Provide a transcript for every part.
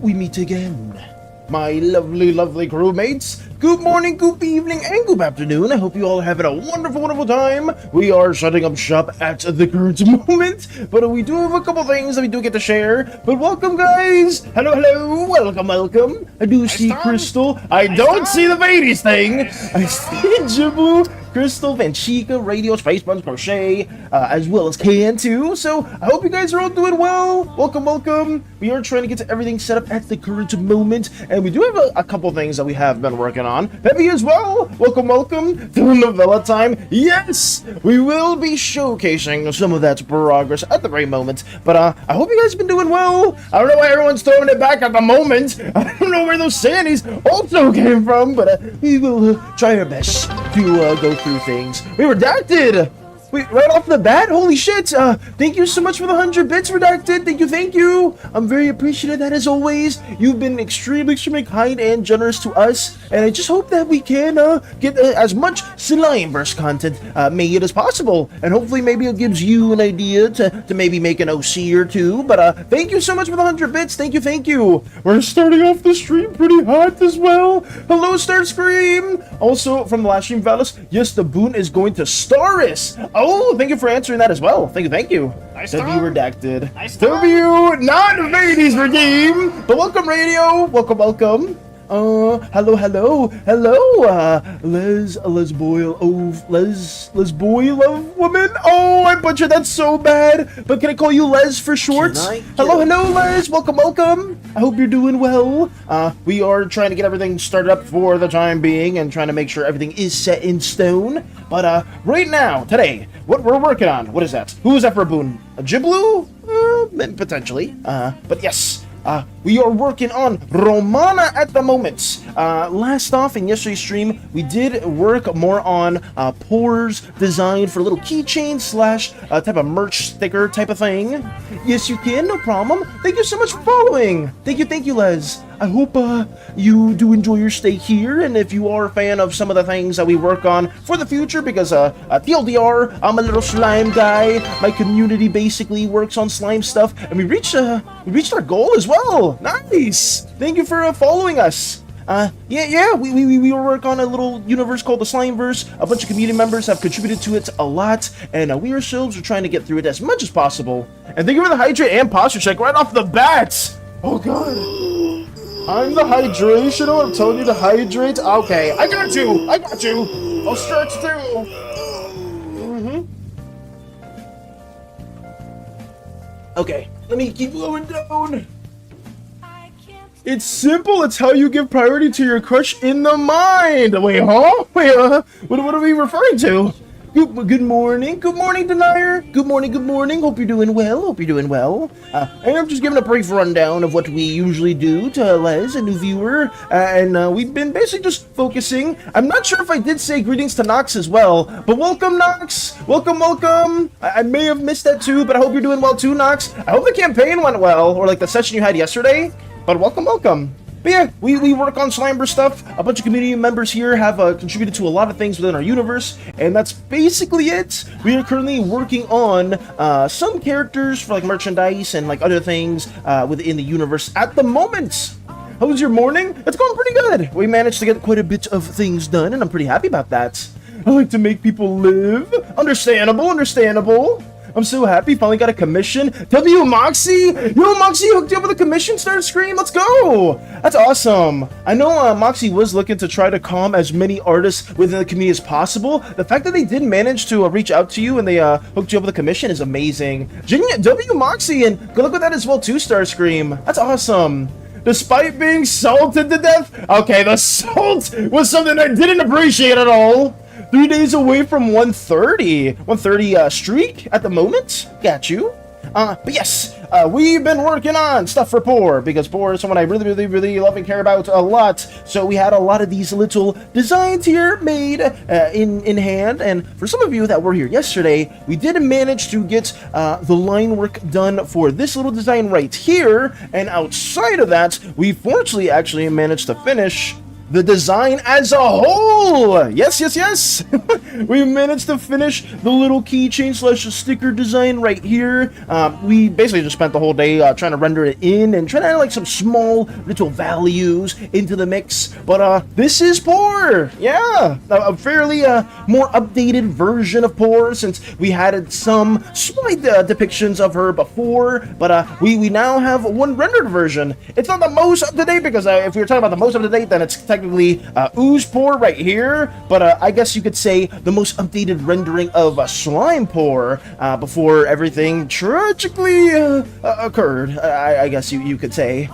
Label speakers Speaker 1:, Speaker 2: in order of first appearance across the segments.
Speaker 1: we meet again. My lovely, lovely crewmates, good morning, good evening, and good afternoon. I hope you all are having a wonderful, wonderful time. We are shutting up shop at the current moment, but we do have a couple things that we do get to share. But welcome, guys. Hello, hello. Welcome, welcome. I do see Crystal. I don't see the Ladies thing. I see Jibu, Crystal, Vanchika, Radio, Space Buns, Crochet, as well as Can too. So I hope you guys are all doing well. Welcome, welcome. We are trying to get everything set up at the current moment, and we do have a couple things that we have been working on. Peppy as well. Welcome, welcome to novella time. Yes, we will be showcasing some of that progress at the very moment. But I hope you guys have been doing well. I don't know why everyone's throwing it back at the moment. I don't know where those SANIs also came from, but we will try our best to go through things. We redacted! Wait, right off the bat? Holy shit! Thank you so much for the 100 bits, Redacted! Thank you! I'm very appreciative of that as always. You've been extremely, extremely kind and generous to us, and I just hope that we can get as much Slimeverse content made as possible, and hopefully maybe it gives you an idea to maybe make an OC or two, but thank you so much for the 100 bits, thank you! We're starting off the stream pretty hot as well! Hello, Starscream! Also, from the last stream, Valis, yes, the boon is going to Staris! Oh, thank you for answering that as well. Thank you.
Speaker 2: Nice
Speaker 1: W
Speaker 2: time.
Speaker 1: redacted.
Speaker 2: Nice time.
Speaker 1: W not Ladies redeem. But welcome, Radio. Welcome. Hello. Les Boyle. Oh, Les Boyle woman. Oh, I butchered that so bad. But can I call you Les for short? Hello, Les. Welcome. I hope you're doing well. We are trying to get everything started up for the time being and trying to make sure everything is set in stone. But right now, today, what we're working on, what is that? Who is that for a boon? A Giblu? Potentially. But yes. We are working on RRRomanaa at the moment. Last off in yesterday's stream, we did work more on pores designed for a little keychain slash type of merch sticker type of thing. Yes, you can, no problem. Thank you so much for following. Thank you, Les. I hope you do enjoy your stay here, and if you are a fan of some of the things that we work on for the future, because TLDR, I'm a little slime guy. My community basically works on slime stuff, and we reached our goal as well. Nice. Thank you for following us. We work on a little universe called the Slimeverse. A bunch of community members have contributed to it a lot, and we ourselves are trying to get through it as much as possible. And thank you for the hydrate and posture check right off the bat. Oh god. I'm the hydration. I'm telling you to hydrate. Okay, I got you. I'll stretch through. Okay, let me keep going down. It's simple. It's how you give priority to your crush in the mind. Wait, huh? What are we referring to? Good morning, Denier. Good morning. Hope you're doing well. And I'm just giving a brief rundown of what we usually do to Les, a new viewer. And we've been basically just focusing. I'm not sure if I did say greetings to Nox as well, but welcome, Nox. Welcome. I may have missed that too, but I hope you're doing well too, Nox. I hope the campaign went well, or like the session you had yesterday. But welcome. But yeah, we work on Slimeverse stuff. A bunch of community members here have contributed to a lot of things within our universe, and that's basically it. We are currently working on some characters for like merchandise and like other things within the universe at the moment. How was your morning? It's going pretty good. We managed to get quite a bit of things done, and I'm pretty happy about that. I like to make people live. Understandable. I'm so happy, finally got a commission. W Moxie! Yo, Moxie hooked you up with a commission, started screaming, let's go! That's awesome. I know Moxie was looking to try to calm as many artists within the community as possible. The fact that they did manage to reach out to you and they hooked you up with a commission is amazing. W Moxie, and good luck with that as well too, Starscream. That's awesome. Despite being salted to death? Okay, the salt was something I didn't appreciate at all. 3 days away from 130 streak at the moment. Got you. But yes, we've been working on stuff for Poor, because Poor is someone I really love and care about a lot. So we had a lot of these little designs here made in hand. And for some of you that were here yesterday, we did manage to get the line work done for this little design right here. And outside of that, we fortunately actually managed to finish the design as a whole. Yes, yes, yes. We managed to finish the little keychain slash sticker design right here. We basically just spent the whole day trying to render it in and trying to add like some small little values into the mix. But this is Poor. Yeah, a fairly more updated version of Poor, since we had some slight depictions of her before. But we now have one rendered version. It's not the most up to date, because if we were talking about the most up to date, then it's technically Ooze Poor right here. But I guess you could say the most updated rendering of Slime Poor before everything tragically occurred. I guess you could say.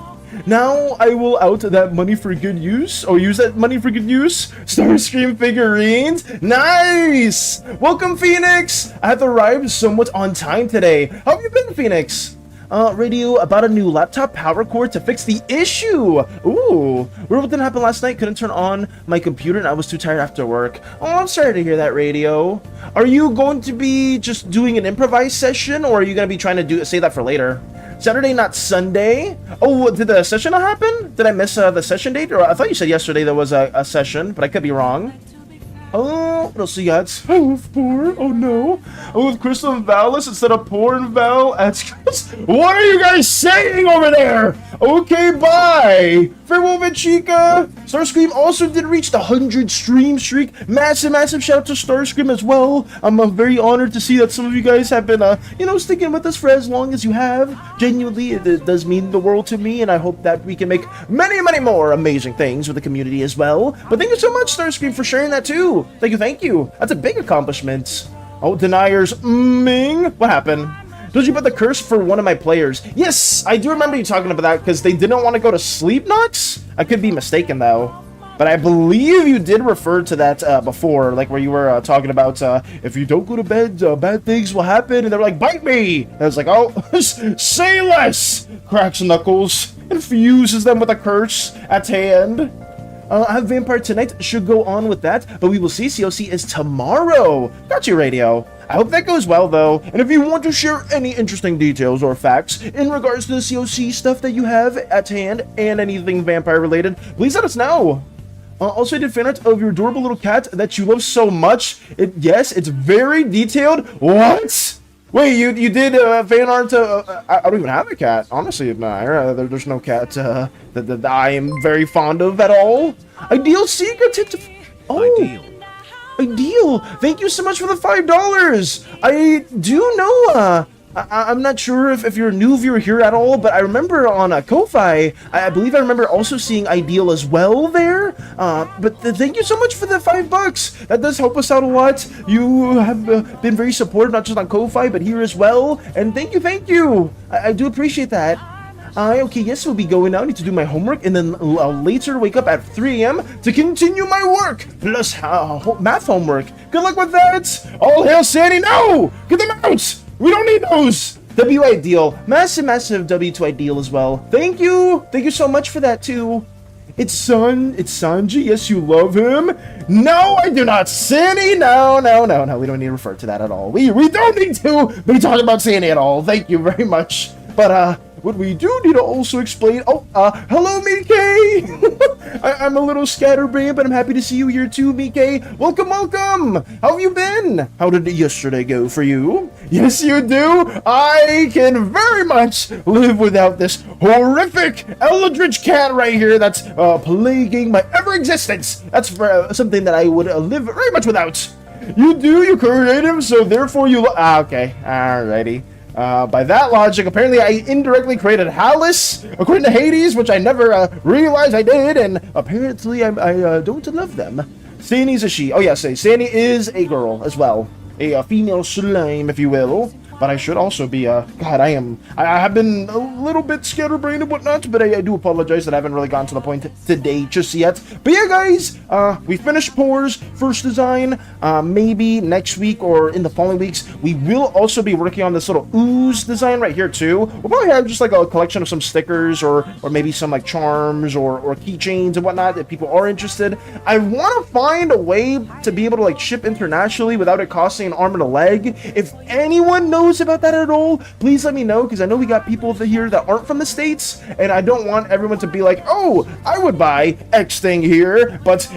Speaker 1: Now I will out that money for good use, or use that money for good use. Starscream figurines, nice! Welcome, Phoenix! I have arrived somewhat on time today. How have you been, Phoenix? Radio about a new laptop power cord to fix the issue. Ooh, what didn't happen last night? Couldn't turn on my computer and I was too tired after work. Oh, I'm sorry to hear that, Radio. Are you going to be just doing an improvised session, or are you going to be trying to save that for later? Saturday, not Sunday. Oh, did the session not happen? Did I miss the session date? Or I thought you said yesterday there was a session, but I could be wrong. Oh, what else you got? Oh, Poor. Oh no. Oh, with Crystal and Valis instead of Poor and Val. What are you guys saying over there? Okay, bye. Farewell, Chica. Starscream also did reach the 100 stream streak. Massive shout out to Starscream as well. I'm very honored to see that some of you guys have been, sticking with us for as long as you have. Genuinely, it does mean the world to me, and I hope that we can make many more amazing things with the community as well. But thank you so much, Starscream, for sharing that too. Thank you. That's a big accomplishment. Oh, deniers. Ming. What happened? Did you put the curse for one of my players? Yes, I do remember you talking about that, because they didn't want to go to sleep knocks? I could be mistaken, though. But I believe you did refer to that before, like where you were talking about if you don't go to bed, bad things will happen. And they're like, bite me! And I was like, oh, say less! Cracks knuckles and fuses them with a curse at hand. I have Vampire tonight, should go on with that, but we will see. COC is tomorrow. Got you, Radio. I hope that goes well, though. And if you want to share any interesting details or facts in regards to the COC stuff that you have at hand and anything vampire related, please let us know. Also, I did fan art of your adorable little cat that you love so much. Yes, it's very detailed. What? Wait, you did fan art? I don't even have a cat. Honestly, there's no cat that I am very fond of at all. Ideal secret. Oh. Ideal. Thank you so much for the $5. I do know, I'm not sure if you're a new viewer here at all, but I remember on Ko-Fi, I believe I remember also seeing Ideal as well there. But thank you so much for the $5. That does help us out a lot. You have been very supportive, not just on Ko-Fi, but here as well. And thank you. I do appreciate that. Okay, yes, we'll be going out. I need to do my homework and then later wake up at 3 a.m. to continue my work, plus math homework. Good luck with that. All hail SANI. No! Get them out! We don't need those! W Ideal. Massive W to Ideal as well. Thank you! Thank you so much for that, too. It's Sanji. Yes, you love him. No, I do not. SANI. No. We don't need to refer to that at all. We don't need to be talking about SANI at all. Thank you very much. But, what we do need to also explain... Oh, hello, Mike! I'm a little scatterbrained, but I'm happy to see you here too, Mike. Welcome! How have you been? How did yesterday go for you? Yes, you do! I can very much live without this horrific eldritch cat right here that's plaguing my ever-existence. That's something that I would live very much without. You do? You're creative, so therefore you... okay. Alrighty. By that logic, apparently I indirectly created Hallis, according to Hades, which I never realized I did, and apparently I don't love them. SANI's a she. Oh yes, SANI is a girl as well. A female slime, if you will. But I should also be, God, I have been a little bit scatterbrained and whatnot, but I do apologize that I haven't really gotten to the point today just yet. But yeah, guys, we finished Poor's first design. Maybe next week or in the following weeks, we will also be working on this little ooze design right here too. We'll probably have just like a collection of some stickers or maybe some like charms or keychains and whatnot if people are interested. I want to find a way to be able to like ship internationally without it costing an arm and a leg. If anyone knows knows about that at all, please let me know, because I know we got people here that aren't from the States, and I don't want everyone to be like, oh, I would buy X thing here, but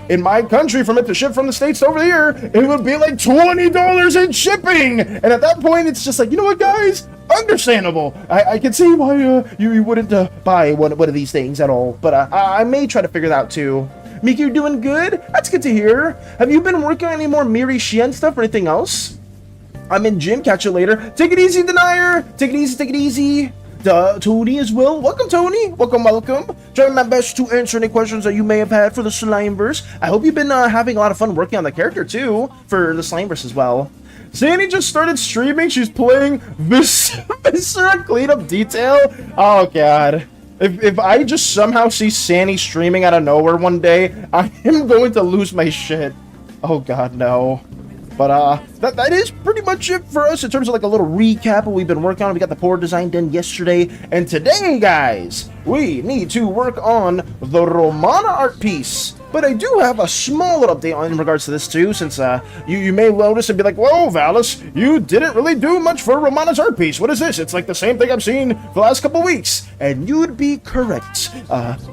Speaker 1: in my country, from it to ship from the States over here, it would be like $20 in shipping. And at that point, it's just like, you know what, guys? Understandable. I can see why you wouldn't buy one of these things at all, but I may try to figure that out too. Miki, you're doing good? That's good to hear. Have you been working on any more Miri Shien stuff or anything else? I'm in gym. Catch you later. Take it easy, Denier. Take it easy. Take it easy. Tony as well. Welcome, Tony. Welcome, welcome. Trying my best to answer any questions that you may have had for the Slimeverse. I hope you've been having a lot of fun working on the character too for the Slimeverse as well. SANI just started streaming. She's playing Viscera Cleanup Detail. Oh, God. If I just somehow see SANI streaming out of nowhere one day, I am going to lose my shit. Oh, God, no. But that is pretty much it for us in terms of like a little recap of what we've been working on. We got the poor design done yesterday, and today, guys, we need to work on the RRRomanaa art piece. But I do have a small little update in regards to this too, since you may notice and be like, whoa, Valis, you didn't really do much for RRRomanaa's art piece. What is this? It's like the same thing I've seen for the last couple weeks. And you'd be correct.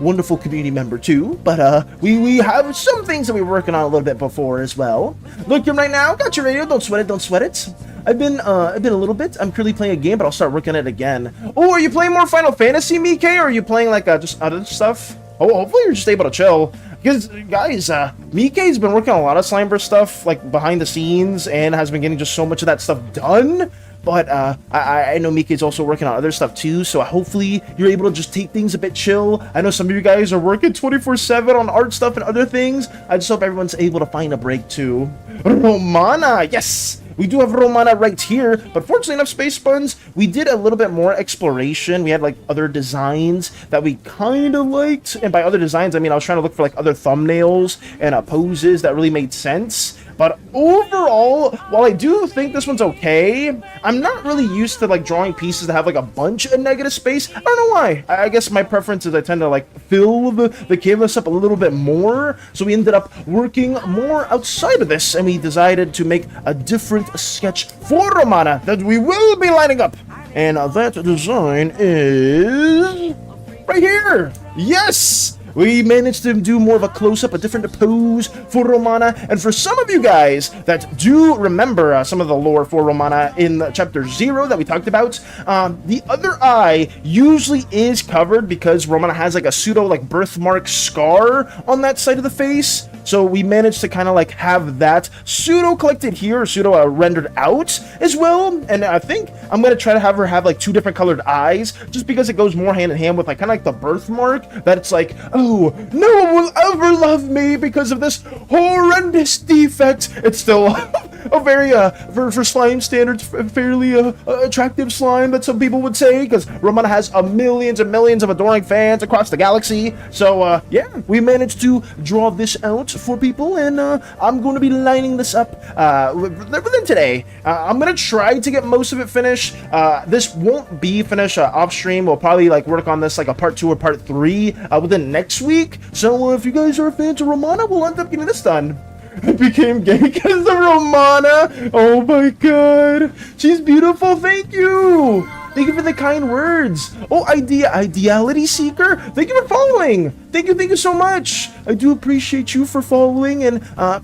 Speaker 1: Wonderful community member too. But we have some things that we were working on a little bit before as well. Looking right now, got your radio, don't sweat it, don't sweat it. I've been a little bit. I'm currently playing a game, but I'll start working it again. Oh, are you playing more Final Fantasy, Mike? Or are you playing like just other stuff? Oh, hopefully you're just able to chill. Because, guys, Mike's been working on a lot of Slimeverse stuff, like, behind the scenes, and has been getting just so much of that stuff done. But, I know Mike's also working on other stuff, too, so hopefully you're able to just take things a bit chill. I know some of you guys are working 24/7 on art stuff and other things. I just hope everyone's able to find a break, too. RRRomanaa, yes! We do have RRRomanaa right here, but fortunately enough, Space Buns, we did a little bit more exploration. We had like other designs that we kind of liked, and by other designs, I mean I was trying to look for like other thumbnails and poses that really made sense. But overall, while I do think this one's okay, I'm not really used to like drawing pieces that have like a bunch of negative space. I don't know why. I guess my preference is I tend to like fill the canvas up a little bit more. So we ended up working more outside of this, and we decided to make a different sketch for RRRomanaa that we will be lining up. And that design is right here. Yes! We managed to do more of a close-up, a different pose for RRRomanaa. And for some of you guys that do remember some of the lore for RRRomanaa in Chapter 0 that we talked about, the other eye usually is covered because RRRomanaa has like a pseudo like birthmark scar on that side of the face. So we managed to kind of like have that pseudo collected here, or pseudo rendered out as well. And I think I'm going to try to have her have like two different colored eyes, just because it goes more hand in hand with like kind of like the birthmark, that it's like, oh, no one will ever love me because of this horrendous defect. It's still a very, for slime standards, fairly attractive slime that some people would say, because RRRomanaa has millions and millions of adoring fans across the galaxy. So, yeah, we managed to draw this out for people, and I'm going to be lining this up within today. I'm going to try to get most of it finished. This won't be finished off stream. We'll probably like work on this like a part 2 or part 3 within next week. So if you guys are fans of RRRomanaa, we'll end up getting this done. I became gay because of RRRomanaa. Oh my god. She's beautiful. Thank you. Thank you for the kind words. Oh, Ideality Seeker. Thank you for following. Thank you so much. I do appreciate you for following. And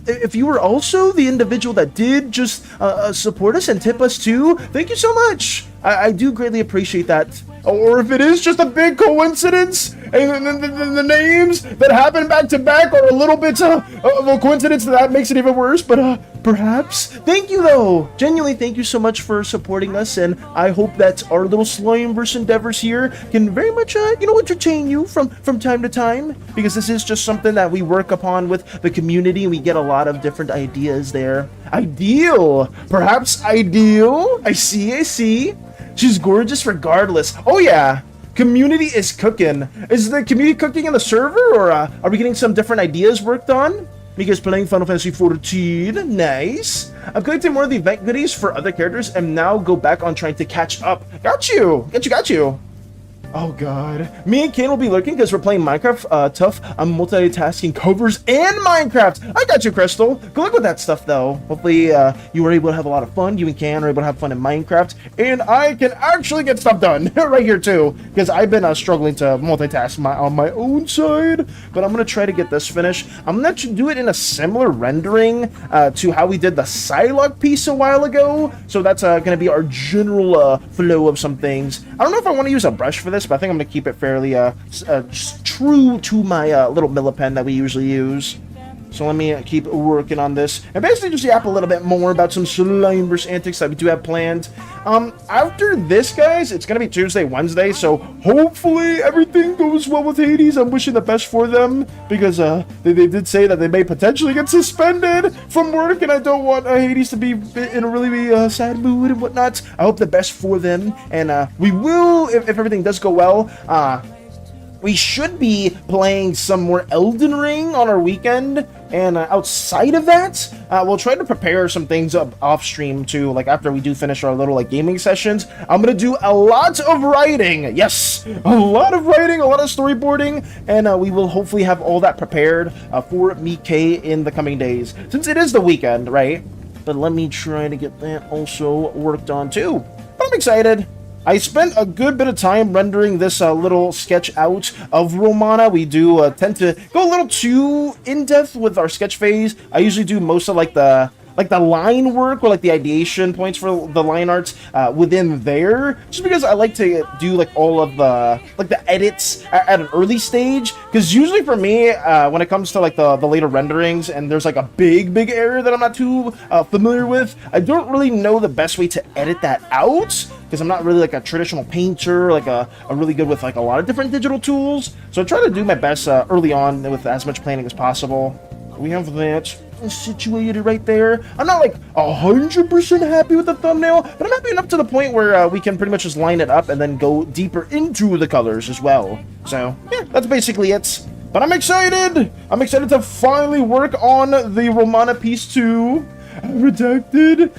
Speaker 1: if you were also the individual that did just support us and tip us too, thank you so much. I do greatly appreciate that. Or if it is just a big coincidence, and the names that happen back to back are a little bit of a coincidence, that makes it even worse, but perhaps. Thank you though. Genuinely, thank you so much for supporting us, and I hope that our little Slimeverse endeavors here can very much, entertain you from time to time, because this is just something that we work upon with the community, and we get a lot of different ideas there. Ideal. Perhaps ideal. I see. She's gorgeous regardless. Oh yeah, community is cooking. Is the community cooking in the server, or are we getting some different ideas worked on? Mika's playing Final Fantasy 14. Nice. I'm collecting more of the event goodies for other characters and now go back on trying to catch up. Got you. Oh god. Me and Kane will be lurking because we're playing Minecraft tough. I'm multitasking covers and Minecraft. I got you, Crystal. Good luck with that stuff, though. Hopefully, you were able to have a lot of fun. You and Kane are able to have fun in Minecraft. And I can actually get stuff done right here, too. Because I've been struggling to multitask on my own side. But I'm going to try to get this finished. I'm going to do it in a similar rendering to how we did the Psylocke piece a while ago. So that's going to be our general flow of some things. I don't know if I want to use a brush for this, but I think I'm going to keep it fairly just true to my little millipen that we usually use. So let me keep working on this and basically just yap a little bit more about some Slimeverse antics that we do have planned. After this, guys, it's going to be Tuesday, Wednesday, so hopefully everything goes well with Hades. I'm wishing the best for them because they did say that they may potentially get suspended from work, and I don't want Hades to be in a really sad mood and whatnot. I hope the best for them, and we will, if everything does go well, we should be playing some more Elden Ring on our weekend, and outside of that, we'll try to prepare some things up off stream too. Like after we do finish our little like gaming sessions, I'm gonna do a lot of writing. Yes, a lot of writing, a lot of storyboarding, and we will hopefully have all that prepared for me, Kay, in the coming days, since it is the weekend, right? But let me try to get that also worked on too. But I'm excited. I spent a good bit of time rendering this little sketch out of Romana. We do tend to go a little too in-depth with our sketch phase. I usually do most of like the line work or like the ideation points for the line arts within there, just because I like to do like all of the edits at an early stage. Because usually for me, when it comes to like the later renderings and there's like a big area that I'm not too familiar with, I don't really know the best way to edit that out, because I'm not really like a traditional painter, like a really good with like a lot of different digital tools. So I try to do my best early on with as much planning as possible. We have that situated right there. I'm not like 100% happy with the thumbnail, but I'm happy enough to the point where we can pretty much just line it up and then go deeper into the colors as well. So yeah, that's basically it. But I'm excited! I'm excited to finally work on the Romana piece 2. A redacted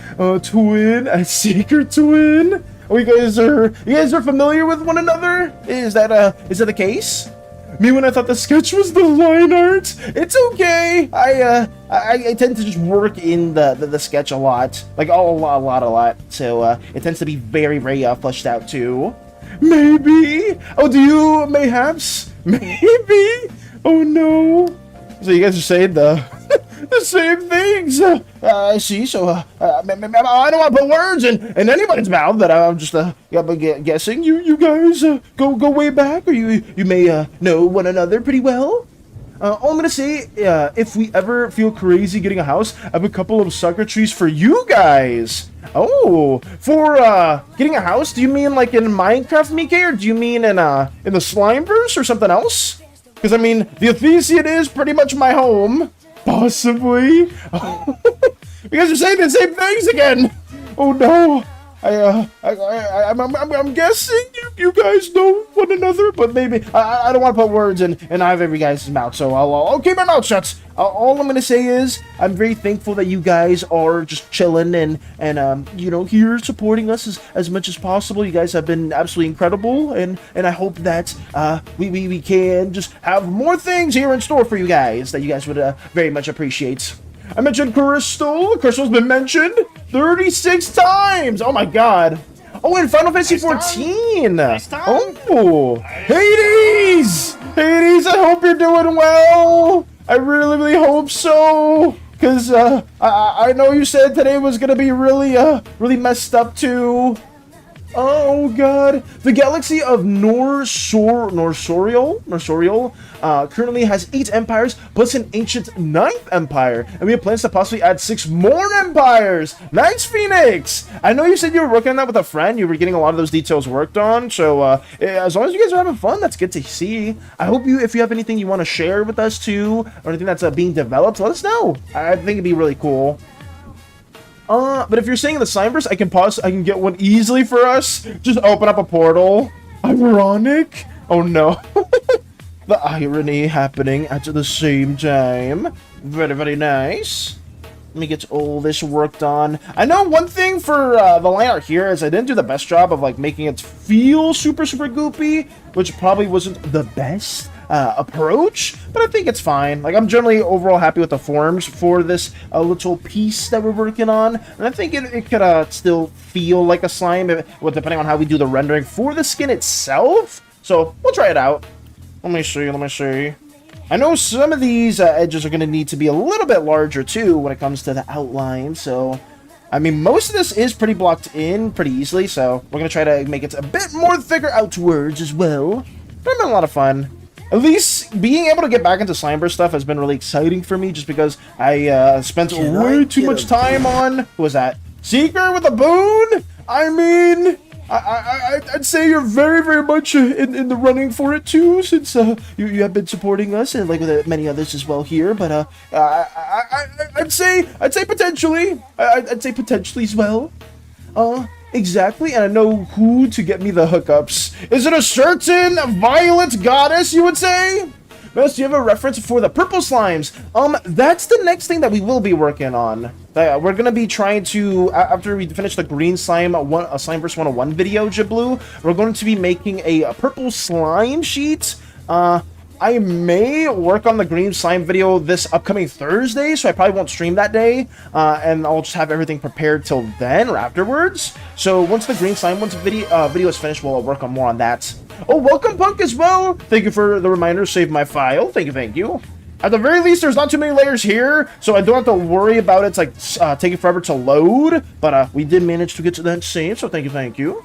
Speaker 1: twin, a secret twin. You guys are familiar with one another? Is that the case? Me, when I thought the sketch was the line art, it's okay. I tend to just work in the sketch a lot, like a lot. So it tends to be very fleshed out too. Maybe. Oh, do you mayhaps? Maybe. Oh no. So you guys are saying the same things. I see. So I don't want to put words in anybody's mouth, but I'm just guessing you guys go way back, or you may know one another pretty well. All I'm gonna say, if we ever feel crazy getting a house, I have a couple of secretaries for you guys. Oh, for getting a house? Do you mean like in Minecraft, Mike, or do you mean in the Slimeverse or something else? Because I mean, the Athesian is pretty much my home. Possibly. You guys are saying the same things again. Oh no. I'm guessing you guys know one another, but maybe I don't want to put words in either of you guys' mouth, so I'll keep my mouth shut. All I'm gonna say is I'm very thankful that you guys are just chilling and you know, here supporting us as much as possible. You guys have been absolutely incredible, and I hope that we can just have more things here in store for you guys that you guys would very much appreciate. I mentioned Crystal. Crystal's been mentioned 36 times. Oh my god. Oh, and Final Fantasy 14. Oh, Hades. Hades, I hope you're doing well. I really hope so. Because I know you said today was going to be really messed up too. Oh god. The galaxy of Norsorial currently has 8 empires plus an ancient 9th empire, and we have plans to possibly add 6 more empires. Nice, Phoenix. I know you said you were working on that with a friend. You were getting a lot of those details worked on, so as long as you guys are having fun, that's good to see. I hope if you have anything you want to share with us too, or anything that's being developed, let us know. I think it'd be really cool. But if you're saying the Slimeverse, I can get one easily for us. Just open up a portal. Ironic? Oh no. The irony happening at the same time. Very nice. Let me get all this worked on. I know one thing for the line art here is I didn't do the best job of like making it feel super goopy, which probably wasn't the best approach, but I think it's fine. Like, I'm generally overall happy with the forms for this little piece that we're working on, and I think it could still feel like a slime, depending on how we do the rendering for the skin itself. So we'll try it out. Let me see. I know some of these edges are going to need to be a little bit larger too when it comes to the outline, so I mean, most of this is pretty blocked in pretty easily, so we're going to try to make it a bit more thicker outwards as well. But it's been a lot of fun. At least being able to get back into Slimeverse stuff has been really exciting for me, just because I spent way too much time on, who was that? Seeker with a boon? I mean, I'd say you're very much in the running for it too, since you have been supporting us, and like with many others as well here. But I'd say potentially, I'd say potentially as well. Exactly, and I know who to get me the hookups. Is it a certain violet goddess, you would say? Best, do you have a reference for the purple slimes? That's the next thing that we will be working on. We're gonna be trying to, after we finish the green slime Slimeverse 101 video, Jiblu, we're going to be making a purple slime sheet. I may work on the green slime video this upcoming Thursday, so I probably won't stream that day, and I'll just have everything prepared till then or afterwards. So once the green slime video is finished, we'll work on more on that. Oh, welcome, Punk, as well. Thank you for the reminder. Save my file. Thank you. At the very least, there's not too many layers here, so I don't have to worry about it like taking forever to load. But we did manage to get to that save, so thank you.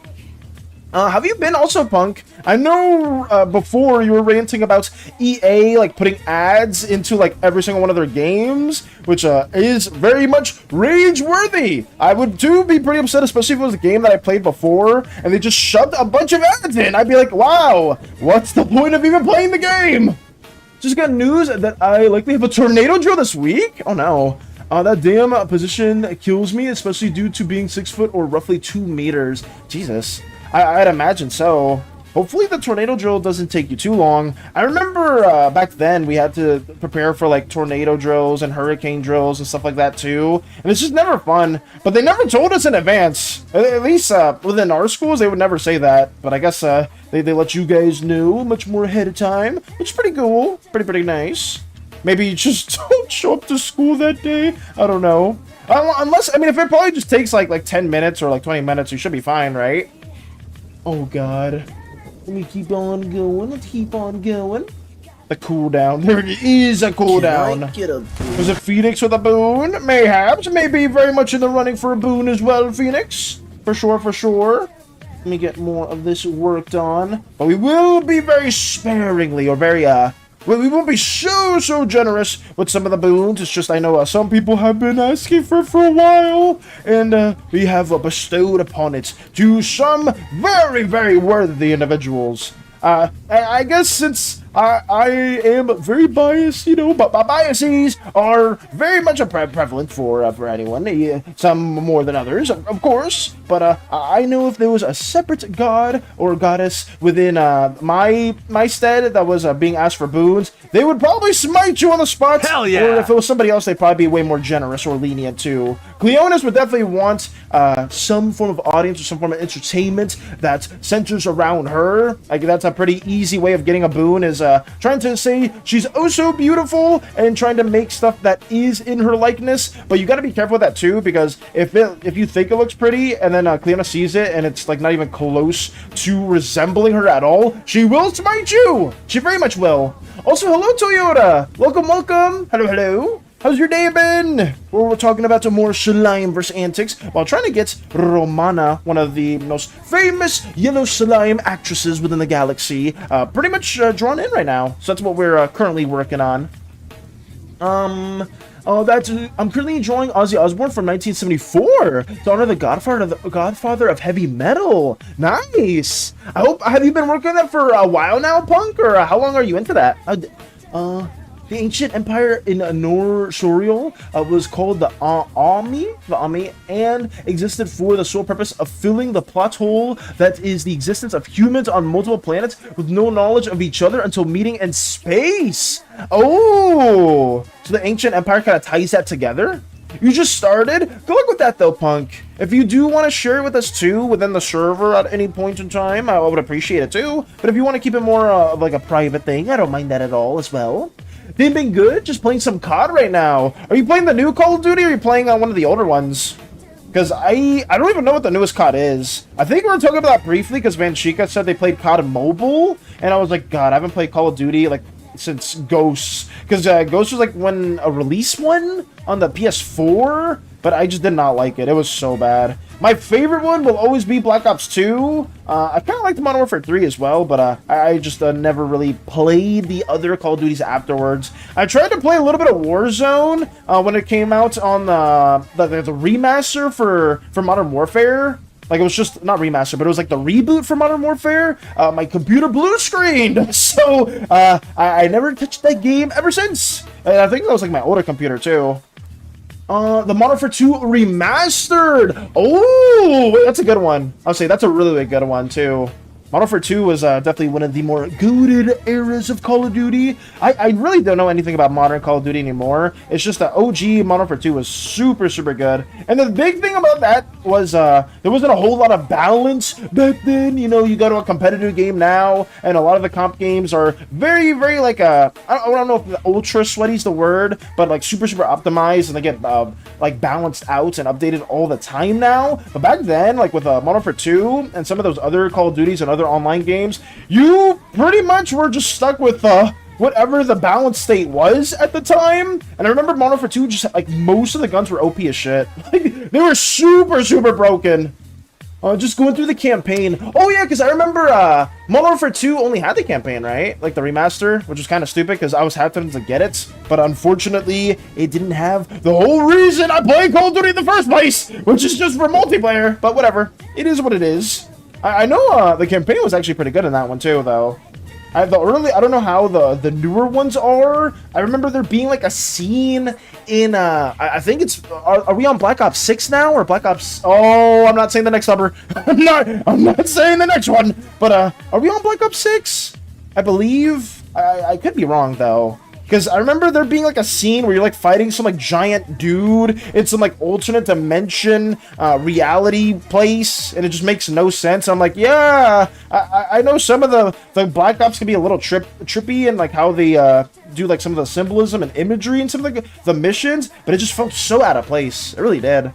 Speaker 1: Have you been also, Punk? I know before you were ranting about EA like putting ads into like every single one of their games, which is very much rage-worthy. I would too be pretty upset, especially if it was a game that I played before and they just shoved a bunch of ads in. I'd be like, wow, what's the point of even playing the game? Just got news that I likely have a tornado drill this week. Oh no. That damn position kills me, especially due to being 6 foot or roughly 2 meters. Jesus. I'd imagine so. Hopefully the tornado drill doesn't take you too long. I remember back then we had to prepare for like tornado drills and hurricane drills and stuff like that too. And it's just never fun. But they never told us in advance. At least within our schools they would never say that. But I guess they let you guys know much more ahead of time. Which is pretty cool. Pretty nice. Maybe you just don't show up to school that day. I don't know. Unless, I mean, if it probably just takes like 10 minutes or like 20 minutes, you should be fine, right? Oh god. Let me keep on going. Let's keep on going. The cooldown. There is a cooldown. Was it Phoenix with a boon? Mayhaps. Maybe very much in the running for a boon as well, Phoenix. For sure. Let me get more of this worked on. But we will be very sparingly, or very, we won't be so generous with some of the boons. It's just I know some people have been asking for a while, and we have bestowed upon it to some very worthy individuals. I guess since I am very biased, you know, but my biases are very much prevalent for anyone, some more than others, of course, but I know if there was a separate god or goddess within my stead that was being asked for boons, they would probably smite you on the spot.
Speaker 2: Hell yeah!
Speaker 1: Or if it was somebody else, they'd probably be way more generous or lenient too. Cleonis would definitely want some form of audience or some form of entertainment that centers around her. Like, that's a pretty easy way of getting a boon, is trying to say she's oh so beautiful and trying to make stuff that is in her likeness. But you got to be careful with that too, because if you think it looks pretty and then Cleona sees it and it's like not even close to resembling her at all, she will smite you. She very much will. Also, hello Toyota. Welcome. Hello. How's your day been? We're talking about some more Slimeverse antics while trying to get RRRomanaa, one of the most famous yellow slime actresses within the galaxy, pretty much drawn in right now. So that's what we're currently working on. I'm currently drawing Ozzy Osbourne from 1974 to honor the Godfather of heavy metal. Nice. Have you been working on that for a while now, Punk, or how long are you into that? The ancient empire in Norsorial was called the Ami, and existed for the sole purpose of filling the plot hole that is the existence of humans on multiple planets with no knowledge of each other until meeting in space. Oh, so the ancient empire kind of ties that together? You just started? Good luck with that though, Punk. If you do want to share it with us too within the server at any point in time, I would appreciate it too. But if you want to keep it more of like a private thing, I don't mind that at all as well. They've been good, just playing some COD right now. Are you playing the new Call of Duty or are you playing on one of the older ones? Because I don't even know what the newest COD is. I think we were talking about that briefly because Van Chica said they played COD mobile. And I was like, God, I haven't played Call of Duty like since Ghosts. Because Ghosts was like when a release one on the PS4. But I just did not like it. It was so bad. My favorite one will always be Black Ops 2. I kind of liked Modern Warfare 3 as well, but I just never really played the other Call of Duties afterwards. I tried to play a little bit of Warzone when it came out on the remaster for Modern Warfare. Like, it was just, not remaster, but it was like the reboot for Modern Warfare. My computer blue screened, so I never touched that game ever since. And I think that was like my older computer too. The Modern Warfare 2 Remastered! Oh, that's a good one. I'll say that's a really good one, too. Modern Warfare 2 was definitely one of the more goated eras of Call of Duty. I really don't know anything about modern Call of Duty anymore. It's just that OG Modern Warfare 2 was super good. And the big thing about that was there wasn't a whole lot of balance back then. You know, you go to a competitive game now, and a lot of the comp games are very like I don't know if the ultra sweaty is the word, but like super optimized, and they get like balanced out and updated all the time now. But back then, like with Modern Warfare 2 and some of those other Call of Duties and other online games, you pretty much were just stuck with whatever the balance state was at the time. And I remember Modern Warfare 2, just like most of the guns were OP as shit. Like, they were super broken. Just going through the campaign. Oh yeah, because I remember Modern Warfare 2 only had the campaign, right? Like the remaster, which was kind of stupid because I was happening to get it. But unfortunately, it didn't have the whole reason I played Call of Duty in the first place, which is just for multiplayer. But whatever, it is what it is. I know the campaign was actually pretty good in that one too, though. I don't know how the newer ones are. I remember there being like a scene in I think it's are we on Black Ops 6 now or Black Ops? Oh, I'm not saying the next number. I'm not saying the next one. But are we on Black Ops 6? I believe. I could be wrong though. Because I remember there being like a scene where you're like fighting some like giant dude in some like alternate dimension reality place, and it just makes no sense. I'm like, yeah, I know some of the Black Ops can be a little trippy and like how they do like some of the symbolism and imagery and some of the missions, but it just felt so out of place. It really did.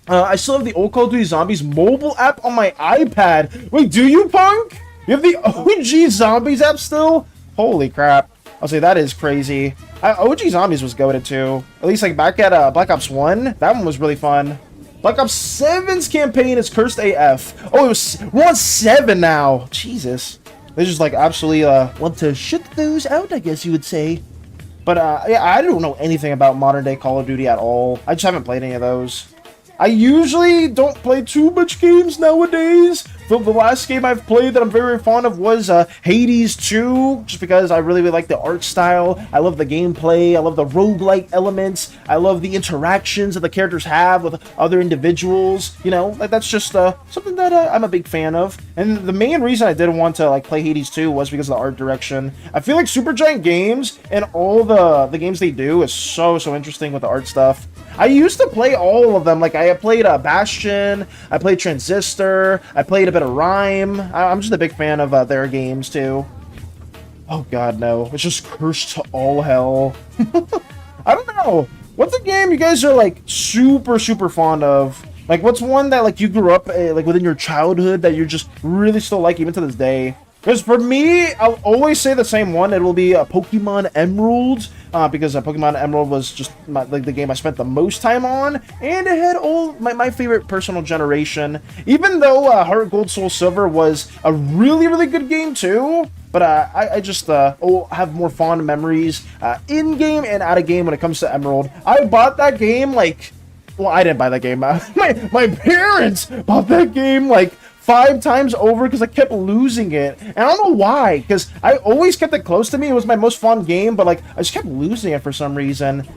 Speaker 1: I still have the old Call of Duty Zombies mobile app on my iPad. Wait, do you, Punk? You have the OG Zombies app still? Holy crap. I'll say that is crazy. OG Zombies was goated too. At least like back at Black Ops 1. That one was really fun. Black Ops 7's campaign is cursed AF. Oh, we're on 7 now. Jesus. They just like absolutely want to shit those out, I guess you would say. But yeah, I don't know anything about modern day Call of Duty at all. I just haven't played any of those. I usually don't play too much games nowadays. The last game I've played that I'm very fond of was Hades 2, just because I really like the art style. I love the gameplay. I love the roguelike elements. I love the interactions that the characters have with other individuals. You know, like that's just something that I'm a big fan of. And the main reason I didn't want to like play Hades 2 was because of the art direction. I feel like Supergiant Games and all the games they do is so interesting with the art stuff. I used to play all of them. Like I played Bastion, I played Transistor, I played a bit of Rhyme. I'm just a big fan of their games too. Oh god, no. It's just cursed to all hell. I don't know. What's a game you guys are like super fond of? Like what's one that like you grew up like within your childhood that you're just really still like even to this day? Because for me, I'll always say the same one. It will be Pokemon Emerald. Because Pokemon Emerald was just like the game I spent the most time on, and it had all my favorite personal generation. Even though Heart Gold Soul Silver was a really good game too, but I just have more fond memories in game and out of game when it comes to Emerald. I bought that game like, well, I didn't buy that game. My parents bought that game like 5 times over because I kept losing it. And I don't know why, because I always kept it close to me. It was my most fun game, but like I just kept losing it for some reason.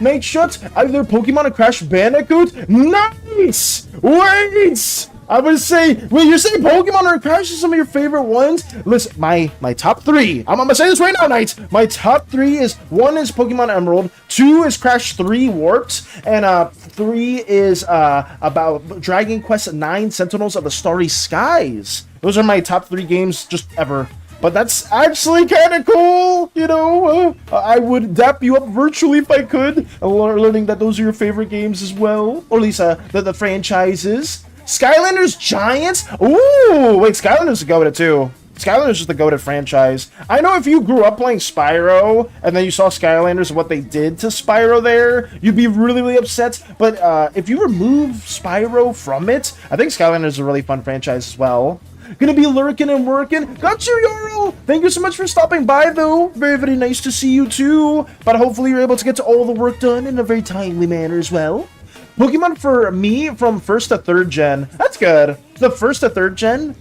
Speaker 1: Night Shots, either Pokemon or Crash Bandicoot. Nice! Wait! I would say, well, you're saying Pokemon or Crash are some of your favorite ones. Listen, my top 3. I'm gonna say this right now, Knights. My top 3 is 1 is Pokemon Emerald, 2 is Crash 3 Warped, and 3 is about Dragon Quest 9 Sentinels of the Starry Skies. Those are my top 3 games just ever. But that's actually kind of cool, you know. I would dap you up virtually if I could, learning that those are your favorite games as well, or at least the franchises. Skylanders Giants. Ooh, wait, Skylanders is the go-to too. Skylanders is the go-to franchise. I know if you grew up playing Spyro and then you saw Skylanders and what they did to Spyro there, you'd be really, really upset. But if you remove Spyro from it, I think Skylanders is a really fun franchise as well. Gonna be lurking and working. Got you, Yoro! Thank you so much for stopping by, though. Very, very nice to see you, too. But hopefully you're able to get to all the work done in a very timely manner as well. Pokemon for me from 1st to 3rd gen. That's good. The 1st to 3rd gen?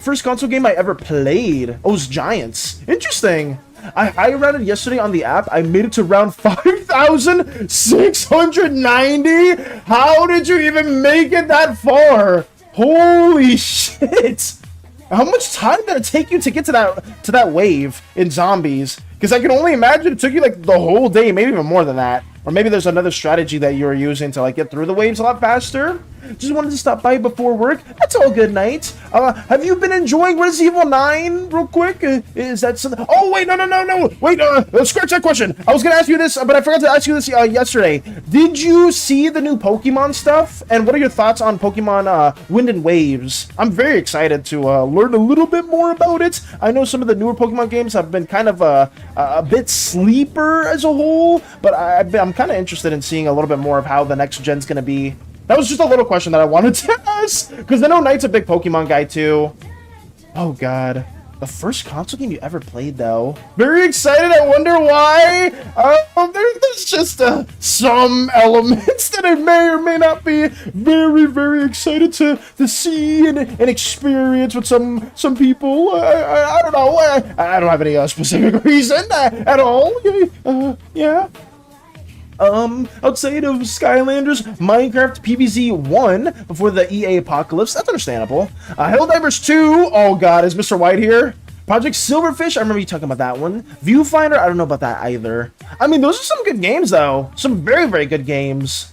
Speaker 1: First console game I ever played. Oh, it was Giants. Interesting. I rounded yesterday on the app. I made it to round 5,690. How did you even make it that far? Holy shit! How much time did it take you to get to that wave in zombies? Because I can only imagine it took you like the whole day, maybe even more than that. Or maybe there's another strategy that you're using to like get through the waves a lot faster. Just wanted to stop by before work. That's all good, Knight. Have you been enjoying Resident Evil 9 real quick? Is that something? Oh, wait, no. Wait, scratch that question. I was going to ask you this, but I forgot to ask you this yesterday. Did you see the new Pokemon stuff? And what are your thoughts on Pokemon Wind and Waves? I'm very excited to learn a little bit more about it. I know some of the newer Pokemon games have been kind of a bit sleeper as a whole, but I'm kind of interested in seeing a little bit more of how the next gen's going to be. That was just a little question that I wanted to ask, because I know Knight's a big Pokemon guy too. Oh god. The first console game you ever played, though. Very excited, I wonder why. There's just some elements that I may or may not be very, very excited to see and experience with some people. I don't know. I don't have any specific reason at all. Yeah. Outside of Skylanders, Minecraft PvZ 1 before the EA apocalypse. That's understandable. Helldivers 2. Oh god, is Mr. White here? Project Silverfish. I remember you talking about that one. Viewfinder. I don't know about that either. I mean, those are some good games, though. Some very, very good games.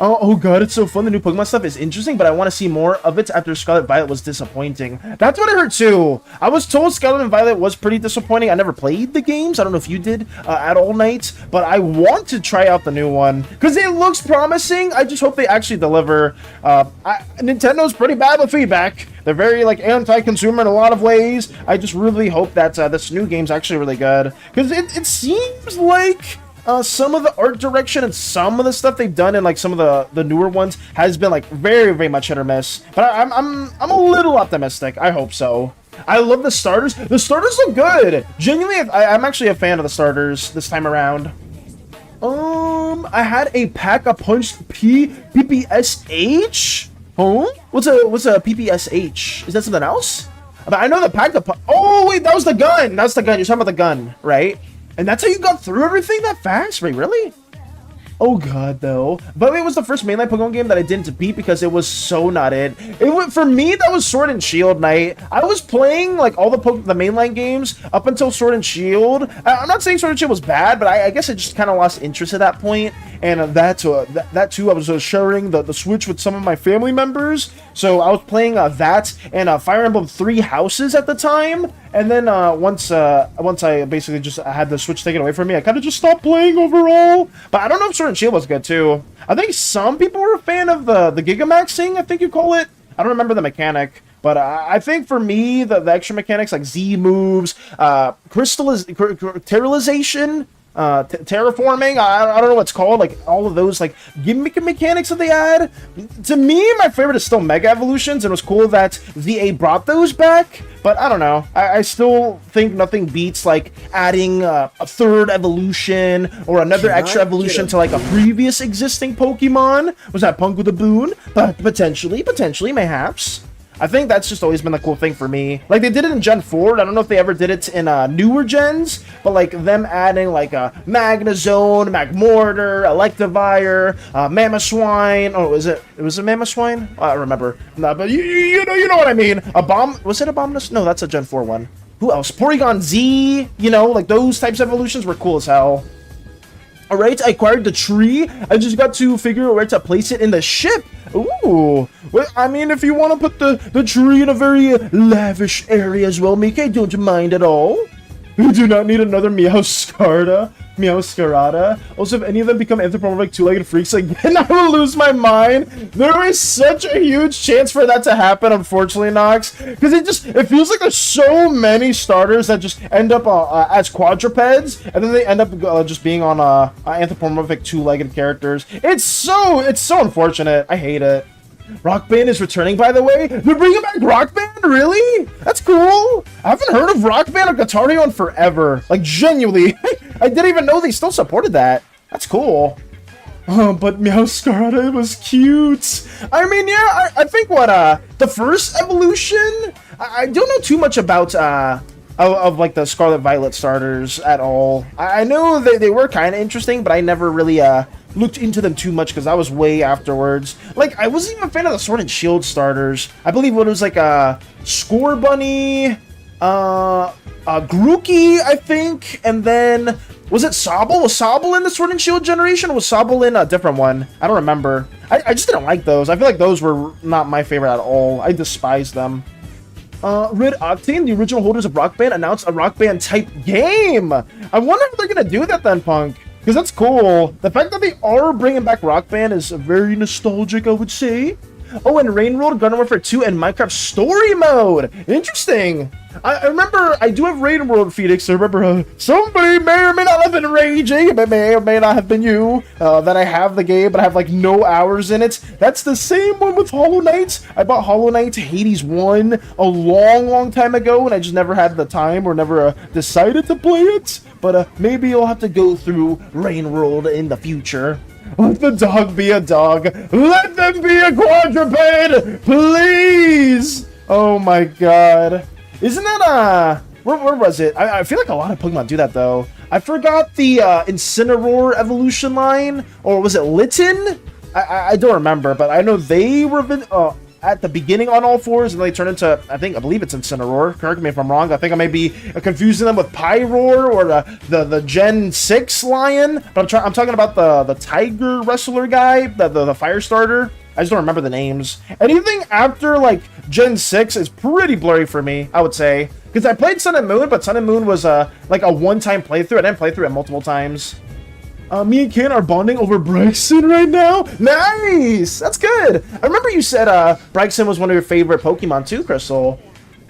Speaker 1: Oh god, it's so fun. The new Pokemon stuff is interesting, but I want to see more of it after Scarlet Violet was disappointing. That's what I heard too. I was told Scarlet and Violet was pretty disappointing. I never played the games. I don't know if you did at all, Night, but I want to try out the new one because it looks promising. I just hope they actually deliver. Nintendo's pretty bad with feedback. They're very like anti-consumer in a lot of ways. I just really hope that this new game's actually really good because it seems like some of the art direction and some of the stuff they've done in like some of the newer ones has been like very, very much hit or miss. But I'm a little optimistic. I hope so. I love the starters. The starters look good. Genuinely, I'm actually a fan of the starters this time around. I had a Pack-a-Punch PPSH. Huh? What's a PPSH? Is that something else? I know the Pack-a-Punch. Oh wait, that was the gun. That's the gun. You're talking about the gun, right? And that's how you got through everything that fast? Wait, really? Oh god, though. By the way, it was the first mainline Pokemon game that I didn't beat because it was so not it. For me, that was Sword and Shield Night. I was playing like all the mainline games up until Sword and Shield. I'm not saying Sword and Shield was bad, but I guess I just kind of lost interest at that point. And that too, I was sharing the Switch with some of my family members. So I was playing that and Fire Emblem 3 Houses at the time. And then once I basically just had the Switch taken away from me, I kind of just stopped playing overall. But I don't know if Sword and Shield was good too. I think some people were a fan of the Gigamaxing, I think you call it. I don't remember the mechanic. But I think for me, the extra mechanics like Z moves, terrealization, terraforming, I don't know what it's called, like all of those like gimmick mechanics that they add. To me, my favorite is still Mega Evolutions, and it was cool that VA brought those back. But I don't know. I still think nothing beats like adding a third evolution or another extra evolution to like a previous existing Pokemon. Was that Punk with a Boon? But potentially, mayhaps. I think that's just always been the cool thing for me. Like, they did it in Gen 4. I don't know if they ever did it in newer gens, but like them adding like a Magnezone, Magmortar, Electivire, Mamoswine. Oh, it was a Mamoswine? I don't remember. No, but you know what I mean. A bomb? Was it a Abominus? No, that's a Gen 4 one. Who else? Porygon Z. You know, like those types of evolutions were cool as hell. All right, I acquired the tree. I just got to figure out where to place it in the ship. Ooh. Well, I mean, if you want to put the tree in a very lavish area as well, Mika, I don't mind at all. We do not need another Meowscarada. Also, if any of them become anthropomorphic two-legged freaks again, I will lose my mind. There is such a huge chance for that to happen, unfortunately, Nox. Because it feels like there's so many starters that just end up as quadrupeds, and then they end up just being on anthropomorphic two-legged characters. It's so unfortunate. I hate it. Rock Band is returning, by the way. They're bringing back Rock Band? Really? That's cool. I haven't heard of Rock Band or Guitardio in forever. Like, genuinely. I didn't even know they still supported that. That's cool. Oh, but Meowscarada was cute. I mean, yeah, I think the first evolution, I don't know too much about, of like the Scarlet Violet starters at all. I know they were kind of interesting, but I never really, looked into them too much because I was way afterwards. Like, I wasn't even a fan of the Sword and Shield starters. I believe it was like a Scorbunny, Grookey, I think, and then was it Sobble? Was Sobble in the Sword and Shield generation, or was Sobble in a different one? I don't remember. I just didn't like those. I feel like those were not my favorite at all. I despised them. Red Octane, the original holders of Rock Band, announced a Rock Band type game. I wonder if they're gonna do that then, Punk. Because that's cool. The fact that they are bringing back Rock Band is very nostalgic, I would say. Oh, and Rain World, Garden Warfare 2, and Minecraft Story Mode. Interesting. I remember, I do have Rain World, Phoenix. I remember somebody may or may not have been raging. It may or may not have been you. That I have the game, but I have like no hours in it. That's the same one with Hollow Knight. I bought Hollow Knight Hades 1 a long time ago, and I just never had the time or never decided to play it. But maybe you'll have to go through Rain World in the future. Let the dog be a dog. Let them be a quadruped, please. Oh my god. Isn't that where was it? I feel like a lot of Pokemon do that though. I forgot the Incineroar evolution line, or was it Litten? I don't remember, but I know they were at the beginning on all fours, and they turn into, I believe it's Incineroar. Correct me if I'm wrong. I think I may be confusing them with Pyroar or the Gen 6 Lion. But I'm talking about the Tiger Wrestler guy, the fire starter. I just don't remember the names. Anything after like Gen 6 is pretty blurry for me, I would say. Because I played Sun and Moon, but Sun and Moon was like a one-time playthrough. I didn't play through it multiple times. Me and Ken are bonding over Bryson right now. Nice! That's good. I remember you said Bryson was one of your favorite Pokemon too, Crystal.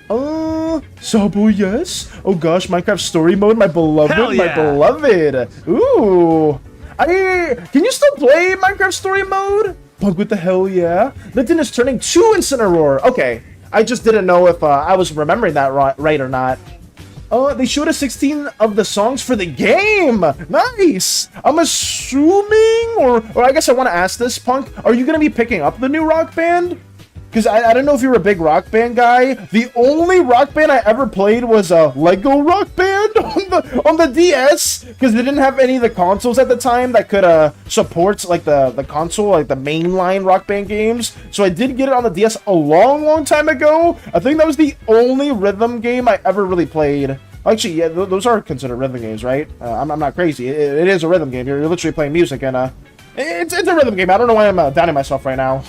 Speaker 1: Sabo, yes. Oh gosh, Minecraft Story Mode, my beloved,
Speaker 2: Hell yeah.
Speaker 1: my beloved. Ooh. Can you still play Minecraft Story Mode? Punk with the hell yeah. Litten is turning 2 Incineroar. Okay. I just didn't know if I was remembering that right or not. They showed us 16 of the songs for the game. Nice. I'm assuming, or I guess I want to ask this, Punk. Are you going to be picking up the new Rock Band? Because I don't know if you're a big Rock Band guy. The only Rock Band I ever played was a Lego Rock Band on the DS. Because they didn't have any of the consoles at the time that could support like the console, like the mainline Rock Band games. So I did get it on the DS a long time ago. I think that was the only rhythm game I ever really played. Actually, yeah, those are considered rhythm games, right? I'm not crazy. It is a rhythm game. You're literally playing music, and it's a rhythm game. I don't know why I'm doubting myself right now.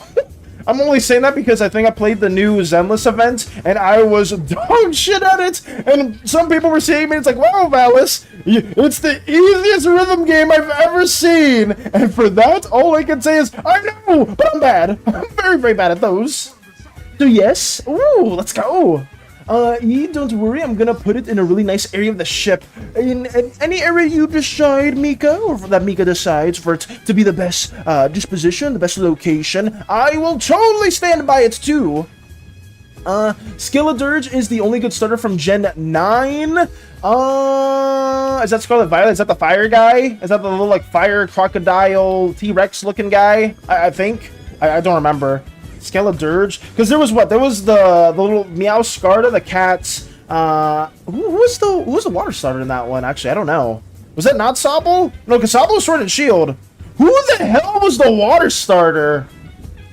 Speaker 1: I'm only saying that because I think I played the new Zenless event, and I was dog shit at it. And some people were saying me, it's like, wow, Valis, it's the easiest rhythm game I've ever seen. And for that, all I can say is, I know, but I'm bad. I'm very bad at those. So yes, ooh, let's go. Don't worry, I'm gonna put it in a really nice area of the ship. In any area you decide, Mika, or that Mika decides for it to be the best disposition, the best location, I will totally stand by it too. Skilladurge is the only good starter from Gen 9. Is that Scarlet Violet? Is that the fire guy? Is that the little like fire crocodile T-Rex looking guy? I think. I don't remember. Skeledirge. Because there was what? There was the little Meowscarda, the cats. Who was the water starter in that one? Actually, I don't know. Was that not Sobble? No, because Sobble was Sword and Shield. Who the hell was the water starter?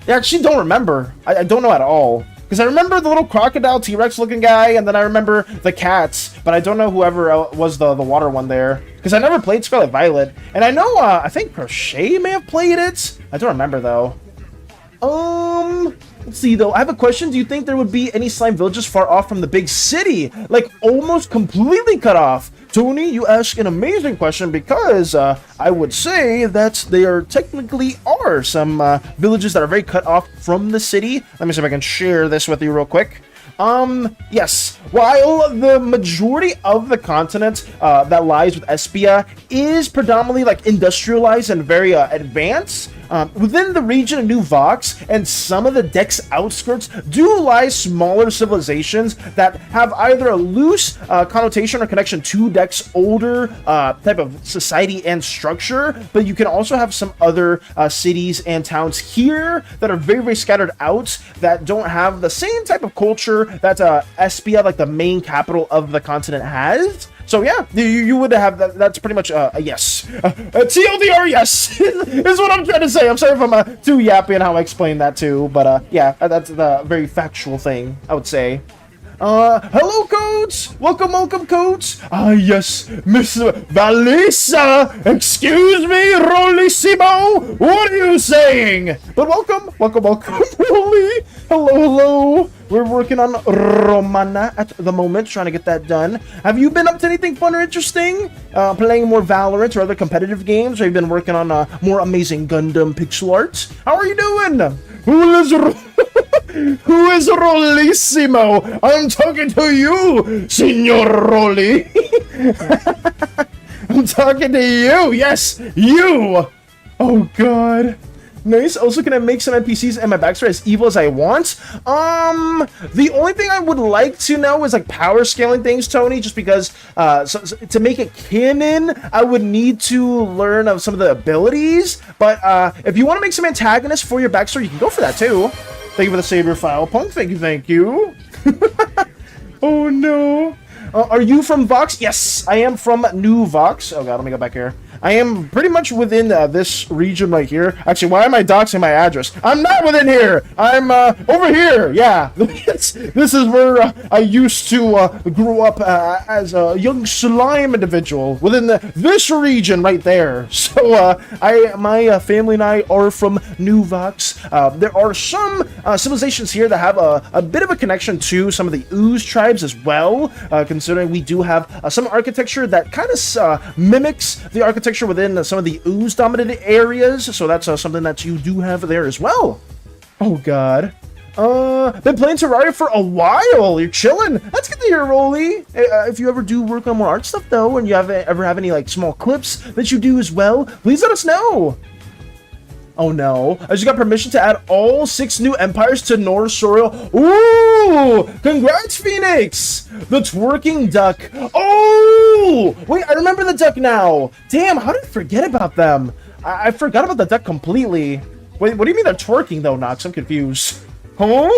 Speaker 1: I actually don't remember. I don't know at all. Because I remember the little crocodile T-Rex looking guy, and then I remember the cats, but I don't know whoever was the water one there. Because I never played Scarlet Violet. And I know, I think Crochet may have played it. I don't remember, though. Let's see, though. I have a question. Do you think there would be any slime villages far off from the big city? Like, almost completely cut off? Tony, you ask an amazing question because I would say that there technically are some villages that are very cut off from the city. Let me see if I can share this with you real quick. Yes, while the majority of the continent that lies with Espia is predominantly like industrialized and very advanced, within the region of New Vox and some of the Dex outskirts do lie smaller civilizations that have either a loose connotation or connection to Dex older type of society and structure, but you can also have some other cities and towns here that are very, very scattered out that don't have the same type of culture that Espia, like the main capital of the continent, has. So yeah, you would have that. That's pretty much a yes. TLDR, yes, is what I'm trying to say. I'm sorry if I'm too yappy in how I explain that too, but yeah, that's the very factual thing, I would say. Hello, Coach! Welcome, Coach! Yes, Miss Valisa! Excuse me, Rollissimo! What are you saying? But welcome, Rolly! Hello! We're working on Romanaa at the moment, trying to get that done. Have you been up to anything fun or interesting? Playing more Valorant or other competitive games? Or have you been working on more amazing Gundam pixel art? How are you doing? Who is Rollissimo? I'm talking to you, Signor Rolly. I'm talking to you. Yes, you. Oh, God. Nice. Also, can I make some NPCs and my backstory as evil as I want? The only thing I would like to know is like power scaling things, Tony, just because so to make it canon, I would need to learn of some of the abilities. But if you want to make some antagonists for your backstory, you can go for that too. Thank you for the Saber File Punk. Thank you. Oh no. Are you from Vox? Yes, I am from New Vox. Oh god, let me go back here. I am pretty much within this region right here. Actually, why am I doxing my address? I'm not within here. I'm over here. Yeah, this is where I used to grow up as a young slime individual within this region right there. So my family and I are from New Vox. There are some civilizations here that have a bit of a connection to some of the Ooze tribes as well, considering we do have some architecture that kind of mimics the architecture within some of the Ooze dominated areas, so that's something that you do have there as well. Oh god. Been playing Terraria for a while. You're chilling. That's good to hear, Rolly. If you ever do work on more art stuff though, and you ever have any like small clips that you do as well, please let us know. Oh no, I just got permission to add all 6 new empires to North Soil. Ooh, congrats, Phoenix! The twerking duck. Oh, wait, I remember the duck now. Damn, how did I forget about them? I forgot about the duck completely. Wait, what do you mean they're twerking though, Nox? I'm confused. Huh?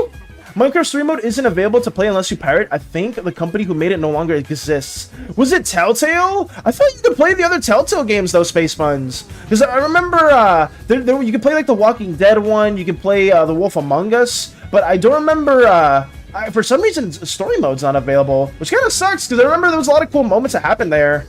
Speaker 1: Minecraft Story Mode isn't available to play unless you pirate. I think the company who made it no longer exists. Was it Telltale? I thought you could play the other Telltale games though, Space Funds. Because I remember you could play like the Walking Dead one, you could play the Wolf Among Us, but I don't remember, for some reason Story Mode's not available, which kind of sucks because I remember there was a lot of cool moments that happened there.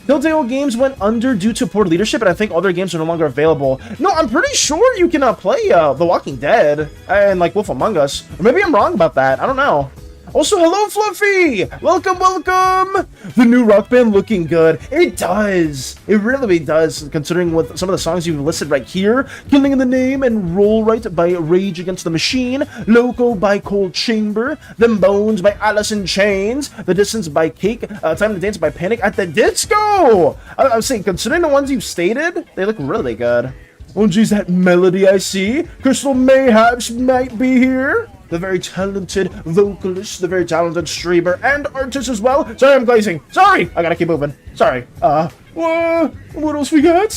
Speaker 1: Telltale Games went under due to poor leadership, and I think all their games are no longer available. No, I'm pretty sure you can play The Walking Dead and like Wolf Among Us. Or maybe I'm wrong about that. I don't know. Also, hello, Fluffy! Welcome! The new Rock Band looking good. It does. It really does, considering with some of the songs you've listed right here. Killing in the Name and Roll Right by Rage Against the Machine. Loco by Cold Chamber. Them Bones by Alice in Chains. The Distance by Cake. Time to Dance by Panic at the Disco! I was saying, considering the ones you've stated, they look really good. Oh geez, that melody I see. Crystal Mayhaps might be here. The very talented vocalist, the very talented streamer, and artist as well. Sorry, I'm glazing. Sorry! I gotta keep moving. Sorry. What else we got?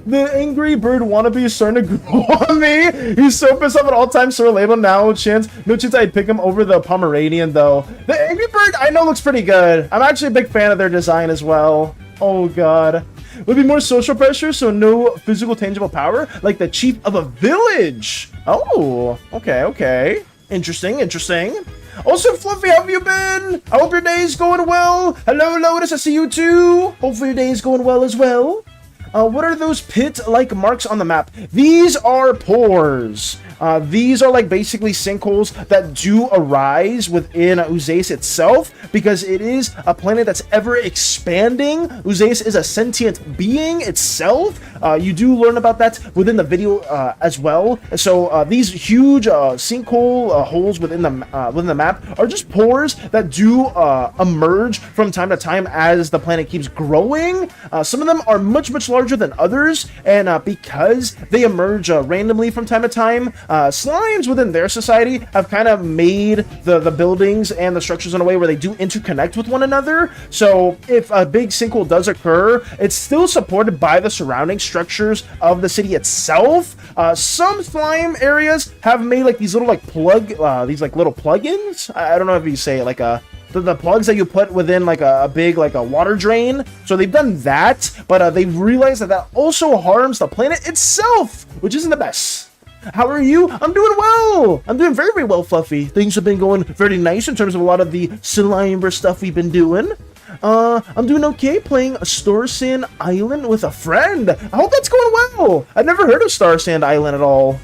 Speaker 1: The angry bird wannabe is starting to grow on me. He's so pissed off at all times. Sir label now. No chance I'd pick him over the Pomeranian though. The angry bird I know looks pretty good. I'm actually a big fan of their design as well. Oh god. Would be more social pressure, so no physical tangible power, like the chief of a village. Oh, okay. Interesting. Also, Fluffy, how have you been? I hope your day is going well. Hello, Lotus, I see you too. Hopefully your day is going well as well. What are those pit-like marks on the map? These are pores. These are like basically sinkholes that do arise within Uzace itself because it is a planet that's ever expanding. Uzace is a sentient being itself. You do learn about that within the video as well. So these huge sinkhole holes within the map are just pores that do emerge from time to time as the planet keeps growing. Some of them are much larger than others, and because they emerge randomly from time to time, slimes within their society have kind of made the buildings and the structures in a way where they do interconnect with one another. So if a big sinkhole does occur, it's still supported by the surrounding structures of the city itself. Some slime areas have made like these little like little plugins. I don't know if you say it like the plugs that you put within like a big like a water drain. So they've done that, but they've realized that also harms the planet itself, which isn't the best. How are you? I'm doing well. I'm doing very well, Fluffy. Things have been going very nice in terms of a lot of the Slimeverse stuff we've been doing. I'm doing okay playing a Star Sand Island with a friend. I hope that's going well. I've never heard of Star Sand Island at all.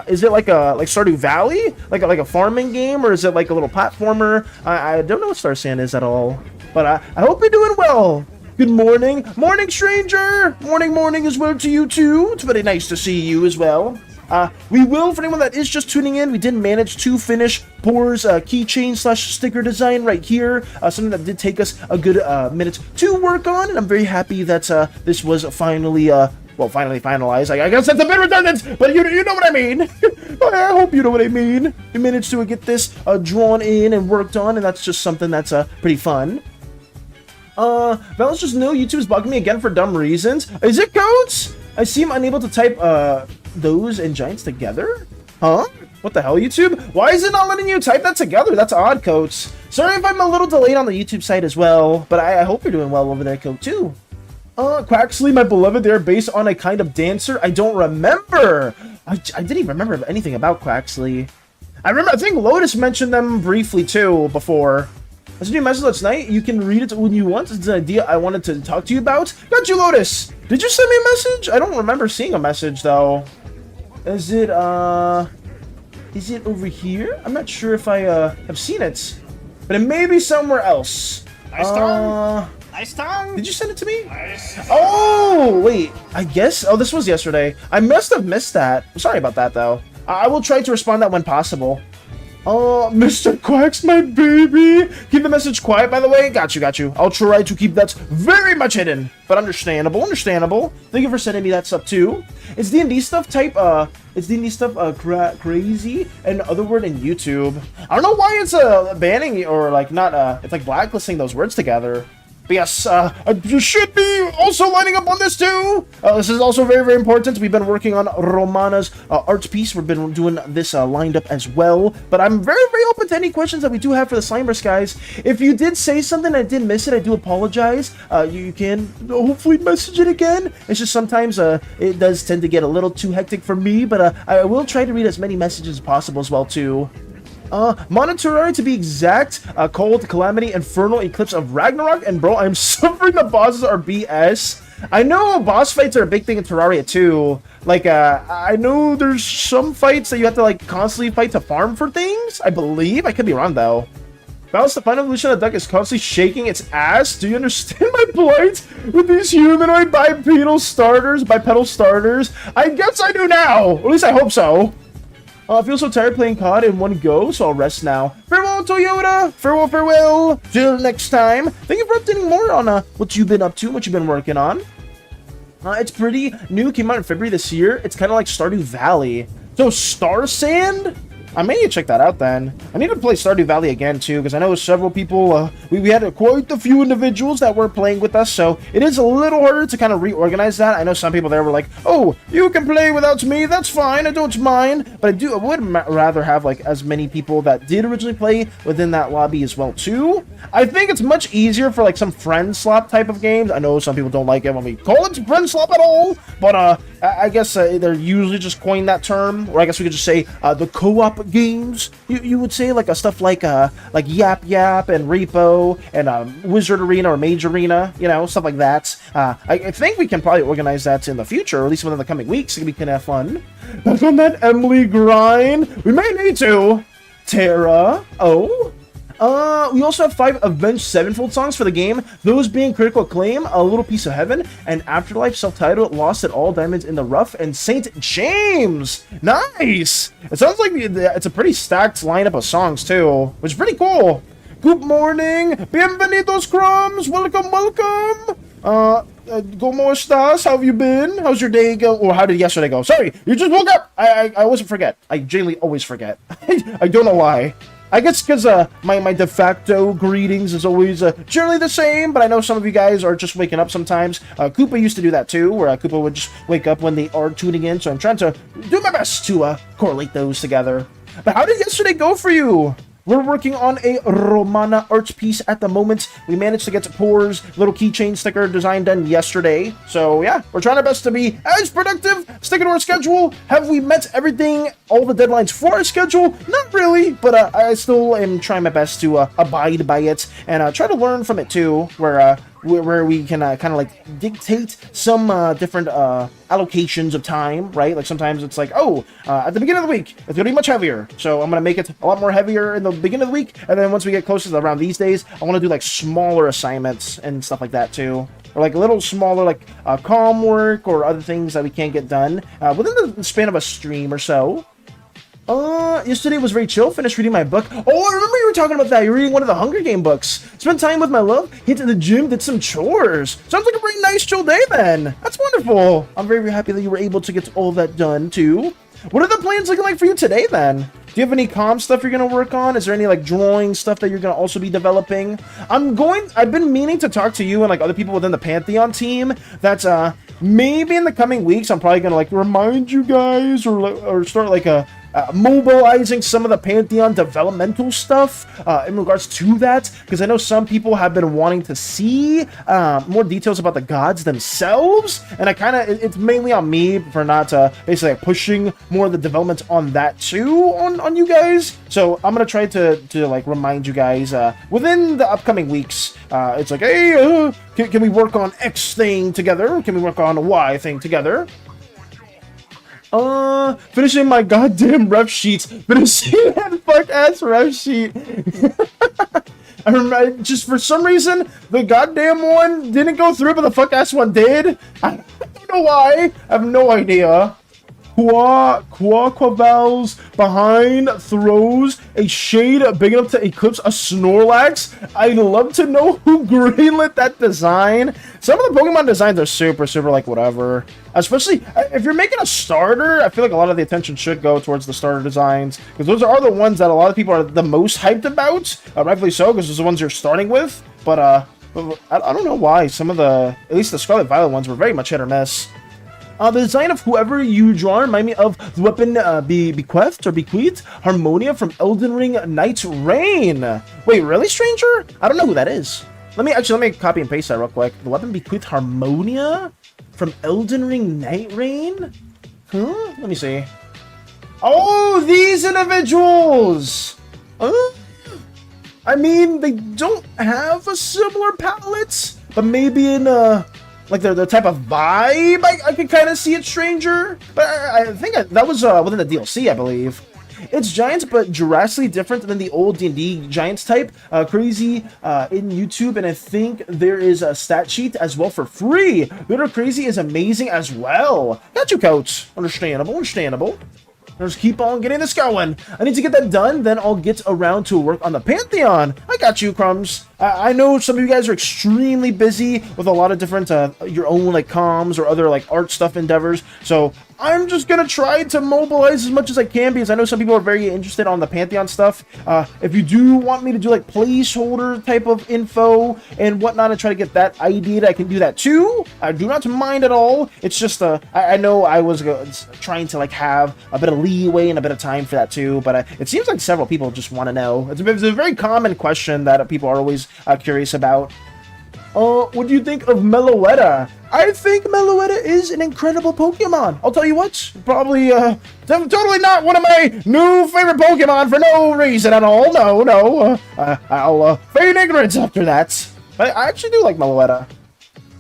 Speaker 1: Is it like Stardew Valley? Like a farming game, or is it like a little platformer? I don't know what Star Sand is at all. But I hope you're doing well. Good morning. Morning, stranger. Morning as well to you too. It's very nice to see you as well. We will, for anyone that is just tuning in, we did manage to finish Poor's keychain / sticker design right here. Something that did take us a good minute to work on, and I'm very happy that this was finally, finally finalized. I guess that's a bit redundant, but you know what I mean. I hope you know what I mean. We managed to get this drawn in and worked on, and that's just something that's pretty fun. Val's just no, YouTube is bugging me again for dumb reasons. Is it codes? I seem unable to type those and giants together? Huh? What the hell, YouTube? Why is it not letting you type that together? That's odd, Coats. Sorry if I'm a little delayed on the YouTube site as well, but I hope you're doing well over there, Coat, too. Quaxley, my beloved, they're based on a kind of dancer. I don't remember. I didn't even remember anything about Quaxley. I think Lotus mentioned them briefly, too, before. I sent you a message last night. You can read it when you want. It's an idea I wanted to talk to you about. Got you, Lotus. Did you send me a message? I don't remember seeing a message, though. Is it over here? I'm not sure if I have seen it, but it may be somewhere else.
Speaker 2: Nice tongue. Nice tongue.
Speaker 1: Did you send it to me?
Speaker 2: Nice.
Speaker 1: Oh, wait. I guess. Oh, this was yesterday. I must have missed that. Sorry about that, though. I will try to respond that when possible. Oh, Mr. Quacks, my baby. Keep the message quiet, by the way. Got you. I'll try to keep that very much hidden, but understandable. Thank you for sending me that stuff, too. It's D&D stuff type, crazy, and other word in YouTube. I don't know why it's, banning, or, like, not, it's, like, blacklisting those words together. But yes, you should be also lining up on this too. This is also very important. We've been working on Romanaa's art piece. We've been doing this lined up as well. But I'm very open to any questions that we do have for the Slimeverse, guys. If you did say something and I did miss it, I do apologize. You can hopefully message it again. It's just sometimes it does tend to get a little too hectic for me. But I will try to read as many messages as possible as well too. Monitoring to be exact, Cold, Calamity, Infernal, Eclipse of Ragnarok, and bro, I'm suffering the bosses are BS. I know boss fights are a big thing in Terraria too. Like, I know there's some fights that you have to, like, constantly fight to farm for things, I believe. I could be wrong, though. Balance the final evolution of the duck is constantly shaking its ass. Do you understand my plight with these humanoid bipedal starters? I guess I do now. Or at least I hope so. I feel so tired playing COD in one go, so I'll rest now. Farewell, Toyota! Farewell! Till next time. Thank you for updating more on what you've been up to, what you've been working on. It's pretty new, came out in February this year. It's kind of like Stardew Valley. So, Star Sand? I may need to check that out then. I need to play Stardew Valley again too, because I know several people, we had quite a few individuals that were playing with us, so it is a little harder to kind of reorganize that. I know some people there were like, oh, you can play without me, that's fine, I don't mind. But I would rather have like as many people that did originally play within that lobby as well too. I think it's much easier for like some friend swap type of games. I know some people don't like it when we call it friend swap at all, but I guess they're usually just coined that term, or I guess we could just say the co-op games. You would say like stuff like Yap Yap and Repo and Wizard Arena or Mage Arena, you know, stuff like that. I think we can probably organize that in the future, or at least within the coming weeks. It could be kind of fun. Back on that Emily grind, we may need to. Terra, we also have 5 Avenged Sevenfold songs for the game, those being Critical Acclaim, A Little Piece of Heaven, and Afterlife, Self-Titled, Lost at All, Diamonds in the Rough, and Saint James. Nice! It sounds like it's a pretty stacked lineup of songs too, which is pretty cool. Good morning, bienvenidos crumbs, welcome, welcome. ¿Cómo estás? How have you been? How's your day go? Or how did yesterday go? Sorry, you just woke up. I always forget. I genuinely always forget. I don't know why. I guess because my de facto greetings is always generally the same, but I know some of you guys are just waking up sometimes. Koopa used to do that too, where Koopa would just wake up when they are tuning in, so I'm trying to do my best to correlate those together. But how did yesterday go for you? We're working on a Romanaa art piece at the moment. We managed to get Poor's little keychain sticker design done yesterday. So yeah, we're trying our best to be as productive, sticking to our schedule. Have we met everything, all the deadlines for our schedule? Not really, but I still am trying my best to abide by it and try to learn from it too, where we can kind of like dictate some different allocations of time, right? Like sometimes it's like, oh, at the beginning of the week, it's gonna be much heavier. So I'm gonna make it a lot more heavier in the beginning of the week. And then once we get closer to around these days, I want to do like smaller assignments and stuff like that too. Or like a little smaller, like comm work or other things that we can't get done within the span of a stream or so. Yesterday was very chill. Finished reading my book. Oh, I remember you were talking about that. You're reading one of the Hunger Game books. Spent time with my love. Hit to the gym. Did some chores. Sounds like a very nice chill day then. That's wonderful. I'm very, very happy that you were able to get all that done too. What are the plans looking like for you today then? Do you have any comm stuff you're going to work on? Is there any like drawing stuff that you're going to also be developing? I've been meaning to talk to you and like other people within the Pantheon team. That's maybe in the coming weeks I'm probably going to like remind you guys or start like mobilizing some of the Pantheon developmental stuff in regards to that, because I know some people have been wanting to see more details about the gods themselves, and it's mainly on me for not basically like pushing more of the development on that too on you guys. So I'm gonna try to like remind you guys within the upcoming weeks. It's like, hey, can we work on X thing together? Can we work on a Y thing together? Finishing my goddamn ref sheets. Finishing that fuck-ass ref sheet. I remember, just for some reason, the goddamn one didn't go through, but the fuck-ass one did. I don't know why. I have no idea. Quaquaval's behind throws a shade big enough to eclipse a Snorlax. I'd love to know who greenlit that design. Some of the Pokemon designs are super like whatever. Especially if you're making a starter, I feel like a lot of the attention should go towards the starter designs, because those are the ones that a lot of people are the most hyped about. Rightfully so, because those are the ones you're starting with. But I don't know why some of at least the Scarlet Violet ones were very much hit or miss. The design of whoever you draw remind me of the weapon Bequeathed Harmonia from Elden Ring Knight's Reign. Wait, really, stranger? I don't know who that is. Let me copy and paste that real quick. The weapon Bequeathed Harmonia from Elden Ring Night Reign? Let me see. Oh, these individuals! I mean, they don't have a similar palette, but maybe in like the type of vibe, I could kind of see it, stranger. But I think that was within the DLC, I believe. It's giants, but drastically different than the old D&D giants type. Crazy in YouTube, and I think there is a stat sheet as well for free. Little Crazy is amazing as well. Got you, coach. Understandable. Let's keep on getting this going. I need to get that done, then I'll get around to work on the Pantheon. I got you, Crumbs. I know some of you guys are extremely busy with a lot of different, your own, like, comms or other, like, art stuff endeavors. So I'm just gonna try to mobilize as much as I can, because I know some people are very interested on the Pantheon stuff. If you do want me to do, like, placeholder type of info and whatnot and try to get that ideated, I can do that too. I do not mind at all. It's just, I know I was trying to, like, have a bit of leeway and a bit of time for that too, but it seems like several people just want to know. It's a very common question that people are always curious about. What do you think of Meloetta? I think Meloetta is an incredible Pokemon. I'll tell you what, probably totally not one of my new favorite Pokemon for no reason at all. No. I'll feign ignorance after that. I actually do like Meloetta.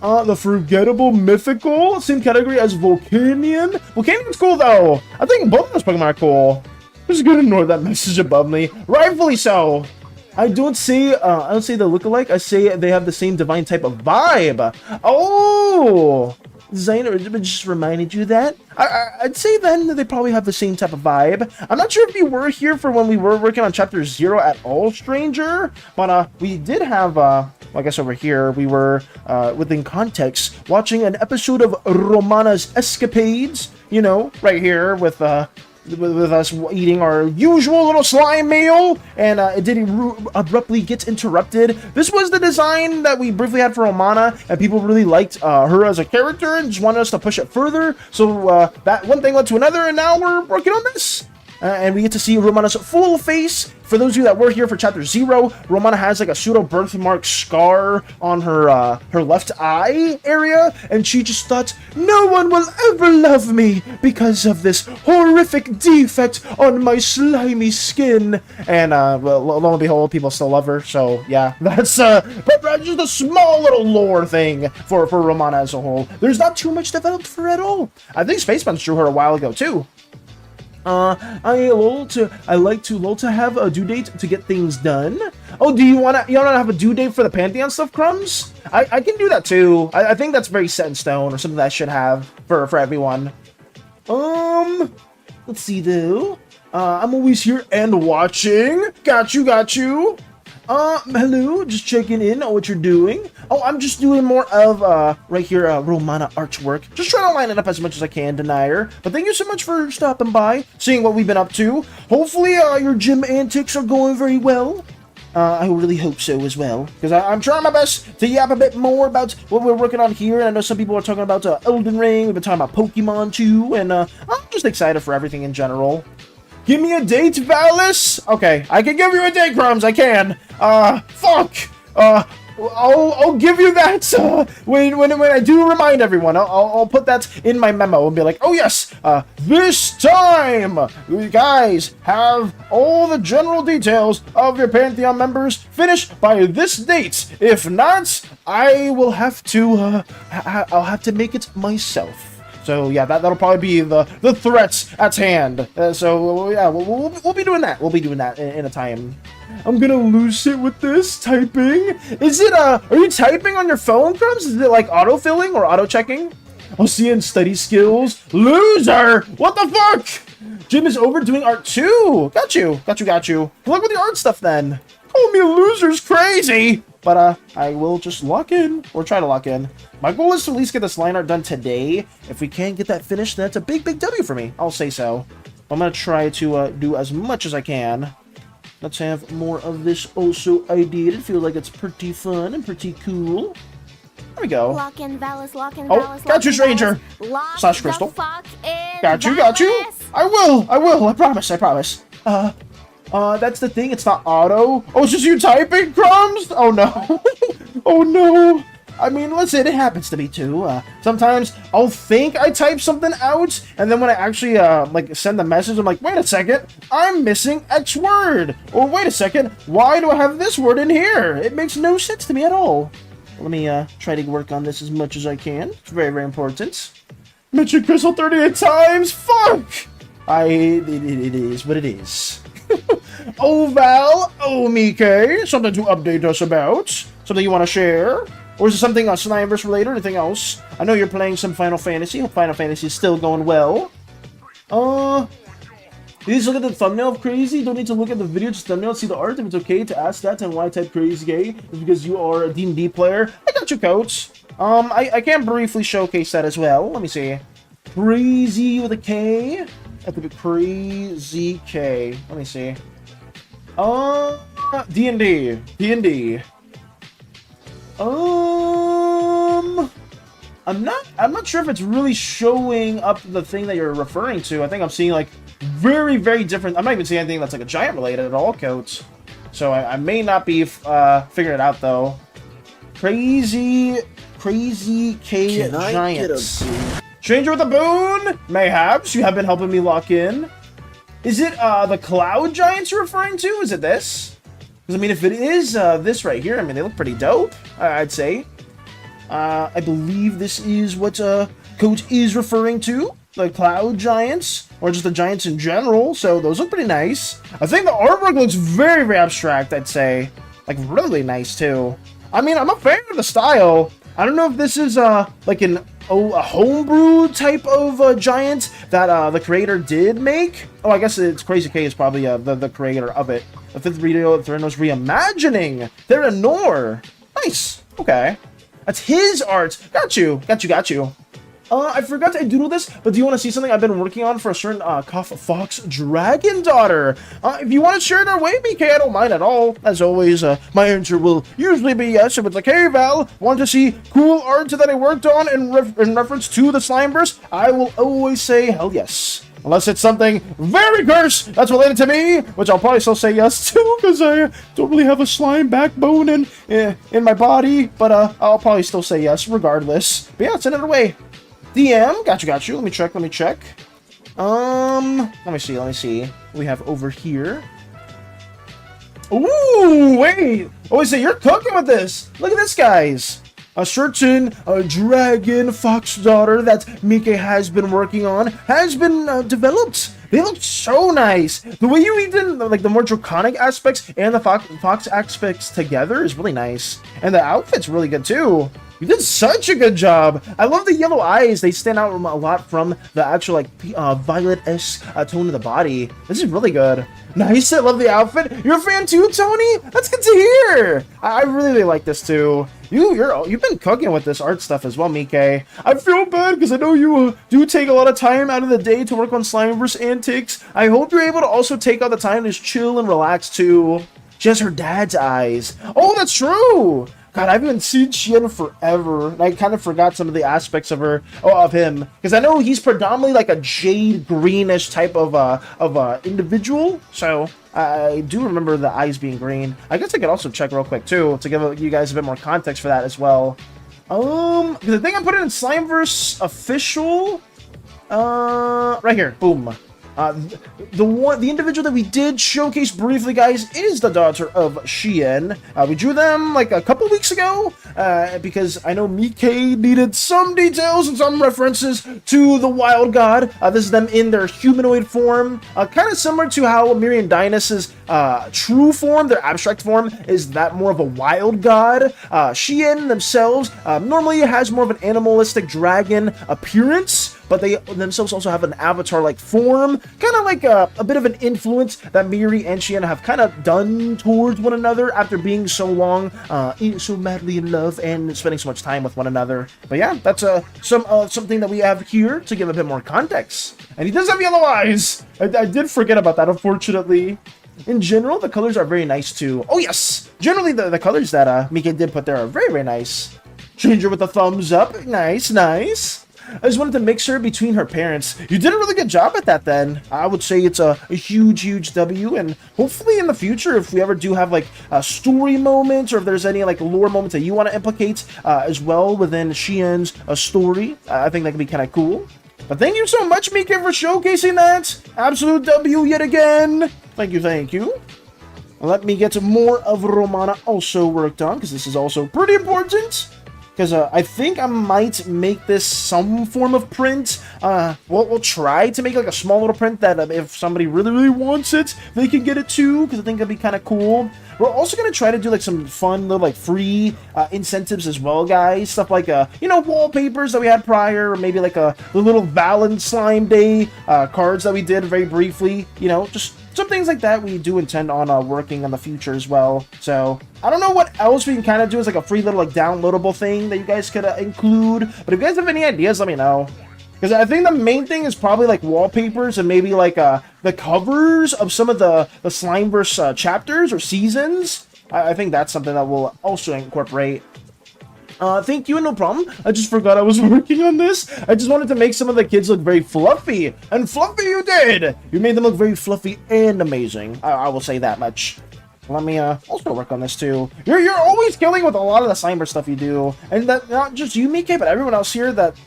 Speaker 1: The Forgettable Mythical, same category as Volcanion. Volcanion is cool though. I think both of those Pokemon are cool. I'm just gonna ignore that message above me. Rightfully so. I don't say they look alike. I say they have the same divine type of vibe. Oh, Designer just reminded you that. I'd say then that they probably have the same type of vibe. I'm not sure if you were here for when we were working on Chapter 0 at all, stranger. But we did have, well, I guess over here we were within context watching an episode of Romana's Escapades. You know, right here with us eating our usual little slime meal, and it did abruptly get interrupted. This was the design that we briefly had for Romanaa, and people really liked her as a character and just wanted us to push it further. So that one thing led to another, and now we're working on this. And we get to see Romanaa's full face. For those of you that were here for Chapter 0, Romanaa has like a pseudo birthmark scar on her her left eye area, and she just thought, no one will ever love me because of this horrific defect on my slimy skin. And well, lo and behold, people still love her. So yeah, that's just a small little lore thing for Romanaa as a whole. There's not too much developed for her at all. I think Spaceman's drew her a while ago too. I like to have a due date to get things done. Oh, do you wanna have a due date for the Pantheon stuff, Crumbs? I can do that too. I think that's very set in stone, or something that I should have for everyone. Let's see though. I'm always here and watching. Got you. Hello, just checking in on what you're doing. Oh, I'm just doing more of, right here, Romanaa artwork. Just trying to line it up as much as I can, Denier. But thank you so much for stopping by, seeing what we've been up to. Hopefully, your gym antics are going very well. I really hope so as well, because I'm trying my best to yap a bit more about what we're working on here. And I know some people are talking about Elden Ring. We've been talking about Pokemon too, and I'm just excited for everything in general. Give me a date, Valis? Okay, I can give you a date, Crumbs, I can. Fuck! I'll give you that, when I do remind everyone. I'll put that in my memo and be like, oh yes, this time, you guys have all the general details of your Pantheon members finished by this date. If not, I will have to, I'll have to make it myself. So yeah, that'll probably be the threats at hand. So yeah, we'll be doing that. We'll be doing that in a time. I'm gonna lose it with this typing. Is it are you typing on your phone, Crumbs? Is it like auto-filling or auto-checking? I'll see you in study skills. Loser! What the fuck? Jim is over doing art too. Got you. Good luck with your art stuff then. Call me a loser's crazy. But I will just lock in, or try to lock in. My goal is to at least get this line art done today. If we can get that finished, that's a big W for me. I'll say so. I'm gonna try to do as much as I can. Let's have more of this also ideated. It feels like it's pretty fun and pretty cool. There we go.
Speaker 3: Lock in, Valis, lock in,
Speaker 1: oh,
Speaker 3: Valis,
Speaker 1: got you, stranger. Slash Crystal. Got you. I will. I promise. That's the thing. It's not auto. Oh, it's just you typing, Crumbs? Oh no. Oh no. I mean, listen, it happens to me too. Sometimes I'll think I type something out, and then when I actually like send the message, I'm like, wait a second, I'm missing X word. Or wait a second, why do I have this word in here? It makes no sense to me at all. Let me try to work on this as much as I can. It's very, very important. Mention Crystal 38 times. Fuck. It is what it is. Oh, Val. Oh, Mike. Something to update us about? Something you want to share? Or is it something Slimeverse related or anything else? I know you're playing some Final Fantasy. Hope Final Fantasy is still going well. Please look at the thumbnail of crazy. Don't need to look at the video, just thumbnail, see the art. If it's okay to ask that and why I type crazy gay, is because you are a D&D player. I got you, coach. I can briefly showcase that as well. Let me see. Crazy with a K. At the crazy K. Let me see. D&D. D&D. I'm not sure if it's really showing up the thing that you're referring to. I think I'm seeing like very, very different. I'm not even seeing anything that's like a giant related at all, coach. So I may not be figuring it out though. Crazy K Giants. Stranger with a boon? Mayhaps you have been helping me lock in. Is it the Cloud Giants you're referring to? Is it this? Because I mean, if it is this right here, I mean, they look pretty dope, I'd say. I believe this is what Coach is referring to. The Cloud Giants, or just the Giants in general. So those look pretty nice. I think the artwork looks very, very abstract, I'd say. Like, really nice, too. I mean, I'm a fan of the style. I don't know if this is like a homebrew type of giant that the creator did make. Oh, I guess it's Crazy K is probably the creator of it. The 5th video of Theranos reimagining Theranor. Nice. Okay. That's his art. Got you. I forgot to doodle this, but do you want to see something I've been working on for a certain Cough Fox Dragon Daughter? If you want to share it our way, BK, I don't mind at all. As always, my answer will usually be yes. If it's like, hey, Val, want to see cool art that I worked on in reference to the Slimeverse, I will always say hell yes. Unless it's something very cursed that's related to me, which I'll probably still say yes to, because I don't really have a slime backbone in my body, but I'll probably still say yes regardless. But yeah, send it away. DM, got you. Let me check. Let me see. We have over here. Ooh, wait. Oh, so you're cooking with this. Look at this, guys. A certain dragon fox daughter that Mike has been working on has been developed. They look so nice. The way you even like the more draconic aspects and the fox aspects together is really nice. And the outfit's really good too. You did such a good job. I love the yellow eyes. They stand out a lot from the actual like violet-esque tone of the body. This is really good. Nice. I love the outfit. You're a fan too, Tony? That's good to hear. I really like this too. You've been cooking with this art stuff as well, Mike. I feel bad because I know you do take a lot of time out of the day to work on Slimeverse antics. I hope you're able to also take out the time to just chill and relax too. She has her dad's eyes. Oh, that's true. God, I haven't seen Chien forever, and I kind of forgot some of the aspects of him, because I know he's predominantly like a jade greenish type of individual. So I do remember the eyes being green. I guess I could also check real quick too to give you guys a bit more context for that as well. Because I think I put it in Slimeverse official. Right here, boom. The individual that we did showcase briefly, guys, is the daughter of Chien. We drew them like a couple weeks ago because I know Mike needed some details and some references to the wild god. This is them in their humanoid form, kind of similar to how Miriam Dynas's true form, their abstract form, is that more of a wild god. Chien themselves normally has more of an animalistic dragon appearance, but they themselves also have an avatar-like form, kind of like a bit of an influence that Miri and Chien have kind of done towards one another after being so long, so madly in love and spending so much time with one another. But yeah, that's something that we have here to give a bit more context. And he does have yellow eyes. I did forget about that, unfortunately. In general, the colors are very nice too. Oh yes! Generally, the colors that Mike did put there are very, very nice. Stranger with the thumbs up. Nice, nice. I just wanted to make sure between her parents. You did a really good job at that then. I would say it's a huge, huge W, and hopefully in the future, if we ever do have like story moments, or if there's any like lore moments that you want to implicate as well within Chien's story, I think that could be kind of cool. But thank you so much, Mike, for showcasing that. Absolute W yet again. Thank you, thank you. Let me get more of Romana also worked on, because this is also pretty important. because I think I might make this some form of print. We'll try to make like a small little print that if somebody really wants it, they can get it too, because I think that'd be kind of cool. We're also going to try to do like some fun little like free incentives as well, guys. Stuff like, you know, wallpapers that we had prior, or maybe like the little Valent Slime Day cards that we did very briefly. You know, just some things like that we do intend on working on the future as well. So I don't know what else we can kind of do as like a free little like downloadable thing that you guys could include. But if you guys have any ideas, let me know. Because I think the main thing is probably like wallpapers and maybe like the covers of some of the Slimeverse chapters or seasons. I think that's something that we'll also incorporate. Thank you, no problem. I just forgot I was working on this. I just wanted to make some of the kids look very fluffy. And fluffy you did! You made them look very fluffy and amazing. I will say that much. Let me also work on this too. You're always killing with a lot of the Slimeverse stuff you do, and that not just you, Mike, but everyone else here. That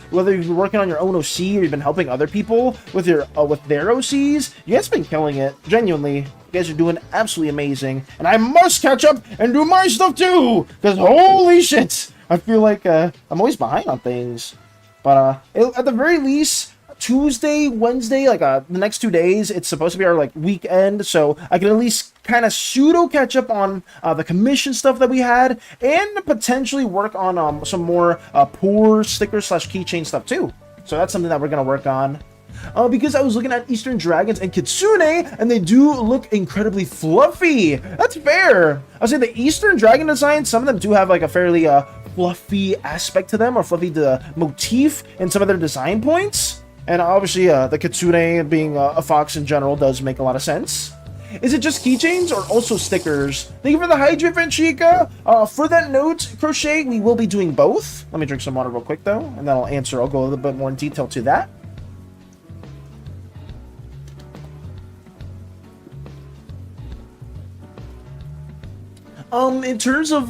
Speaker 1: whether you've been working on your own OC or you've been helping other people with your with their OCs, you guys have been killing it. Genuinely, you guys are doing absolutely amazing, and I must catch up and do my stuff too. Because holy shit, I feel like I'm always behind on things. But at the very least, Tuesday, Wednesday, like the next 2 days, it's supposed to be our like weekend, so I can at least kind of pseudo catch up on the commission stuff that we had, and potentially work on some more poor sticker slash keychain stuff too. So that's something that we're gonna work on. Because I was looking at Eastern Dragons and Kitsune, and they do look incredibly fluffy. That's fair. I was saying the Eastern Dragon designs, some of them do have like a fairly fluffy aspect to them, or fluffy motif in some of their design points. And obviously, the Kitsune being a fox in general does make a lot of sense. Is it just keychains or also stickers? Thank you for the hydrate, Chica. For that note, Crochet, we will be doing both. Let me drink some water real quick, though, and then I'll go a little bit more in detail to that. In terms of,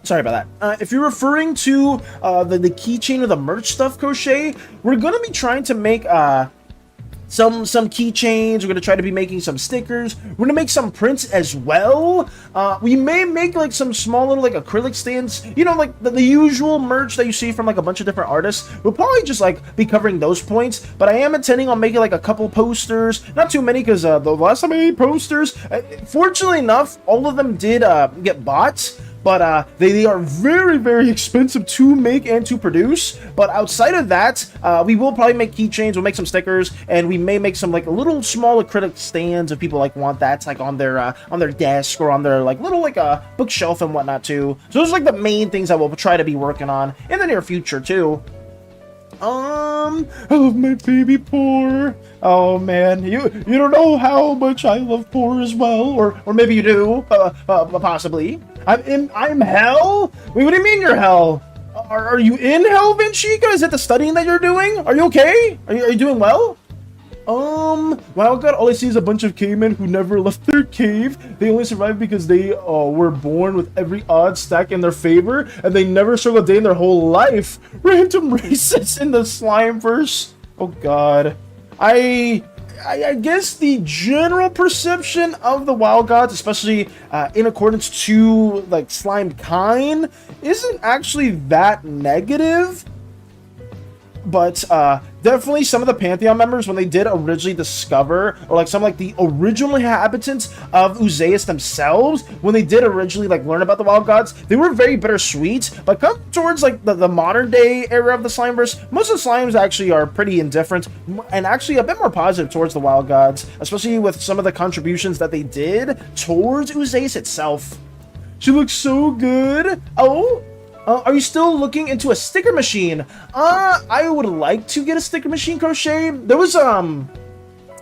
Speaker 1: sorry about that. If you're referring to the keychain or the merch stuff, Crochet, we're gonna be trying to make some keychains. We're gonna try to be making some stickers. We're gonna make some prints as well. We may make like some small little like acrylic stands, you know, like the usual merch that you see from like a bunch of different artists. We'll probably just like be covering those points, but I am intending on making like a couple posters, not too many, because the last time I made posters, fortunately enough, all of them did get bought. But they are very, very expensive to make and to produce. But outside of that, we will probably make keychains, we'll make some stickers, and we may make some like little small acrylic stands if people like want that, like on their desk or on their like little like a bookshelf and whatnot too. So those are like the main things that we'll try to be working on in the near future too. I love my baby Poor. Oh man, you don't know how much I love Poor as well, or maybe you do, possibly. I'm hell? Wait, what do you mean you're hell? Are you in hell, Vinchica? Is it the studying that you're doing? Are you okay? Are you doing well? Wow, God, all I see is a bunch of cavemen who never left their cave. They only survived because they were born with every odd stack in their favor, and they never struggled a day in their whole life. Random racists in the Slimeverse. Oh God. I guess the general perception of the wild gods, especially in accordance to like slime kind, isn't actually that negative. But definitely some of the Pantheon members, when they did originally discover, or like some like the original inhabitants of Uzeus themselves, when they did originally like learn about the wild gods, they were very bittersweet. But come towards like the modern day era of the Slimeverse, most of the slimes actually are pretty indifferent and actually a bit more positive towards the wild gods, especially with some of the contributions that they did towards Uzeus itself. She looks so good. Oh. Are you still looking into a sticker machine? I would like to get a sticker machine, Crochet. There was, oh,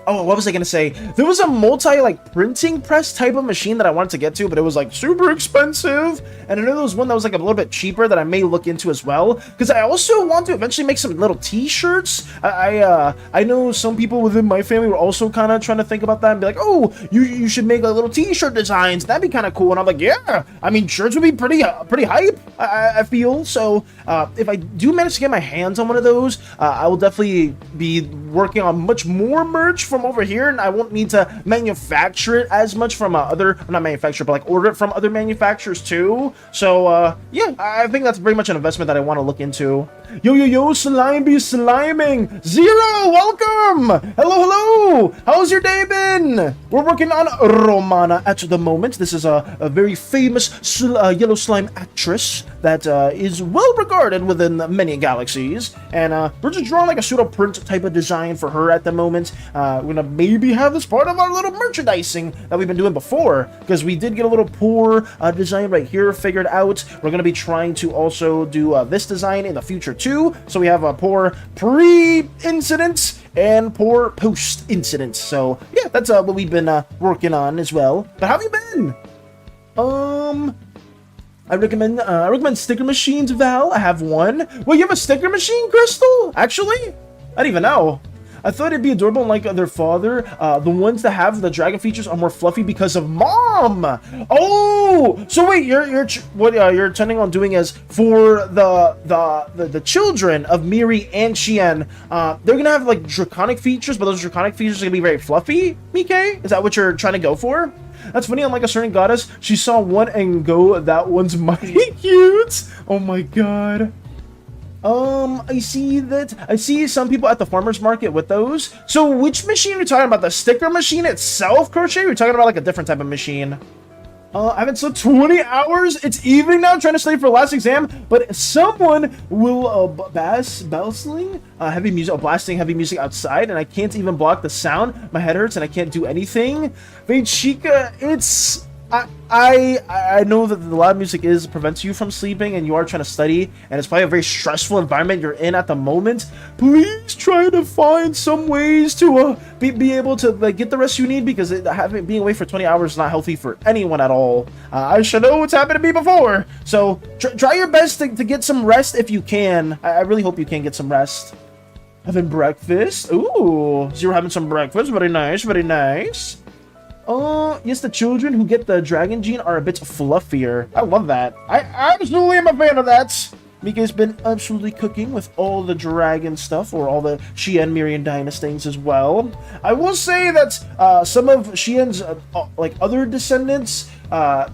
Speaker 1: what was I gonna say? There was a like printing press type of machine that I wanted to get to, but it was like super expensive. And I know there was one that was like a little bit cheaper that I may look into as well, because I also want to eventually make some little t-shirts. I know some people within my family were also kind of trying to think about that and be like, oh, you should make like little t-shirt designs. That'd be kind of cool. And I'm like, yeah, I mean, shirts would be pretty hype, I feel. So if I do manage to get my hands on one of those, I will definitely be working on much more merch from over here, and I won't need to manufacture it as much from not manufacture, but like order it from other manufacturers too. So yeah, I think that's very much an investment that I want to look into. Yo, Slime be sliming. Zero, welcome. Hello. How's your day been? We're working on RRRomanaa at the moment. This is a very famous yellow slime actress that is well regarded within many galaxies, and we're just drawing like a pseudo print type of design for her at the moment. We're gonna maybe have this part of our little merchandising that we've been doing before, because we did get a little poor design right here figured out. We're gonna be trying to also do this design in the future too, so we have a poor pre-incident and poor post-incident. So yeah, that's what we've been working on as well. But how have you been? I recommend sticker machines, Val. I have one. Well, you have a sticker machine, Crystal? Actually, I didn't even know. I thought it'd be adorable like their father. The ones that have the dragon features are more fluffy because of mom. Oh, so wait, what you're intending on doing is for the children of Miri and Xian, they're gonna have like draconic features, but those draconic features are gonna be very fluffy. Mike, is that what you're trying to go for? That's funny, unlike a certain goddess, she saw one and go, that one's mighty cute. Oh my god. I see some people at the farmer's market with those. So which machine are you talking about? The sticker machine itself, Crochet? Or are you talking about like a different type of machine? I haven't slept 20 hours. It's evening now. I'm trying to study for the last exam, but someone will blasting heavy music outside, and I can't even block the sound. My head hurts, and I can't do anything. Vegeta, it's. I know that the loud music prevents you from sleeping, and you are trying to study, and it's probably a very stressful environment you're in at the moment. Please try to find some ways to be able to like get the rest you need, because being away for 20 hours is not healthy for anyone at all. I should know what's happened to me before, so try your best to get some rest if you can. I really hope you can get some rest. Having breakfast? Ooh, so you're having some breakfast. Very nice, very nice. Yes, the children who get the dragon gene are a bit fluffier. I love that. I absolutely am a fan of that. Mika's been absolutely cooking with all the dragon stuff, or all the Xian Mirian dynasties as well. I will say that some of Xian's like other descendants,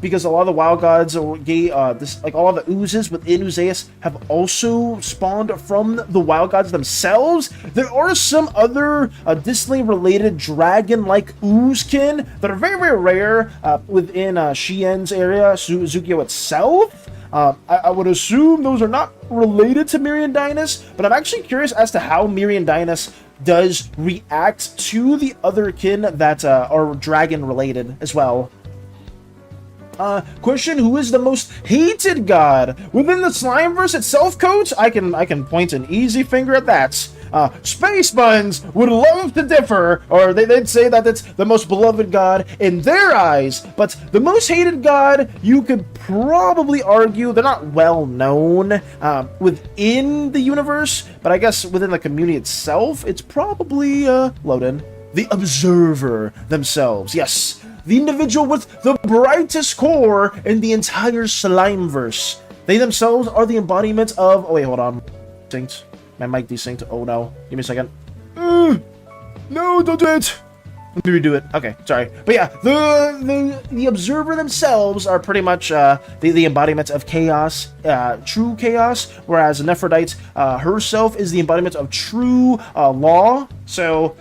Speaker 1: because a lot of the wild gods or like all of the oozes within Uzeus have also spawned from the wild gods themselves. There are some other distantly related dragon-like oozekin that are very, very rare within Xian's area, Zukio itself. I would assume those are not related to Mirian Dynus, but I'm actually curious as to how Mirian Dynus does react to the other kin that are dragon related as well. Question: who is the most hated god within the Slimeverse itself, Coach? I can point an easy finger at that. Space Buns would love to differ, or they'd say that it's the most beloved god in their eyes, but the most hated god, you could probably argue they're not well known within the universe, but I guess within the community itself, it's probably Loden. The Observer themselves, yes. The individual with the brightest core in the entire Slimeverse. They themselves are the embodiment of... Oh, wait, hold on. Synced. My mic desynced. Oh, no. Give me a second. No, don't do it. Let me redo it. Okay, sorry. But yeah, the Observer themselves are pretty much the embodiment of chaos, true chaos, whereas Nephrodite herself is the embodiment of true law. So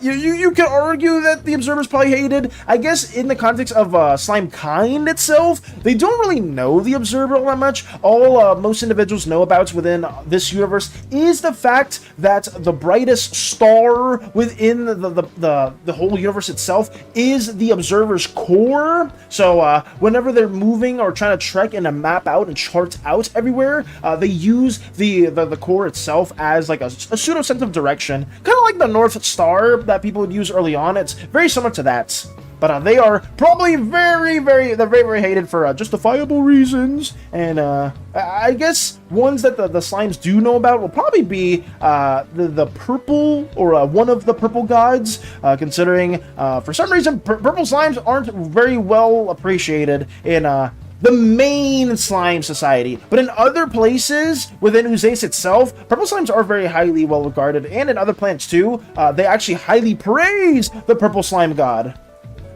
Speaker 1: you could argue that the Observer's probably hated. I guess in the context of slime kind itself, they don't really know the Observer all that much. All most individuals know about within this universe is the fact that the brightest star within the whole universe itself is the Observer's core. So whenever they're moving or trying to trek and map out and chart out everywhere, they use the core itself as like a pseudo sense of direction, kind of like the North Star that people would use early on. It's very similar to that. But they are probably very, very hated for justifiable reasons. And I guess ones that the slimes do know about will probably be the purple, or one of the purple gods, considering for some reason purple slimes aren't very well appreciated in the main slime society. But in other places within Uzace itself, purple slimes are very highly well regarded, and in other planets too, they actually highly praise the purple slime god.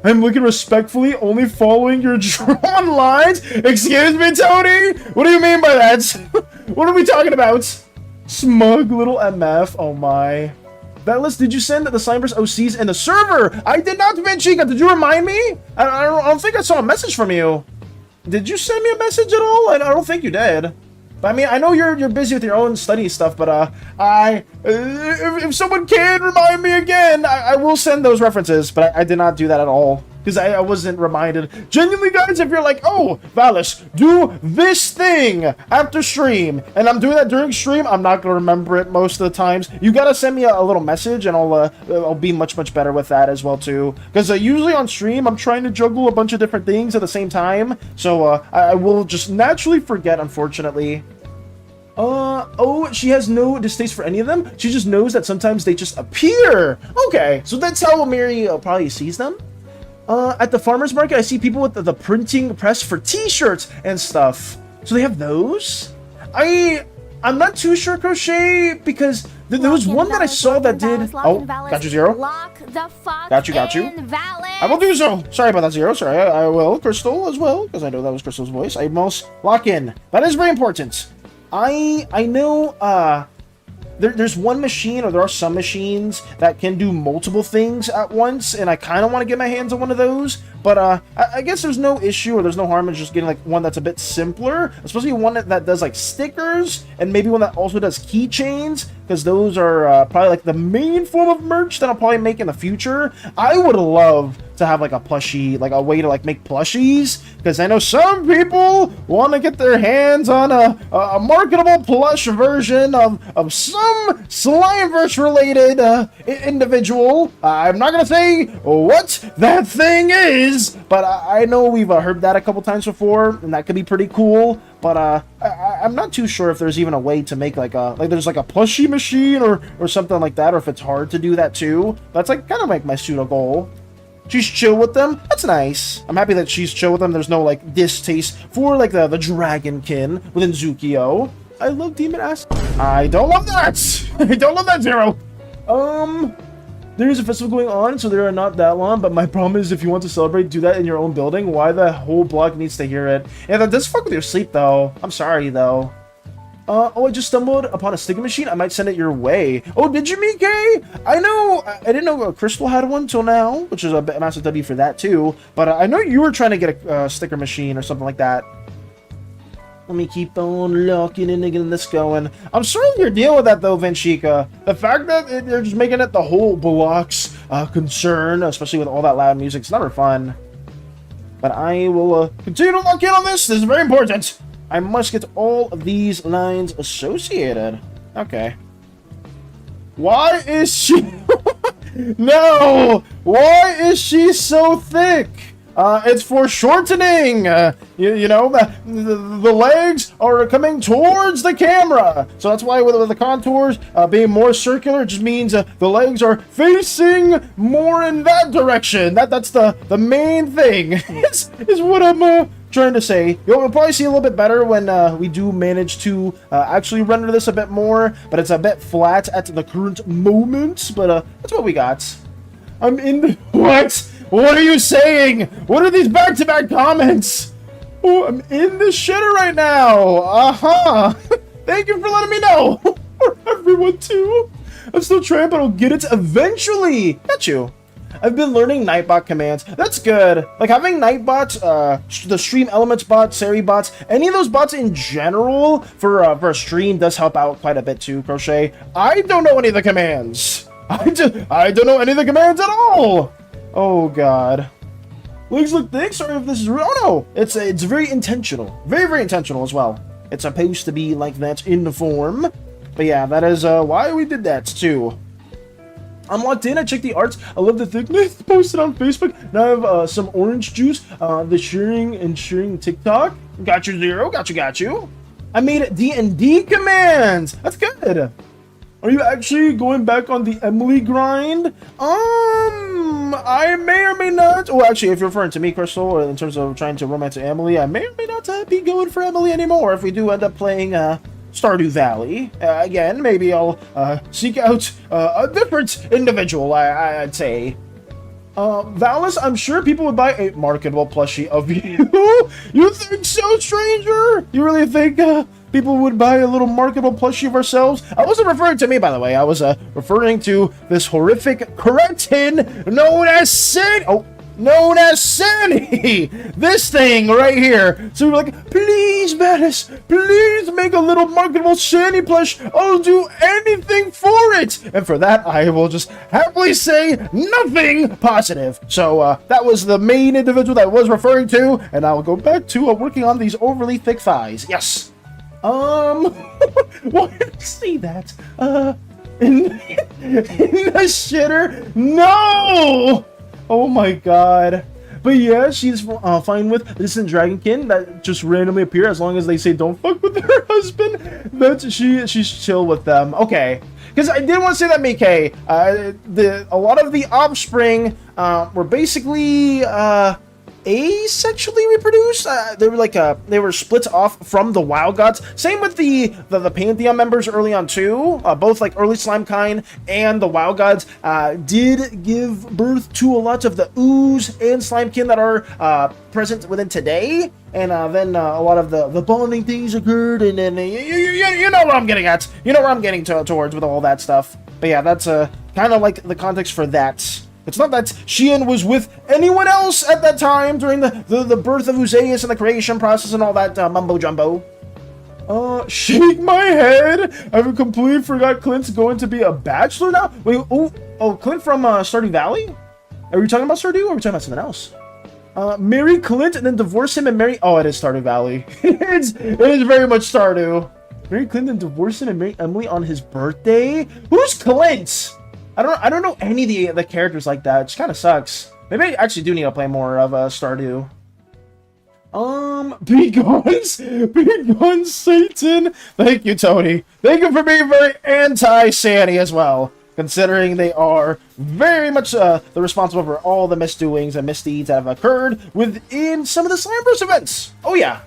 Speaker 1: I'm looking respectfully, only following your drawn lines. Excuse me, Tony? What do you mean by that? What are we talking about? Smug little MF. Oh my. That list, did you send the Slimeverse OCs in the server? I did not, Vinchica. Did you remind me? I don't think I saw a message from you. Did you send me a message at all? I don't think you did. But I mean, I know you're busy with your own study stuff, but if someone can remind me again, I will send those references. But I did not do that at all because I wasn't reminded. Genuinely, guys, if you're like, oh, Valis, do this thing after stream, and I'm doing that during stream, I'm not gonna remember it most of the times. You gotta send me a little message, and I'll be much better with that as well too. Because usually on stream, I'm trying to juggle a bunch of different things at the same time, so I will just naturally forget, unfortunately. Oh, she has no distaste for any of them. She just knows that sometimes they just appear. Okay, so that's how Mary probably sees them. At the farmer's market, I see people with the printing press for t-shirts and stuff. So they have those? I'm not too sure, Crochet, because there was one that I saw that did... Oh, got you, Zero. Got you. I will do so. Sorry about that, Zero. Sorry, I will. Crystal as well, because I know that was Crystal's voice. I must lock in. That is very important. I know, there's one machine, or there are some machines that can do multiple things at once, and I kind of want to get my hands on one of those, but I guess there's no issue, or there's no harm in just getting like one that's a bit simpler, especially one that does like stickers, and maybe one that also does keychains, because those are probably like the main form of merch that I'll probably make in the future. I would love to have like a plushie, like a way to like make plushies, because I know some people want to get their hands on a marketable plush version of some Slimeverse related individual. I'm not gonna say what that thing is, but I know we've heard that a couple times before, and that could be pretty cool. But I'm not too sure if there's even a way to make like there's like a plushie machine or something like that, or if it's hard to do that too. That's like kind of like my pseudo goal. She's chill with them. That's nice. I'm happy that she's chill with them. There's no like distaste for like the dragonkin within Zukio. I love demon ass. I don't love that. I don't love that, Zero. There is a festival going on, so there are not that long, but my problem is if you want to celebrate, do that in your own building. Why the whole block needs to hear it? Yeah, that does fuck with your sleep, though. I'm sorry, though. Oh, I just stumbled upon a sticker machine. I might send it your way. Oh, did you, Mike? I know, I didn't know Crystal had one till now, which is a massive W for that, too. But I know you were trying to get a sticker machine or something like that. Let me keep on locking in and getting this going. I'm sorry you're dealing with that, though, Vinchica. The fact that they're just making it the whole block's concern, especially with all that loud music, it's never fun. But I will continue to lock in on this. This is very important. I must get all of these lines associated. Okay. Why is she... No! Why is she so thick? It's for shortening. You know, the legs are coming towards the camera. So that's why with the contours being more circular, it just means the legs are facing more in that direction. That's the main thing. is what I'm trying to say. You'll probably see a little bit better when we do manage to actually render this a bit more, but it's a bit flat at the current moment. But that's what we got. I'm in the... What? What are you saying? What are these back-to-back comments? Oh, I'm in the shitter right now. Thank you for letting me know. For everyone, too. I'm still trying, but I'll get it eventually. Got you. I've been learning Nightbot commands. That's good. Like, having Nightbots, the Stream Elements bot, Sari bots, any of those bots in general for a stream does help out quite a bit, too, Crochet. I don't know any of the commands. I don't know any of the commands at all. Oh, God. Legs look thick? Sorry if this is real. Oh, no. It's very intentional. Very, very intentional as well. It's supposed to be like that in the form. But yeah, that is why we did that, too. I'm locked in. I checked the arts. I love the thickness. Posted on Facebook. Now I have some orange juice. The sharing TikTok. Got you, Zero. Got you. I made D&D commands. That's good. Are you actually going back on the Emily grind? I may or may not. Oh, actually, if you're referring to me, Crystal, or in terms of trying to romance Emily, I may or may not be going for Emily anymore if we do end up playing Stardew Valley. Again, maybe I'll seek out a different individual, I'd say. Valis, I'm sure people would buy a marketable plushie of you. You think so, stranger? You really think people would buy a little marketable plushie of ourselves? I wasn't referring to me, by the way. I was referring to this horrific cretin known as SANI. Oh, known as SANI. This thing right here. So we're like, please, Valis, please make a little marketable SANI plush. I'll do anything for it. And for that, I will just happily say nothing positive. So that was the main individual that I was referring to, and I'll go back to working on these overly thick thighs. Yes. Why did I see that? In the shitter? No! Oh my god. But yeah, she's fine with this and Dragonkin that just randomly appear as long as they say don't fuck with her husband. That's she's chill with them. Okay. Because I did want to say that, Mickey. A lot of the offspring were basically asexually reproduced. They were like they were split off from the wild gods. Same with the Pantheon members early on too. Both like early slime kind and the wild gods did give birth to a lot of the ooze and slimekin that are present within today. And then a lot of the bonding things occurred, and then you know what I'm getting at. You know where I'm getting towards with all that stuff. But yeah, that's kind of like the context for that. It's not that Sheehan was with anyone else at that time during the birth of Uzeus and the creation process and all that mumbo jumbo. Shake my head. I've completely forgot Clint's going to be a bachelor now. Wait, oh, Clint from Stardew Valley? Are we talking about Stardew or are we talking about something else? Marry Clint and then divorce him and marry. Oh, it is Stardew Valley. it is very much Stardew. Marry Clint and divorce him and marry Emily on his birthday. Who's Clint? I don't know any of the characters like that. It just kind of sucks. Maybe I actually do need to play more of Stardew. Be gone, Satan. Thank you, Tony. Thank you for being very anti-SANI as well, considering they are very much the responsible for all the misdoings and misdeeds that have occurred within some of the Slimeverse events. Oh yeah.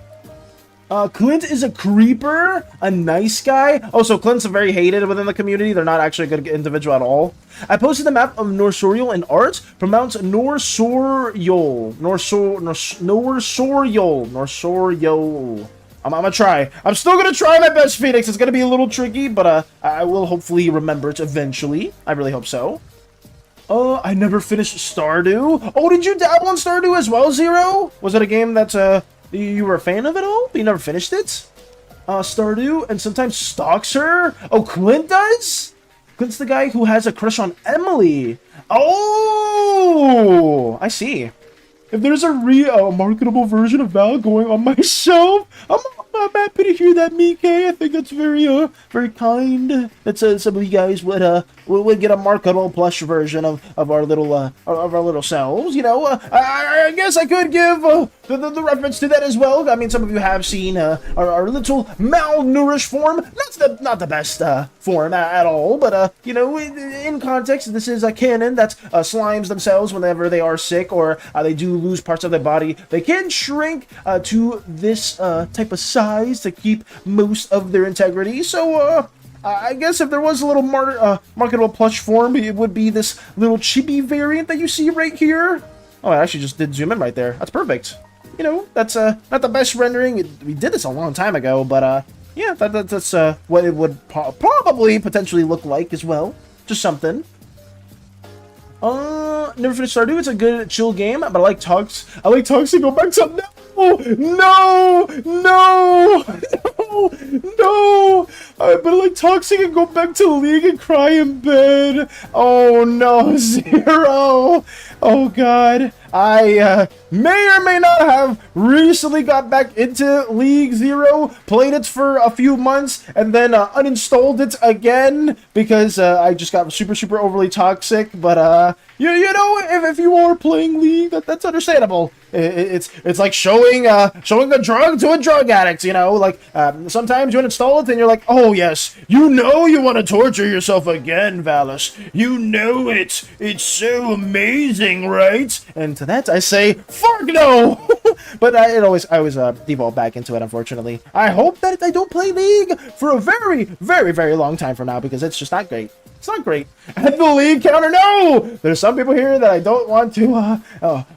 Speaker 1: Clint is a creeper, a nice guy. Oh, so Clint's very hated within the community. They're not actually a good individual at all. I posted the map of Norsorial in art, pronounced Norsoriol. Norsoriol. I'm gonna try. I'm still gonna try my best, Phoenix. It's gonna be a little tricky, but I will hopefully remember it eventually. I really hope so. I never finished Stardew. Oh, did you dabble on Stardew as well, Zero? Was it a game that you were a fan of it all, but you never finished it? Stardew and sometimes stalks her? Oh, Clint does? Clint's the guy who has a crush on Emily. Oh, I see. If there's a marketable version of Val going on my shelf, I'm happy to hear that, Mickey. I think that's very very kind. That some of you guys would get a marketable plush version of our little selves. You know, I guess I could give the reference to that as well. I mean, some of you have seen our little malnourished form. Not the best form at all, but you know, in context, this is a canon that slimes themselves whenever they are sick or they do lose parts of their body. They can shrink to this type of size to keep most of their integrity. So I guess if there was a little marketable plush form, it would be this little chibi variant that you see right here. Oh, I actually just did zoom in right there. That's perfect. You know, that's not the best rendering. We did this a long time ago, but yeah, that's what it would probably potentially look like as well. Just something. Never finished Stardew. It's a good chill game, but I like Tox. I like Tox to go back to no. But I like Toxic and go back to League and cry in bed. Oh no, Zero. Oh god. I may or may not have recently got back into League Zero, played it for a few months, and then uninstalled it again because I just got super overly toxic. But you know, if you are playing League, that's understandable. It's like showing a drug to a drug addict, you know? Like, sometimes you install it and you're like, oh yes, you know you want to torture yourself again, Valis. You know it. It's so amazing, right? And to that I say, fuck no! But I always devolve back into it, unfortunately. I hope that I don't play League for a very, very, very long time from now, because it's just not great. It's not great. And the League counter, no! There's some people here that I don't want to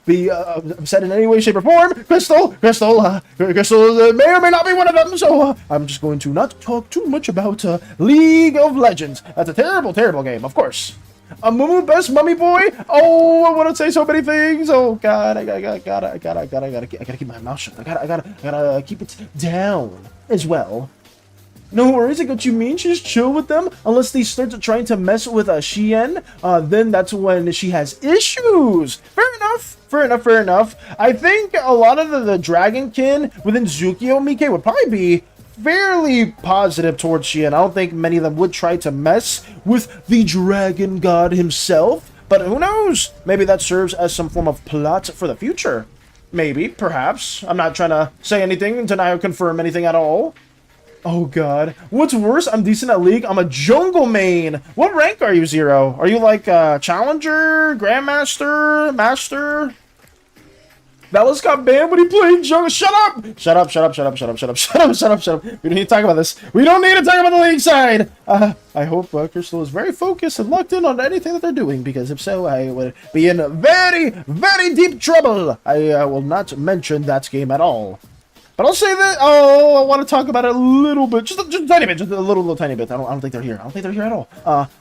Speaker 1: be upset in any way, shape, or form. Crystal may or may not be one of them, so I'm just going to not talk too much about League of Legends. That's a terrible, terrible game, of course. Mumu, best mummy boy. Oh, I want to say so many things. Oh God, I gotta keep my mouth shut. I gotta keep it down as well. No worries, I got what you mean. She's chill with them unless they start trying to mess with Shien. Then that's when she has issues. Fair enough. I think a lot of the Dragonkin within Zukio Mike would probably be fairly positive towards Shien. I don't think many of them would try to mess with the Dragon God himself. But who knows? Maybe that serves as some form of plot for the future. Maybe, perhaps. I'm not trying to say anything, deny or confirm anything at all. Oh God. What's worse, I'm decent at League. I'm a jungle main. What rank are you, Zero? Are you like Challenger, Grandmaster, Master? Valis got banned when he played jungle. Shut up! Shut up. We don't need to talk about this. We don't need to talk about the League side. I hope Crystal is very focused and locked in on anything that they're doing, because if so, I would be in very, very deep trouble. I will not mention that game at all. But I'll say that, I want to talk about it a little bit, just a tiny bit, just a little tiny bit. I don't think they're here. I don't think they're here at all.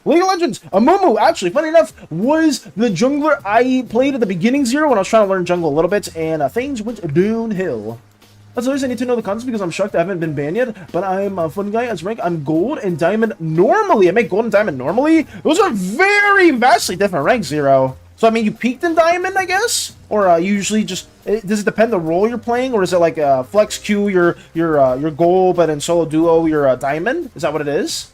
Speaker 1: League of Legends, Mumu, actually, funny enough, was the jungler I played at the beginning, Zero, when I was trying to learn jungle a little bit, and things went downhill. As always, I need to know the context because I'm shocked I haven't been banned yet, but I'm a fun guy. As rank, I'm gold and diamond normally. I make gold and diamond normally. Those are very vastly different ranks, Zero. So, I mean, you peaked in diamond, I guess? Or usually just, does it depend the role you're playing? Or is it like flex Q, your gold, but in solo duo, you're diamond? Is that what it is?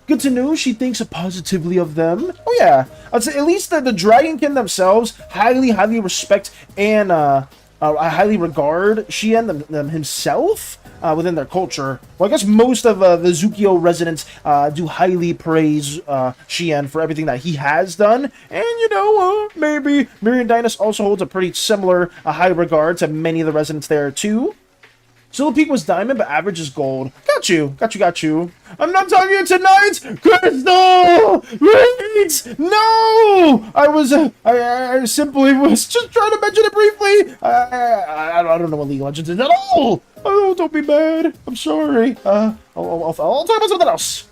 Speaker 1: Good to know she thinks positively of them. Oh, yeah. I'd say at least the Dragonkin themselves highly, highly respect and I highly regard Shien them himself within their culture. Well, I guess most of the Zukio residents do highly praise Shien for everything that he has done. And, you know, maybe Miriam Dynus also holds a pretty similar high regard to many of the residents there, too. Solo peak was diamond, but average is gold. Got you. I'm not talking to you tonight! Crystal! Wait! No! I simply was just trying to mention it briefly. I don't know what League of Legends is at all! Oh, don't be mad. I'm sorry. I'll talk about something else.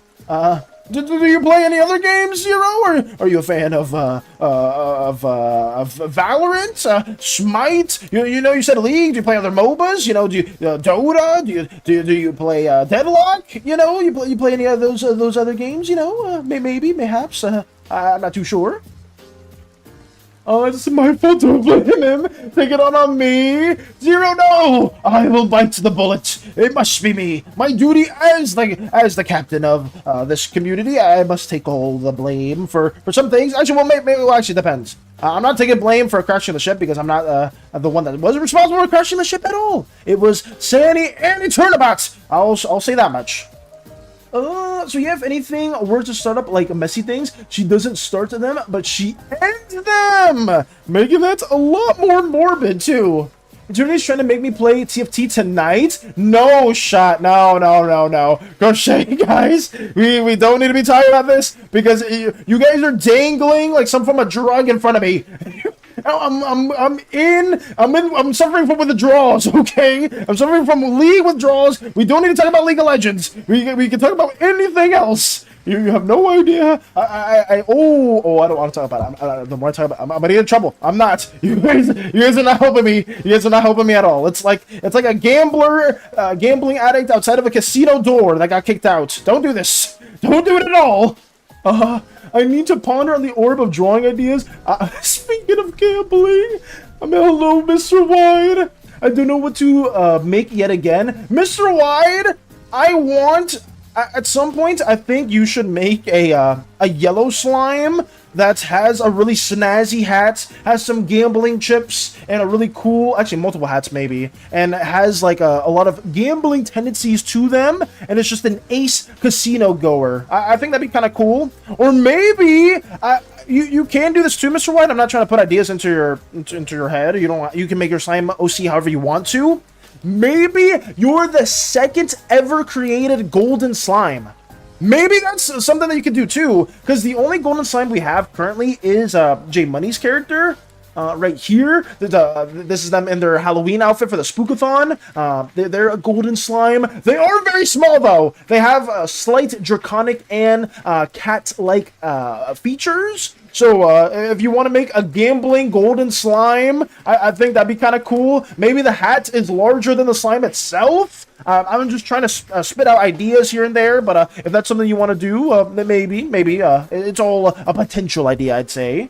Speaker 1: Do you play any other games, Zero? Or are you a fan of Valorant, Smite? You know, you said League. Do you play other MOBAs? You know, do you Dota? Do you play Deadlock? You know, you play any of those other games? You know, maybe, mayhaps. I'm not too sure. Oh, it's my fault to blame him. Take it on me. Zero, no. I will bite the bullet. It must be me. My duty as the captain of this community. I must take all the blame for some things. Actually, well, actually, it depends. I'm not taking blame for crashing the ship because I'm not the one that was responsible for crashing the ship at all. It was SANI and Eternabot. I'll say that much. So yeah, if anything were to start up like messy things, she doesn't start them, but she ends them, making that a lot more morbid too. Eternity's trying to make me play TFT tonight? No shot. No. Crochet, guys. We don't need to be talking about this because you guys are dangling like some form of drug in front of me. I'm suffering from withdrawals, okay? I'm suffering from League withdrawals. We don't need to talk about League of Legends. We can talk about anything else. You have no idea. I don't want to talk about it. The more I talk about it, I'm gonna get in trouble. I'm not. You guys are not helping me. You guys are not helping me at all. It's like a gambling addict outside of a casino door that got kicked out. Don't do this. Don't do it at all. I need to ponder on the orb of drawing ideas. Speaking of gambling, hello, Mr. Wide. I don't know what to make yet again. Mr. Wide, I want, at some point, I think you should make a yellow slime that has a really snazzy hat, has some gambling chips, and a really cool, actually multiple hats maybe, and has like a lot of gambling tendencies to them, and it's just an ace casino goer. I think that'd be kind of cool. Or maybe you can do this too, Mr. White. I'm not trying to put ideas into your head. You can make your slime OC however you want to. Maybe you're the second ever created golden slime. Maybe that's something that you can do too, because the only golden slime we have currently is J Money's character. Right here, this is them in their Halloween outfit for the Spookathon. They're a golden slime. They are very small though. They have slight draconic and cat-like features. So if you want to make a gambling golden slime, I think that'd be kind of cool. Maybe the hat is larger than the slime itself. I'm just trying to spit out ideas here and there, but if that's something you want to do, maybe it's all a potential idea, I'd say.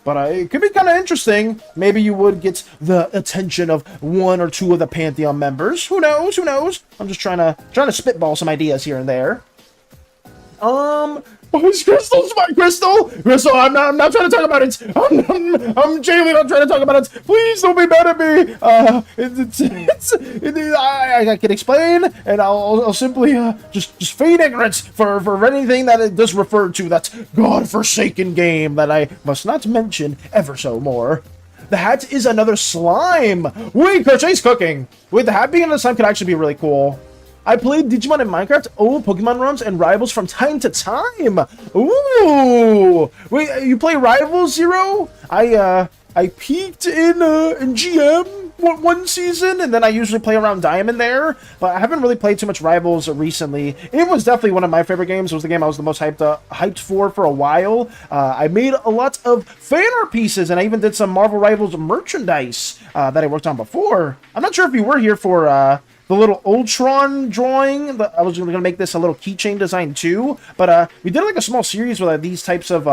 Speaker 1: But it could be kind of interesting. Maybe you would get the attention of one or two of the Pantheon members. Who knows? Who knows? I'm just trying to spitball some ideas here and there. It's Crystal's my Crystal! Crystal, I'm not trying to talk about it! I'm genuinely not trying to talk about it! Please don't be mad at me! I can explain, and I'll simply just feign ignorance for anything that it does refer to that godforsaken game that I must not mention ever so more. The hat is another slime! Wait, Crochet's cooking! Wait, the hat being another slime could actually be really cool. I played Digimon and Minecraft, Pokemon runs, and Rivals from time to time. Ooh! Wait, you play Rivals, Zero? I peaked in GM one season, and then I usually play around Diamond there, but I haven't really played too much Rivals recently. It was definitely one of my favorite games. It was the game I was the most hyped for a while. I made a lot of fan art pieces, and I even did some Marvel Rivals merchandise that I worked on before. I'm not sure if you were here for the little Ultron drawing. I was going to make this a little keychain design too, but we did like a small series with these types of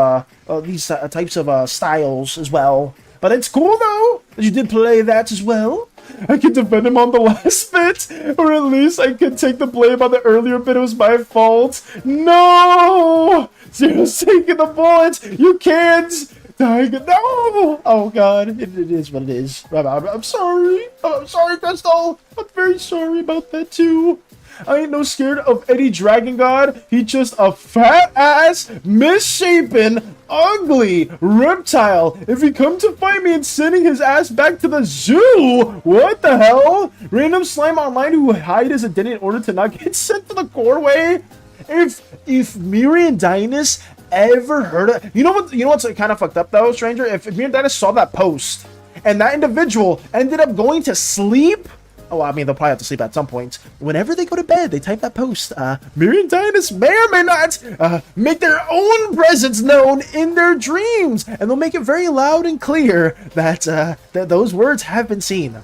Speaker 1: styles as well. But it's cool though that you did play that as well. I can defend him on the last bit, or at least I can take the blame on the earlier bit. It was my fault. No, Zero's taking the bullets. You can't. No! Oh god, it is what it is. I'm sorry. I'm sorry, Crystal. I'm very sorry about that too. I ain't no scared of any dragon god. He's just a fat ass, misshapen, ugly reptile. If he come to fight me and sending his ass back to the zoo, what the hell? Random slime online who hide his identity in order to not get sent to the coreway. If Miriam Dynus ever heard of, you know what's kind of fucked up though, stranger? If Miriam Dynus saw that post and that individual ended up going to sleep, oh, I mean, they'll probably have to sleep at some point. Whenever they go to bed, they type that post. Miriam Dynus may or may not make their own presence known in their dreams, and they'll make it very loud and clear that that those words have been seen.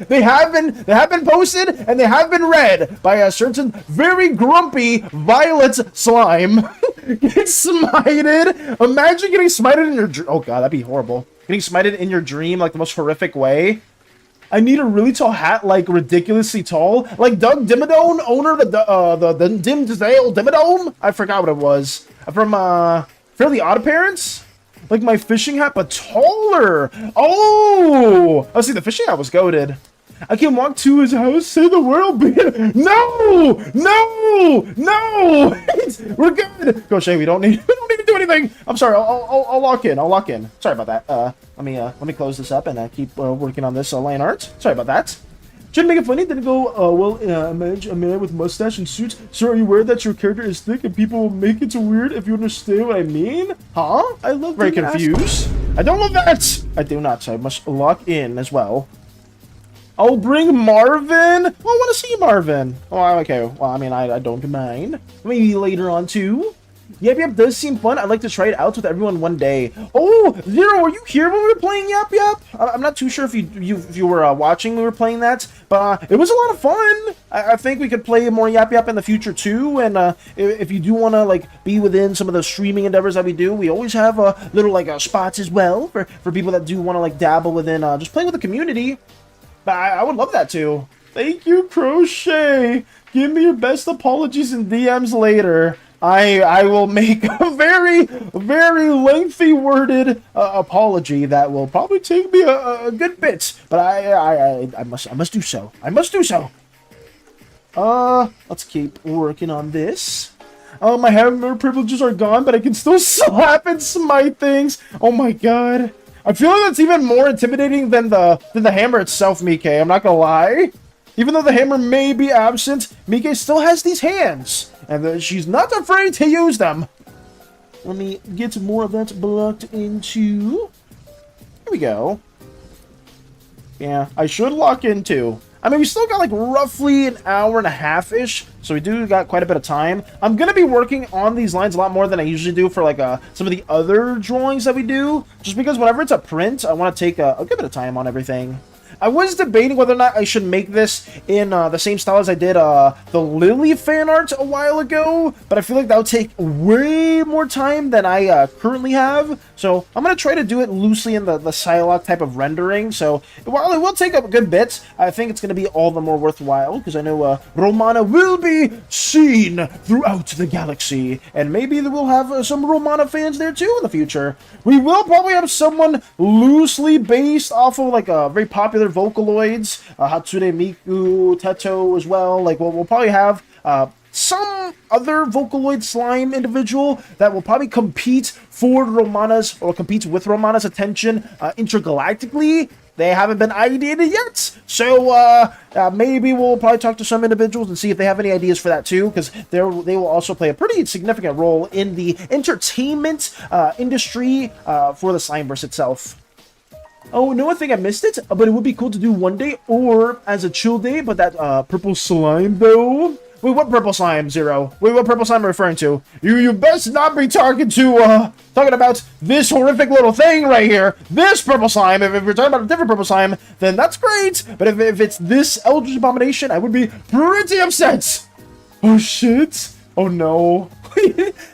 Speaker 1: they have been posted, and they have been read by a certain very grumpy violet slime. Get smited. Imagine getting smited in your dream. Oh god, that'd be horrible. Getting smited in your dream, like the most horrific way. I need a really tall hat, like ridiculously tall, like Doug Dimmadome, owner of the Dimsdale Dimmadome. I forgot what it was from Fairly Odd Parents. Like my fishing hat, but taller. Oh, see, the fishing hat was goated. I can walk to his house, say the world be. No, we're good. Go, Shay. We don't need to do anything. I'm sorry. I'll lock in. I'll lock in. Sorry about that. Let me close this up and keep working on this line art. Sorry about that. Shouldn't make it funny. Did it go imagine a man with mustache and suits? So are you aware that your character is thick and people will make it weird if you understand what I mean? Huh? I love. Very confused. I don't love that. I do not. So I must lock in as well. I'll bring Marvin. Well, I want to see Marvin. Oh, okay. Well, I mean, I don't mind. Maybe later on, too. Yep, does seem fun. I'd like to try it out with everyone one day. Oh, Zero, were you here when we were playing Yap? I'm not too sure if you were watching when we were playing that, but it was a lot of fun. I think we could play more Yap in the future, too, and if you do want to, like, be within some of the streaming endeavors that we do, we always have little, like, spots as well for people that do want to, like, dabble within just playing with the community. But I would love that too. Thank you, Crochet. Give me your best apologies in DMs later. I will make a very, very lengthy worded apology that will probably take me a good bit, but I must do so. I must do so. Let's keep working on this. My hammer privileges are gone, but I can still slap and smite things. Oh my god. I feel like that's even more intimidating than the hammer itself, Mike. I'm not gonna lie. Even though the hammer may be absent, Mike still has these hands, and she's not afraid to use them. Let me get more of that blocked into. Here we go. Yeah, I should lock in too. I mean, we still got like roughly an hour and a half-ish, so we do got quite a bit of time. I'm going to be working on these lines a lot more than I usually do for like some of the other drawings that we do, just because whenever it's a print, I want to take a good bit of time on everything. I was debating whether or not I should make this in the same style as I did the Lily fan art a while ago, but I feel like that would take way more time than I currently have. So I'm going to try to do it loosely in the Psylocke type of rendering. So while it will take up a good bit, I think it's going to be all the more worthwhile, because I know Romanaa will be seen throughout the galaxy, and maybe we'll have some Romanaa fans there too in the future. We will probably have someone loosely based off of like a very popular Vocaloids, Hatsune Miku, Teto as well. Like we'll probably have some other Vocaloid slime individual that will probably compete for Romanaa's, or compete with Romanaa's attention intergalactically. They haven't been ideated yet, so maybe we'll probably talk to some individuals and see if they have any ideas for that too, because they will also play a pretty significant role in the entertainment industry for the Slimeverse itself. Oh, no, I think I missed it, but it would be cool to do one day or as a chill day, but that purple slime, though. Wait, what purple slime, Zero? Wait, what purple slime am I referring to? You best not be talking about this horrific little thing right here. This purple slime. If you're talking about a different purple slime, then that's great. But if it's this Eldritch Abomination, I would be pretty upset. Oh, shit. Oh, no.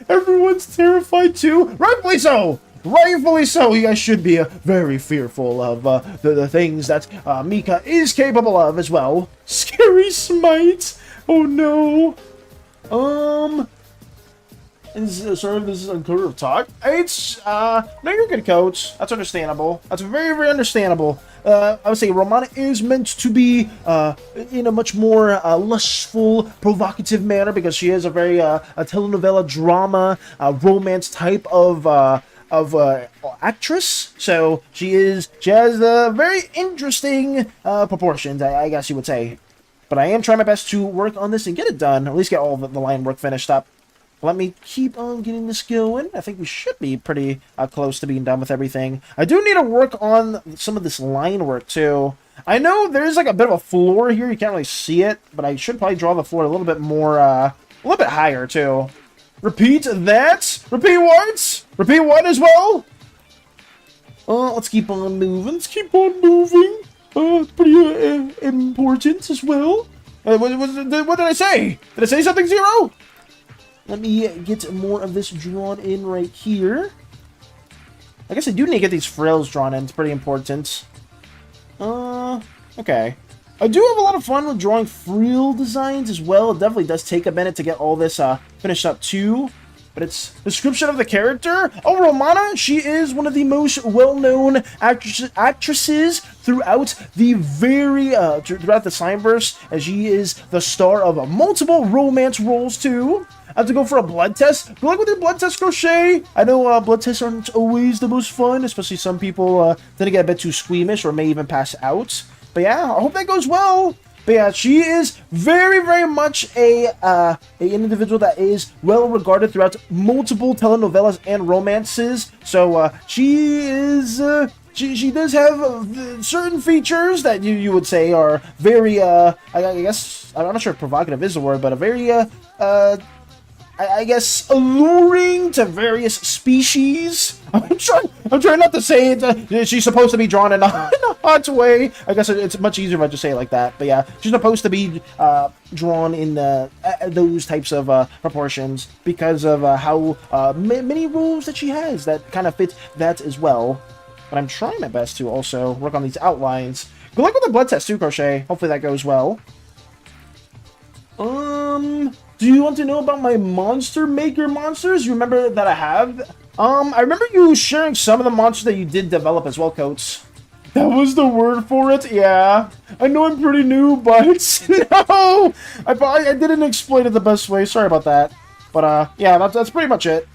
Speaker 1: Everyone's terrified, too. Rightfully so. Rightfully so, you guys should be very fearful of the things that Mika is capable of as well. Scary smite! Oh no! Sorry, this is uncurved talk. It's, no, you're good, Coach. That's understandable. That's very, very understandable. I would say Romanaa is meant to be in a much more lustful, provocative manner, because she is a very a telenovela drama, romance type of actress, so she has very interesting proportions, I guess you would say. But I am trying my best to work on this and get it done, or at least get all of the line work finished up. Let me keep on getting this going. I think we should be pretty close to being done with everything. I do need to work on some of this line work too. I know there's like a bit of a floor here, you can't really see it, but I should probably draw the floor a little bit more, a little bit higher too. Repeat that. Repeat what? Repeat what as well? Let's keep on moving. Let's keep on moving. It's pretty important as well. What did I say? Did I say something, Zero? Let me get more of this drawn in right here. I guess I do need to get these frills drawn in. It's pretty important. Okay. I do have a lot of fun with drawing frill designs as well. It definitely does take a minute to get all this finished up too. But it's description of the character. Oh, Romanaa, she is one of the most well-known actresses throughout the throughout the Slimeverse, as she is the star of multiple romance roles too. I have to go for a blood test. Good luck with your blood test, Crochet. I know blood tests aren't always the most fun, especially some people tend to get a bit too squeamish or may even pass out. But yeah, I hope that goes well. But yeah, she is very, very much an individual that is well regarded throughout multiple telenovelas and romances. So she is she does have certain features that you would say are very I guess I'm not sure if provocative is the word, but a very I guess alluring to various species. I'm trying not to say it. She's supposed to be drawn in a hot way. I guess it's much easier if I just say it like that. But yeah, she's supposed to be drawn in those types of proportions because of how many roles that she has that kind of fit that as well. But I'm trying my best to also work on these outlines. Good luck with the blood test too, Crochet. Hopefully that goes well. Do you want to know about my monster maker monsters? You remember that I have? I remember you sharing some of the monsters that you did develop as well, Coates. That was the word for it? Yeah. I know I'm pretty new, but no! I didn't explain it the best way. Sorry about that. But, yeah, that's pretty much it.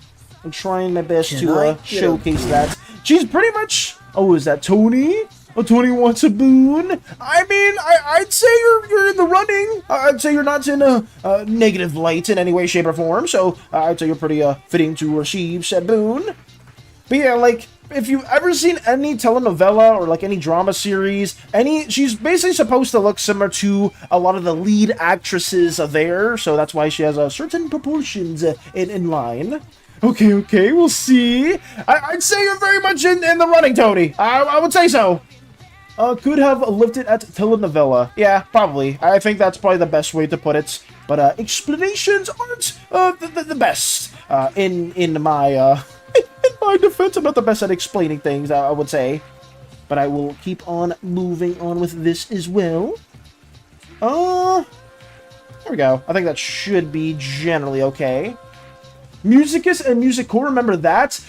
Speaker 1: I'm trying my best to showcase that. She's pretty much... Oh, is that Tony? Oh, Tony wants a boon. I mean, I'd say you're in the running. I'd say you're not in a negative light in any way, shape, or form. So I'd say you're pretty fitting to receive said boon. But yeah, like, if you've ever seen any telenovela or like any drama series, she's basically supposed to look similar to a lot of the lead actresses there. So that's why she has certain proportions in line. Okay, we'll see. I'd say you're very much in the running, Tony. I would say so. Could have lifted at telenovela. Yeah, probably. I think that's probably the best way to put it. But explanations aren't the best in my in my defense. I'm not the best at explaining things, I would say. But I will keep on moving on with this as well. There we go. I think that should be generally okay. Musicus and Musicore, remember that?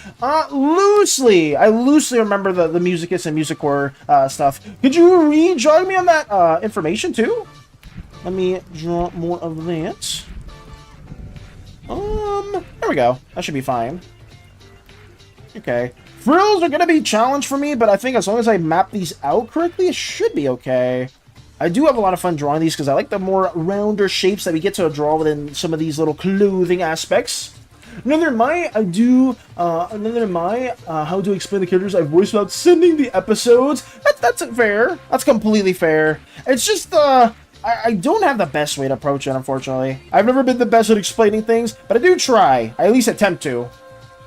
Speaker 1: Loosely. I loosely remember the Musicus and Musicore stuff. Could you re-jog me on that information too? Let me draw more of that. There we go. That should be fine. Okay. Frills are gonna be a challenge for me, but I think as long as I map these out correctly, it should be okay. I do have a lot of fun drawing these because I like the more rounder shapes that we get to draw within some of these little clothing aspects. Another my how to explain the characters I voiced without sending the episodes. That's fair. That's completely fair. It's just I don't have the best way to approach it, unfortunately. I've never been the best at explaining things, but I do try. I at least attempt to.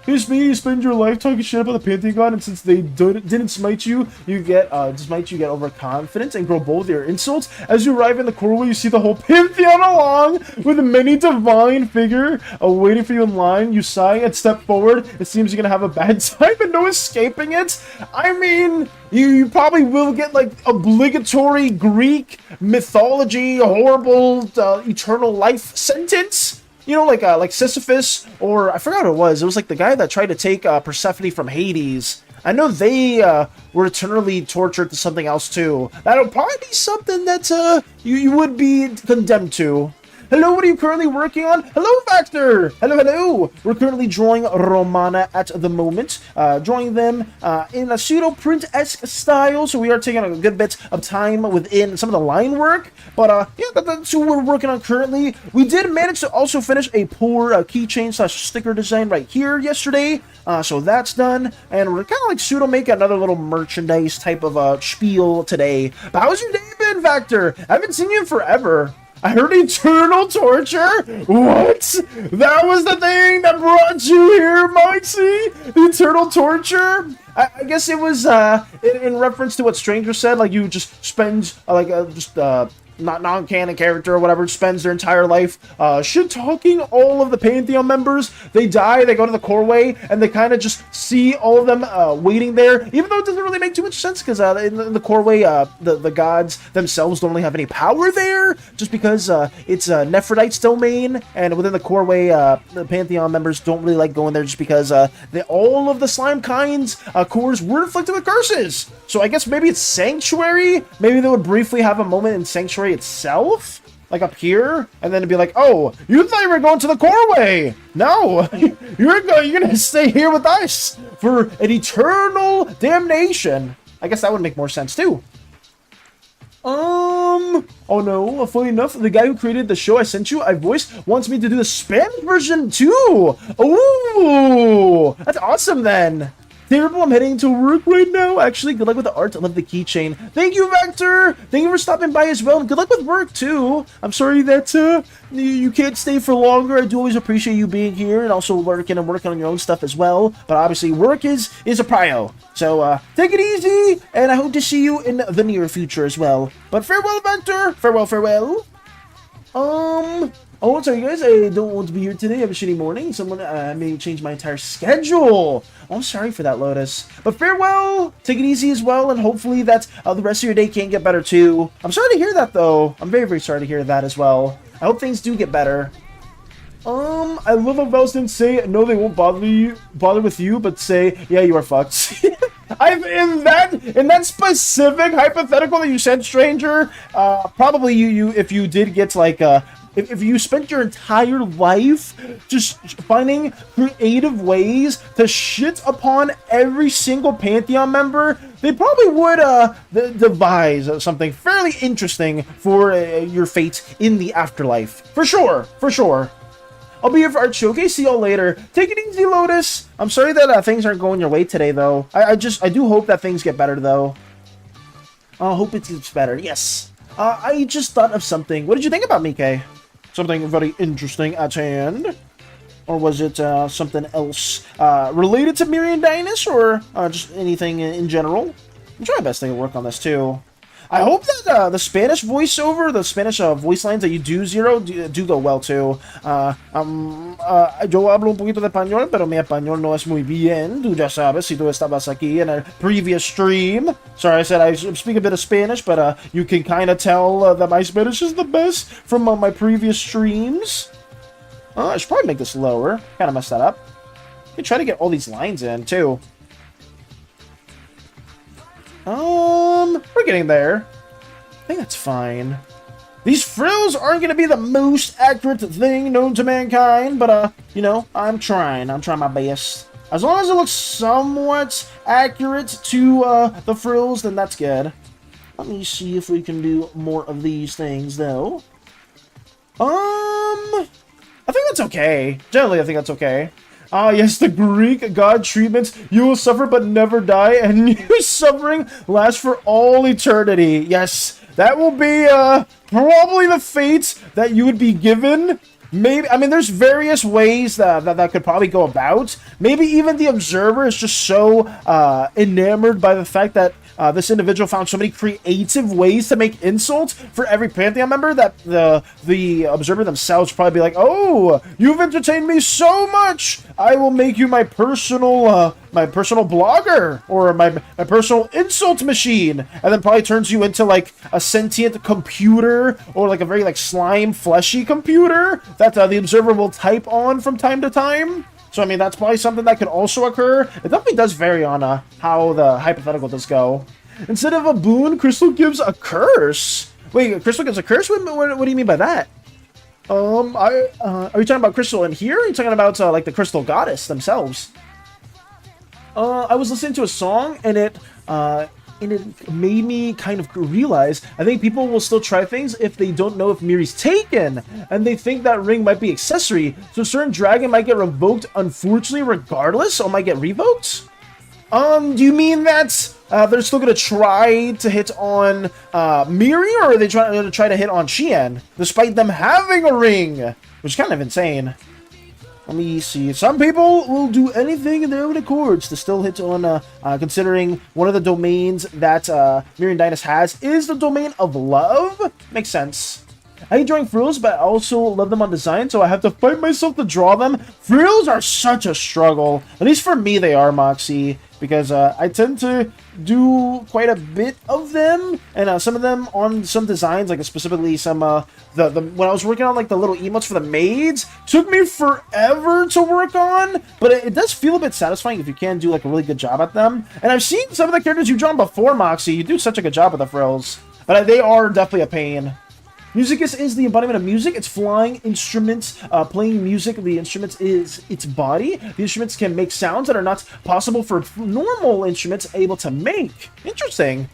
Speaker 1: Here's me, you spend your life talking shit about the Pantheon God, and since they didn't smite you, you get overconfident and grow bold with your insults. As you arrive in the Corway, you see the whole Pantheon along with many divine figure waiting for you in line. You sigh and step forward. It seems you're gonna have a bad time, but no escaping it. I mean, you probably will get like obligatory Greek mythology, horrible eternal life sentence. You know, like Sisyphus, or I forgot what it was. It was like the guy that tried to take Persephone from Hades. I know they were eternally tortured to something else too. That'll probably be something that you would be condemned to. Hello, what are you currently working on? Hello, Factor! Hello! We're currently drawing Romanaa at the moment. Drawing them in a pseudo-print-esque style, so we are taking a good bit of time within some of the line work. But, yeah, that's what we're working on currently. We did manage to also finish a poor keychain/sticker design right here yesterday. So that's done. And we're kind of like pseudo-make another little merchandise type of spiel today. But how's your day been, Factor? I haven't seen you in forever. I heard eternal torture? What? That was the thing that brought you here, Moxie? Eternal torture? I guess it was in reference to what Stranger said, like you just spend not non-canon character or whatever spends their entire life shit-talking all of the Pantheon members. They die, they go to the Corway, and they kind of just see all of them waiting there, even though it doesn't really make too much sense, because in the Corway, the gods themselves don't really have any power there, just because it's Nephrodite's domain, and within the Corway, the Pantheon members don't really like going there just because all of the slime kinds cores were inflicted with curses. So I guess maybe it's Sanctuary. Maybe they would briefly have a moment in Sanctuary itself, like up here, and then it'd be like, oh, you thought you were going to the Corway. No, you're gonna stay here with us for an eternal damnation. I guess that would make more sense too. Oh no, funny enough, the guy who created the show I sent you, I voiced, wants me to do the Spanish version too. Oh, that's awesome then. Terrible, I'm heading to work right now. Actually, good luck with the art. I love the keychain. Thank you, Vector. Thank you for stopping by as well. And good luck with work, too. I'm sorry that you can't stay for longer. I do always appreciate you being here and also working on your own stuff as well. But obviously, work is a prio. So, take it easy. And I hope to see you in the near future as well. But farewell, Vector. Farewell. Oh, sorry guys, I don't want to be here today. I have a shitty morning. Someone may change my entire schedule. Oh, I'm sorry for that, Lotus. But farewell. Take it easy as well, and hopefully that the rest of your day can get better too. I'm sorry to hear that, though. I'm very, very sorry to hear that as well. I hope things do get better. I love how Vels didn't say no, they won't bother with you, but say yeah, you are fucked. In that specific hypothetical that you said, stranger, probably you if you did get like if you spent your entire life just finding creative ways to shit upon every single Pantheon member, they probably would devise something fairly interesting for your fate in the afterlife. For sure, for sure. I'll be here for Art Showcase. See y'all later. Take it easy, Lotus. I'm sorry that things aren't going your way today, though. I do hope that things get better, though. I hope it gets better. Yes. I just thought of something. What did you think about Mike? Something very interesting at hand? Or was it something else related to Miriam Dynus, or just anything in general? I'm trying my best to work on this, too. I hope that the Spanish voiceover, the Spanish voice lines that you do, Zero, do go well, too. Yo hablo un poquito de español, pero mi español no es muy bien. Tú ya sabes, si tú estabas aquí in a previous stream. Sorry, I said I speak a bit of Spanish, but you can kind of tell that my Spanish is the best from my previous streams. I should probably make this lower. Kind of messed that up. I try to get all these lines in, too. We're getting there. I think that's fine. These frills aren't going to be the most accurate thing known to mankind, but, you know, I'm trying. I'm trying my best. As long as it looks somewhat accurate to, the frills, then that's good. Let me see if we can do more of these things, though. I think that's okay. Generally, I think that's okay. Ah, yes, the Greek god treatments. You will suffer but never die, and your suffering lasts for all eternity. Yes, that will be, probably the fate that you would be given. Maybe, I mean, there's various ways that could probably go about. Maybe even the observer is just so, enamored by the fact that this individual found so many creative ways to make insults for every Pantheon member that the observer themselves probably be like, oh, you've entertained me so much, I will make you my personal blogger, or my personal insult machine, and then probably turns you into like a sentient computer, or like a very like slime fleshy computer that the observer will type on from time to time. So, I mean, that's probably something that could also occur. It definitely does vary on how the hypothetical does go. Instead of a boon, Crystal gives a curse. Wait, Crystal gives a curse? What do you mean by that? Are you talking about Crystal in here? Or are you talking about, like, the Crystal Goddess themselves? I was listening to a song, and it made me kind of realize, I think people will still try things if they don't know if Miri's taken, and they think that ring might be accessory, so a certain dragon might get revoked, unfortunately, regardless, or might get revoked? Do you mean that they're still gonna try to hit on Miri, or are they trying to hit on Xian, despite them having a ring? Which is kind of insane. Let me see. Some people will do anything in their own accords to still hit on, considering one of the domains that Miriam Dynus has is the domain of love. Makes sense. I hate drawing frills, but I also love them on design, so I have to fight myself to draw them. Frills are such a struggle. At least for me, they are, Moxie, because I tend to do quite a bit of them, and some of them on some designs, like specifically some when I was working on like the little emotes for the maids, took me forever to work on, but it does feel a bit satisfying if you can do like a really good job at them. And I've seen some of the characters you've drawn before, Moxie. You do such a good job with the frills, but they are definitely a pain. Musicus is the embodiment of music. It's flying instruments, playing music. The instruments is its body. The instruments can make sounds that are not possible for normal instruments able to make. Interesting.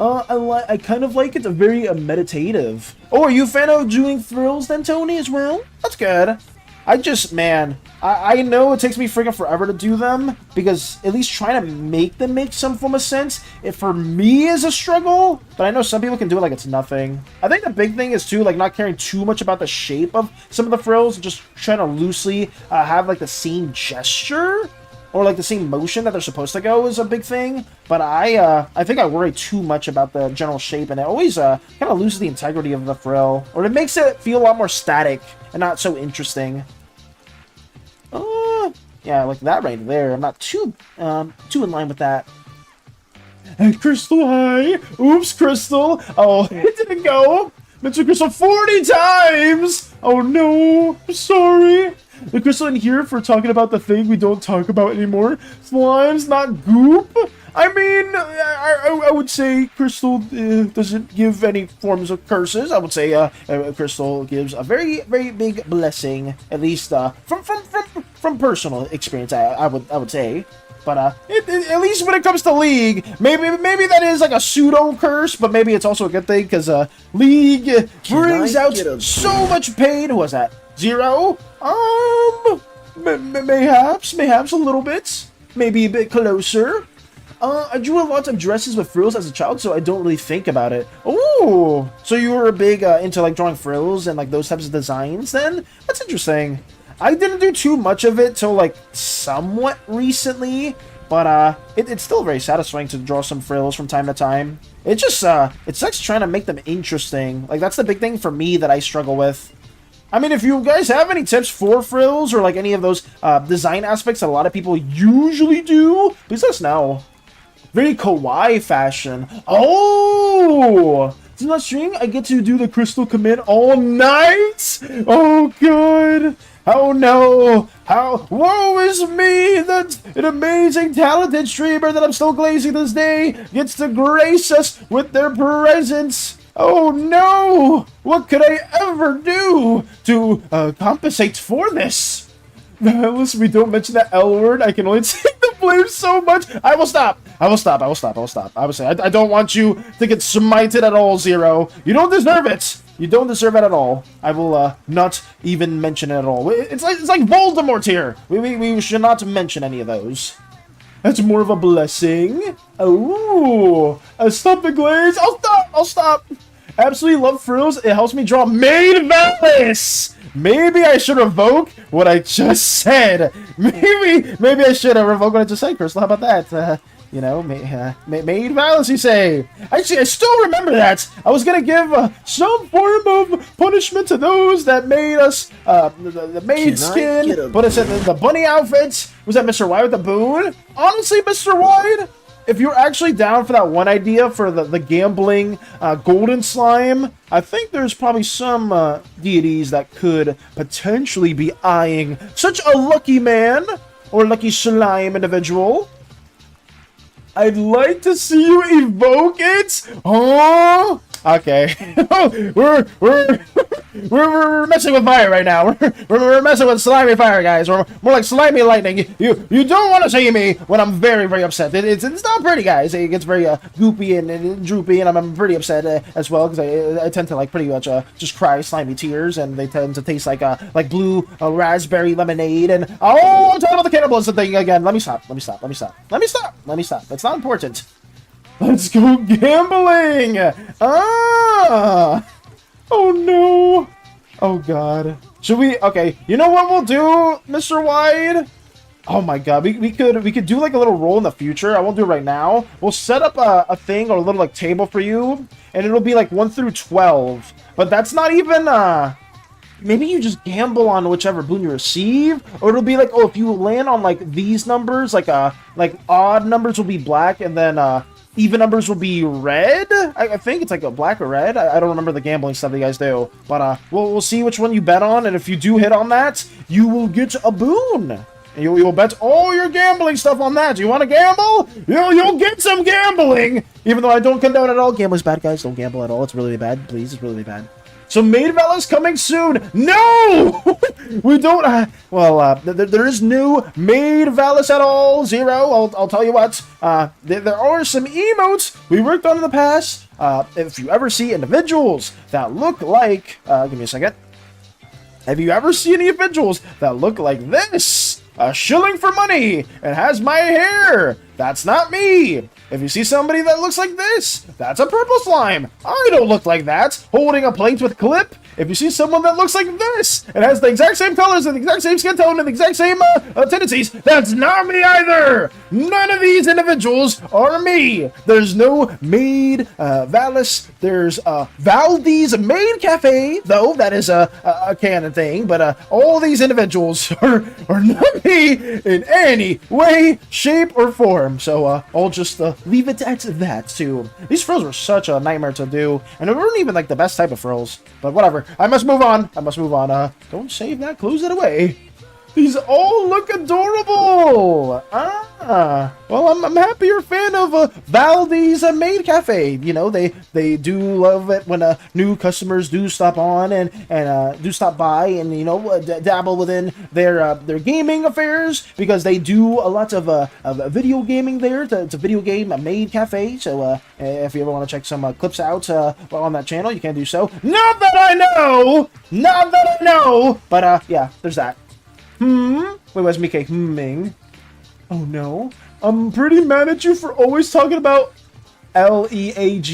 Speaker 1: I kind of like it. Very meditative. Oh, are you a fan of doing thrills then, Tony, as well? That's good. I just, man, I know it takes me freaking forever to do them, because at least trying to make them make some form of sense, it for me is a struggle, but I know some people can do it like it's nothing. I think the big thing is, too, like, not caring too much about the shape of some of the frills, just trying to loosely have, like, the same gesture, or, like, the same motion that they're supposed to go is a big thing, but I think I worry too much about the general shape, and it always kind of loses the integrity of the frill, or it makes it feel a lot more static and not so interesting. Yeah, like that right there. I'm not too in line with that. Hey, Crystal, hi! Oops, Crystal! Oh, it didn't go! Mentioned Crystal 40 times! Oh no, I'm sorry. The crystal in here for talking about the thing we don't talk about anymore. Slimes, not goop. I mean, I would say Crystal doesn't give any forms of curses. I would say Crystal gives a very, very big blessing, at least from personal experience. I would say, but at least when it comes to League, maybe that is like a pseudo curse, but maybe it's also a good thing because League brings out so much pain. Who was that? Zero? Mayhaps a little bit, maybe a bit closer. I drew a lot of dresses with frills as a child, so I don't really think about it. Oh, so you were a big into like drawing frills and like those types of designs then? That's interesting. I didn't do too much of it till like somewhat recently, but it's still very satisfying to draw some frills from time to time. It just it sucks trying to make them interesting. Like that's the big thing for me that I struggle with. I mean, if you guys have any tips for frills or like any of those design aspects that a lot of people usually do, please let us know. Very kawaii fashion. Oh! So not stream, I get to do the crystal commit all night? Oh, good. Oh, no. How? Woe is me that an amazing, talented streamer that I'm still glazing this day gets to grace us with their presence. Oh, no. What could I ever do to compensate for this? Unless we don't mention that L word, I can only take the blame so much. I will stop. I will stop. I will say, I don't want you to get smited at all, Zero. You don't deserve it. You don't deserve it at all. I will not even mention it at all. It's like Voldemort here. We should not mention any of those. That's more of a blessing. Oh, stop the glaze. I'll stop. Absolutely love frills. It helps me draw Maid Valis. Maybe I should revoke what I just said. Maybe I should revoke what I just said, Crystal. How about that? You know, Maid Valis, you say. Actually, I still remember that. I was gonna give some form of punishment to those that made us the maid skin. But it's the bunny outfits. Was that Mr. White with the boon? Honestly, Mr. White, if you're actually down for that one idea for the gambling golden slime, I think there's probably some deities that could potentially be eyeing such a lucky man or lucky slime individual. I'd like to see you evoke it. Oh, okay. we're messing with fire right now. We're messing with slimy fire, guys. We're more like slimy lightning. You don't want to see me when I'm very, very upset. It's not pretty, guys. It gets very goopy and droopy, and I'm pretty upset as well because I tend to like pretty much just cry slimy tears, and they tend to taste like blue raspberry lemonade. And oh, I'm talking about the cannibalism thing again. Let me stop. It's not important. Let's go gambling. Ah. Oh no! Oh god. Should we? Okay. You know what we'll do, Mr. Wide? Oh my god. We could do like a little roll in the future. I won't do it right now. We'll set up a thing or a little like table for you, and it'll be like 1 through 12. But that's not even maybe you just gamble on whichever boon you receive, or it'll be like, oh, if you land on like these numbers, like odd numbers will be black, and then even numbers will be red. I think it's like a black or red. I don't remember the gambling stuff that you guys do, but we'll see which one you bet on, and if you do hit on that, you will get a boon. And you'll bet all your gambling stuff on that. You want to gamble? You'll get some gambling. Even though I don't condone it at all. Gambling's bad, guys. Don't gamble at all. It's really bad. Please, it's really bad. So Maid Valis coming soon. No! We don't... there is no Maid Valis at all. Zero. I'll tell you what. There are some emotes we worked on in the past. If you ever see individuals that look like... give me a second. Have you ever seen any individuals that look like this? A shilling for money. It has my hair. That's not me. If you see somebody that looks like this, that's a purple slime. I don't look like that. Holding a plate with clip. If you see someone that looks like this, it has the exact same colors and the exact same skin tone and the exact same tendencies, that's not me either. None of these individuals are me. There's no Maid Valis. There's Valdi's Maid Cafe, though. That is a canon thing. But all these individuals are not me in any way, shape, or form. So I'll just leave it at that, too. These frills were such a nightmare to do. And they weren't even like the best type of frills. But whatever. here. I must move on. I must move on. Don't save that. Close it away. These all look adorable. Well, I'm happy you're a fan of Valdi's Maid Cafe. You know, they do love it when new customers do stop on and do stop by and, you know, dabble within their gaming affairs, because they do a lot of video gaming there. It's a video game Maid Cafe. So if you ever want to check some clips out on that channel, you can do so. Not that I know. Not that I know. But yeah, there's that. Wait, where's Mike? Ming. Oh no. I'm pretty mad at you for always talking about League.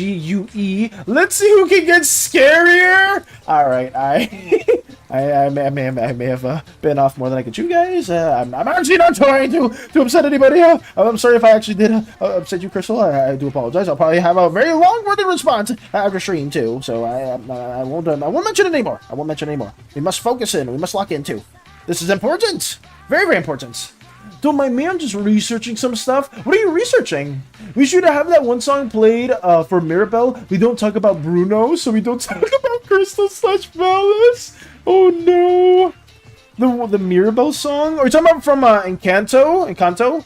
Speaker 1: Let's see who can get scarier. Alright, I may have been off more than I could chew, guys. I'm actually not trying to upset anybody. I'm sorry if I actually did upset you, Crystal. I do apologize. I'll probably have a very long-worded response after stream, too. So I won't mention it anymore. I won't mention it anymore. We must focus in. We must lock in, too. This is important. Very, very important. Don't mind me, I'm just researching some stuff. What are you researching? We should have that one song played for Mirabelle. We don't talk about Bruno, so we don't talk about Crystal / Valis. Oh no. The Mirabelle song? Are you talking about from Encanto?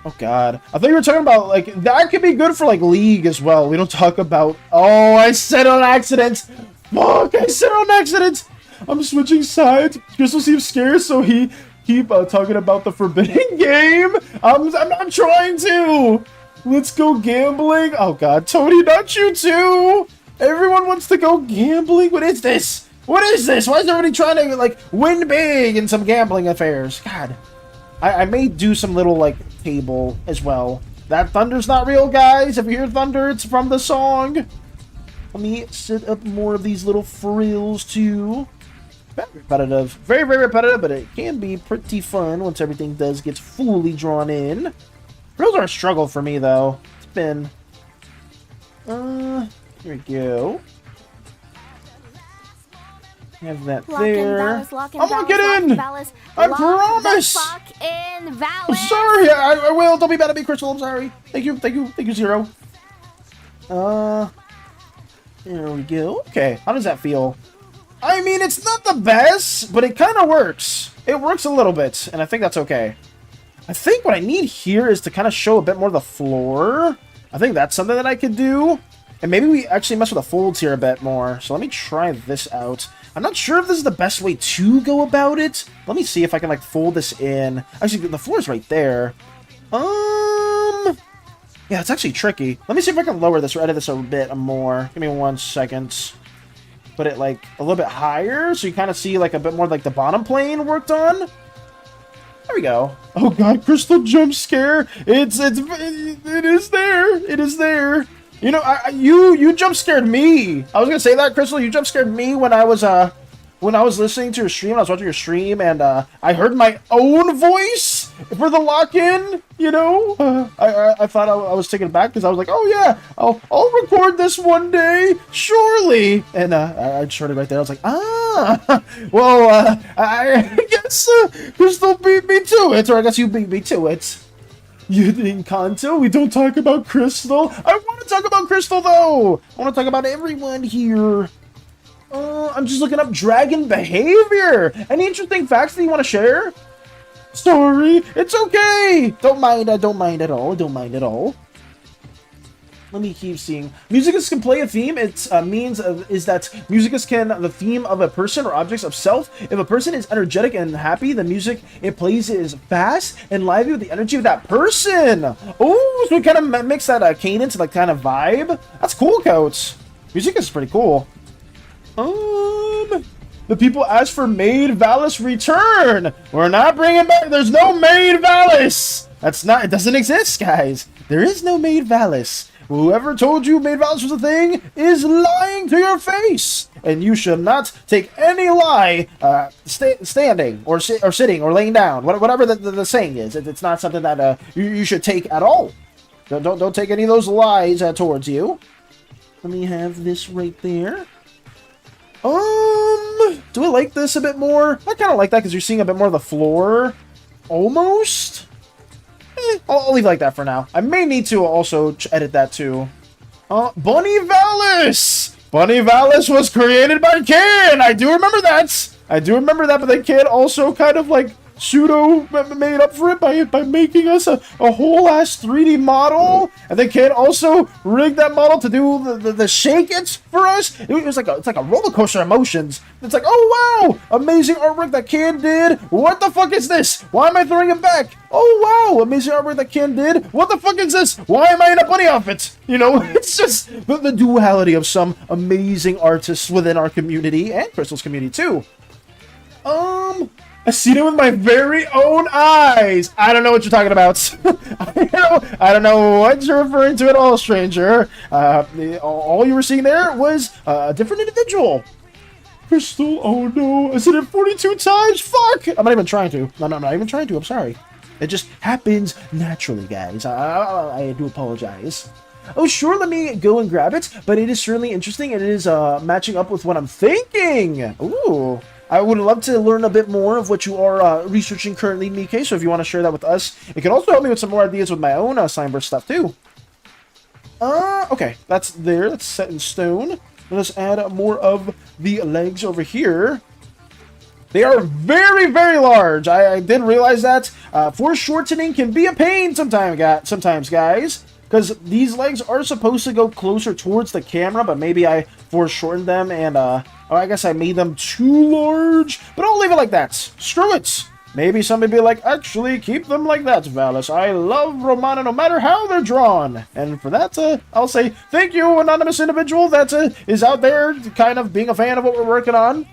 Speaker 1: Oh god. I thought you were talking about, like, that could be good for, like, League as well. We don't talk about... Oh, I said on accident. Fuck, I said on accident. I'm switching sides. Crystal seems scared, so he keep talking about the forbidden game. I'm not trying to. Let's go gambling. Oh god, Tony, not you too. Everyone wants to go gambling. What is this? What is this? Why is everybody trying to, like, win big in some gambling affairs? God, I may do some little, like, table as well. That thunder's not real, guys. If you hear thunder, it's from the song. Let me set up more of these little frills too. Very repetitive. Very, very repetitive, but it can be pretty fun once everything does get fully drawn in. Frills are a struggle for me, though. It's been... here we go. Have that there. I'm gonna get in! I promise! I'm sorry! I will! Don't be mad at me, Crystal, I'm sorry. Thank you, Zero. There we go. Okay, how does that feel? I mean, it's not the best, but it kind of works. It works a little bit, and I think that's okay. I think what I need here is to kind of show a bit more of the floor. I think that's something that I could do. And maybe we actually mess with the folds here a bit more. So let me try this out. I'm not sure if this is the best way to go about it. Let me see if I can, like, fold this in. Actually, the floor is right there. Yeah, it's actually tricky. Let me see if I can lower this or edit this a bit more. Give me 1 second. Put it, like, a little bit higher, so you kind of see, like, a bit more, like, the bottom plane worked on. There we go. Oh god, Crystal jump scare. It is there. It is there. You know, you jump scared me. I was gonna say that, Crystal. You jump scared me when I was listening to your stream. I was watching your stream, and I heard my own voice for the lock-in. You know, I thought I was taken aback because I was like, oh yeah, I'll record this one day, surely. And I started right there. I was like, well, I guess Crystal beat me to it, or I guess you beat me to it. You think Kanto? We don't talk about Crystal. I want to talk about Crystal though. I want to talk about everyone here. I'm just looking up dragon behavior. Any interesting facts that you want to share? Sorry, it's okay. Don't mind at all. Don't mind at all. Let me keep seeing. Musicus can play a theme. It means is that musicus can the theme of a person or objects of self. If a person is energetic and happy, the music it plays is fast and lively with the energy of that person. Oh, so we kind of mix that cadence, like kind of vibe. That's cool, Coach. Musicus is pretty cool. The people asked for Maid Valis return. We're not bringing back. There's no Maid Valis. That's not. It doesn't exist, guys. There is no Maid Valis. Whoever told you Maid Valis was a thing is lying to your face, and you should not take any lie standing or sitting or laying down. Whatever the saying is, it's not something that you should take at all. Don't take any of those lies towards you. Let me have this right there. Do I like this a bit more? I kind of like that because you're seeing a bit more of the floor. Almost. I'll leave it like that for now. I may need to also edit that too. Bunny Valis! Bunny Valis was created by Kid. I do remember that. But the Kid also kind of like pseudo made up for it by making us a whole ass 3D model, and the Kid also rigged that model to do the shake it for us. It's like a roller coaster of emotions. It's like, oh wow, amazing artwork that Kid did. What the fuck is this? Why am I throwing it back? Oh wow, amazing artwork that Kid did. What the fuck is this? Why am I in a bunny outfit? You know, it's just the duality of some amazing artists within our community and Crystal's community too. I seen it with my very own eyes. I don't know what you're talking about. I don't know what you're referring to at all, stranger. All you were seeing there was a different individual. Crystal, oh no. I said it 42 times. Fuck. I'm not even trying to. No, I'm not even trying to. I'm sorry. It just happens naturally, guys. I do apologize. Oh, sure, let me go and grab it. But it is certainly interesting. It is matching up with what I'm thinking. Ooh. I would love to learn a bit more of what you are researching currently, Mike, so if you want to share that with us. It can also help me with some more ideas with my own Slimeverse stuff, too. Okay, that's there. That's set in stone. Let's add more of the legs over here. They are very, very large. I did realize that. Foreshortening can be a pain sometimes, guys. Because these legs are supposed to go closer towards the camera, but maybe I foreshortened them and, I guess I made them too large. But I'll leave it like that. Screw it. Maybe somebody be like, actually, keep them like that, Valis. I love Romana no matter how they're drawn. And for that, I'll say thank you, anonymous individual that is out there kind of being a fan of what we're working on.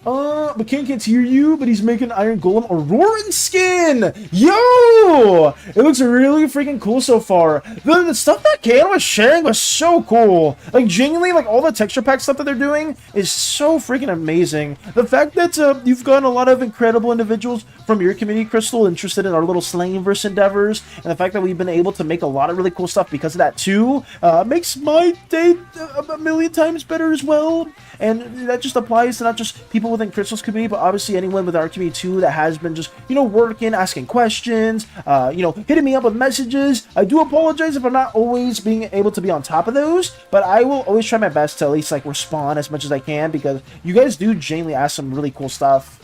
Speaker 1: But can't hear you, but he's making Iron Golem Auroran skin! Yo! It looks really freaking cool so far. The stuff that Kane was sharing was so cool. Like, genuinely, like, all the texture pack stuff that they're doing is so freaking amazing. The fact that you've gotten a lot of incredible individuals from your community, Crystal, interested in our little Slimeverse endeavors, and the fact that we've been able to make a lot of really cool stuff because of that, too, makes my day a million times better as well. And that just applies to not just people within Crystal's community, but obviously anyone with our community too that has been just, you know, working, asking questions, you know, hitting me up with messages. I do apologize if I'm not always being able to be on top of those, but I will always try my best to at least like respond as much as I can because you guys do genuinely ask some really cool stuff.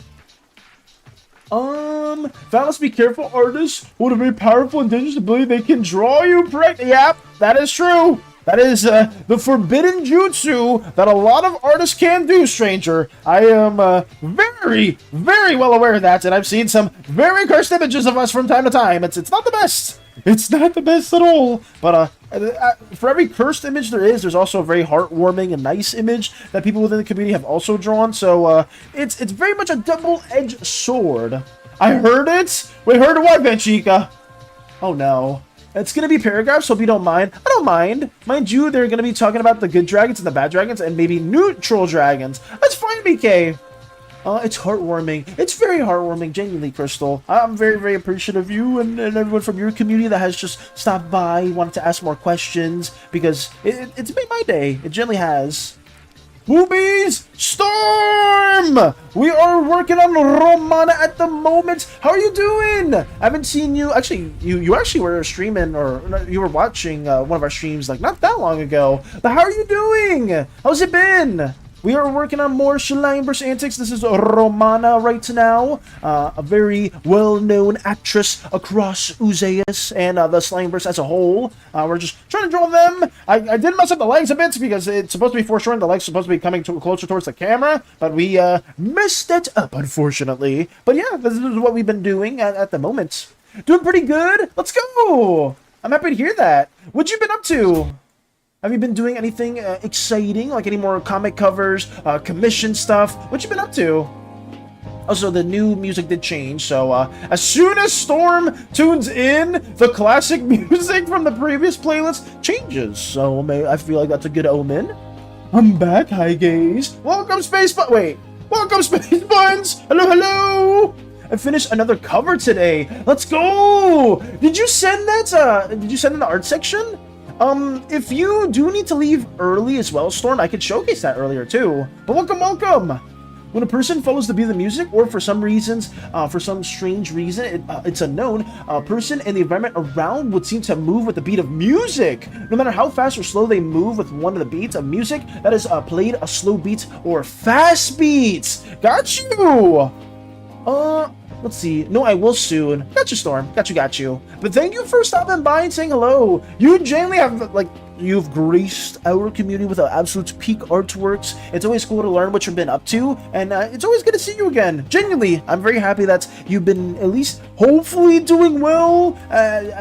Speaker 1: Valis, be careful, artists hold a very powerful and dangerous ability. They can draw you Yep, that is true. That is the forbidden jutsu that a lot of artists can do, stranger. I am very, very well aware of that, and I've seen some very cursed images of us from time to time. It's not the best. It's not the best at all. But for every cursed image there is, there's also a very heartwarming and nice image that people within the community have also drawn. So it's very much a double-edged sword. I heard it. Wait, heard what, Benchika? Oh no. It's going to be paragraphs, so if you don't mind. I don't mind. Mind you, they're going to be talking about the good dragons and the bad dragons and maybe neutral dragons. That's fine, BK. It's heartwarming. It's very heartwarming, genuinely, Crystal. I'm very, very appreciative of you and everyone from your community that has just stopped by, wanted to ask more questions, because it's made my day. It generally has. Boobies! Storm! We are working on Romana at the moment. How are you doing? I haven't seen you. Actually, you actually were streaming, or you were watching one of our streams like not that long ago. But how are you doing? How's it been? We are working on more Slimeverse antics. This is Romana right now, a very well-known actress across Uzeus and the Slimeverse as a whole. We're just trying to draw them. I did mess up the legs a bit because it's supposed to be foreshortened. The legs supposed to be coming closer towards the camera, but we messed it up, unfortunately. But yeah, this is what we've been doing at the moment. Doing pretty good. Let's go. I'm happy to hear that. What you been up to? Have you been doing anything exciting, like any more comic covers, commission stuff? What you been up to? Also, the new music did change, so as soon as Storm tunes in, the classic music from the previous playlist changes. So I feel like that's a good omen. I'm back, hi guys. Welcome, Space Buns. Wait, welcome, Space Buns. Hello, hello. I finished another cover today. Let's go. Did you send that? Did you send in the art section? If you do need to leave early as well, Storm, I could showcase that earlier too. But welcome, welcome! When a person follows the beat of the music, or for some reasons, for some strange reason, it's unknown, a person and the environment around would seem to move with the beat of music. No matter how fast or slow they move with one of the beats of music, that is played a slow beat or fast beats. Got you! Let's see. No, I will soon. Got you, Storm. Got you. But thank you for stopping by and saying hello. You genuinely have, like, you've graced our community with absolute peak artworks. It's always cool to learn what you've been up to, and it's always good to see you again. Genuinely, I'm very happy that you've been at least hopefully doing well,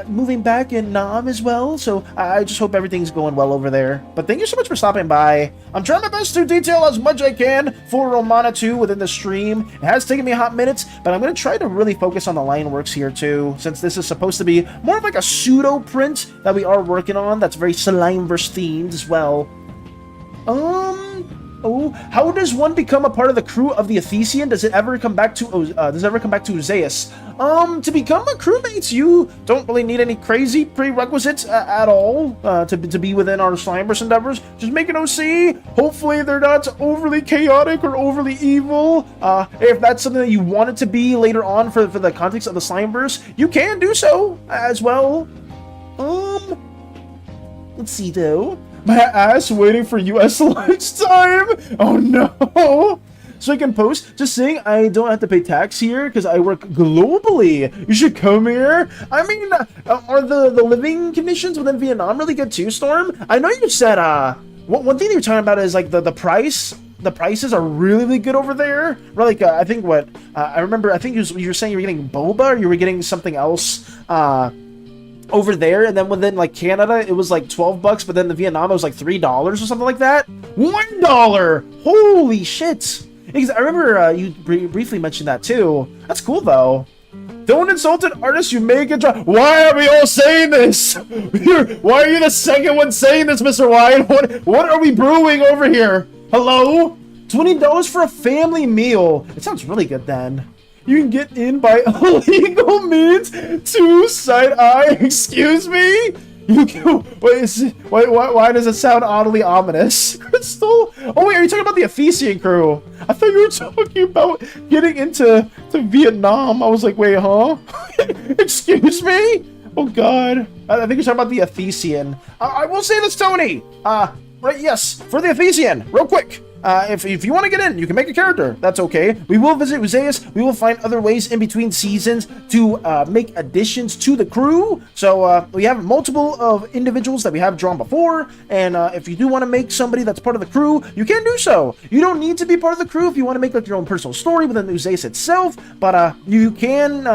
Speaker 1: moving back in Nam as well. So I just hope everything's going well over there. But thank you so much for stopping by. I'm trying my best to detail as much as I can for RRRomanaa 2 within the stream. It has taken me a hot minutes, but I'm going to try to really focus on the line works here too, since this is supposed to be more of like a pseudo print that we are working on that's very Slimeverse themed as well. Oh, how does one become a part of the crew of the Athesian? Does it ever come back to Zeus? To become a crewmate, you don't really need any crazy prerequisites at all to be within our Slimeverse endeavors. Just make an OC. Hopefully they're not overly chaotic or overly evil. If that's something that you want it to be later on for the context of the Slimeverse, you can do so as well. Let's see though. My ass waiting for US lunchtime. Oh no. So I can post just saying I don't have to pay tax here because I work globally. You should come here. I mean, are the living conditions within Vietnam really good too, Storm? I know you said one thing you're talking about is like the price. The prices are really good over there. Like I think what I remember. I think you were saying you were getting boba, or you were getting something else. Over there, and then within like Canada it was like $12, but then the Vietnam it was like $3 or something like that. $1. Holy shit. Because I remember you briefly mentioned that too. That's cool though. Don't insult an artist, you make it try. Why are we all saying this? Why are you the second one saying this, Mr. Wine? What are we brewing over here? Hello? $20 for a family meal. It sounds really good then. You can get in by illegal means to side eye. Excuse me? You can, why does it sound oddly ominous? Crystal? Oh wait, are you talking about the Athesian crew? I thought you were talking about getting into Vietnam. I was like, wait, huh? Excuse me? Oh god. I think you're talking about the Athesian. I will say this, Tony. Right, yes, for the Athesian, real quick. If you want to get in, you can make a character. That's okay. We will visit Zeus. We will find other ways in between seasons to make additions to the crew. So we have multiple of individuals that we have drawn before. And if you do want to make somebody that's part of the crew, you can do so. You don't need to be part of the crew if you want to make like your own personal story within the Zeus itself. But you can,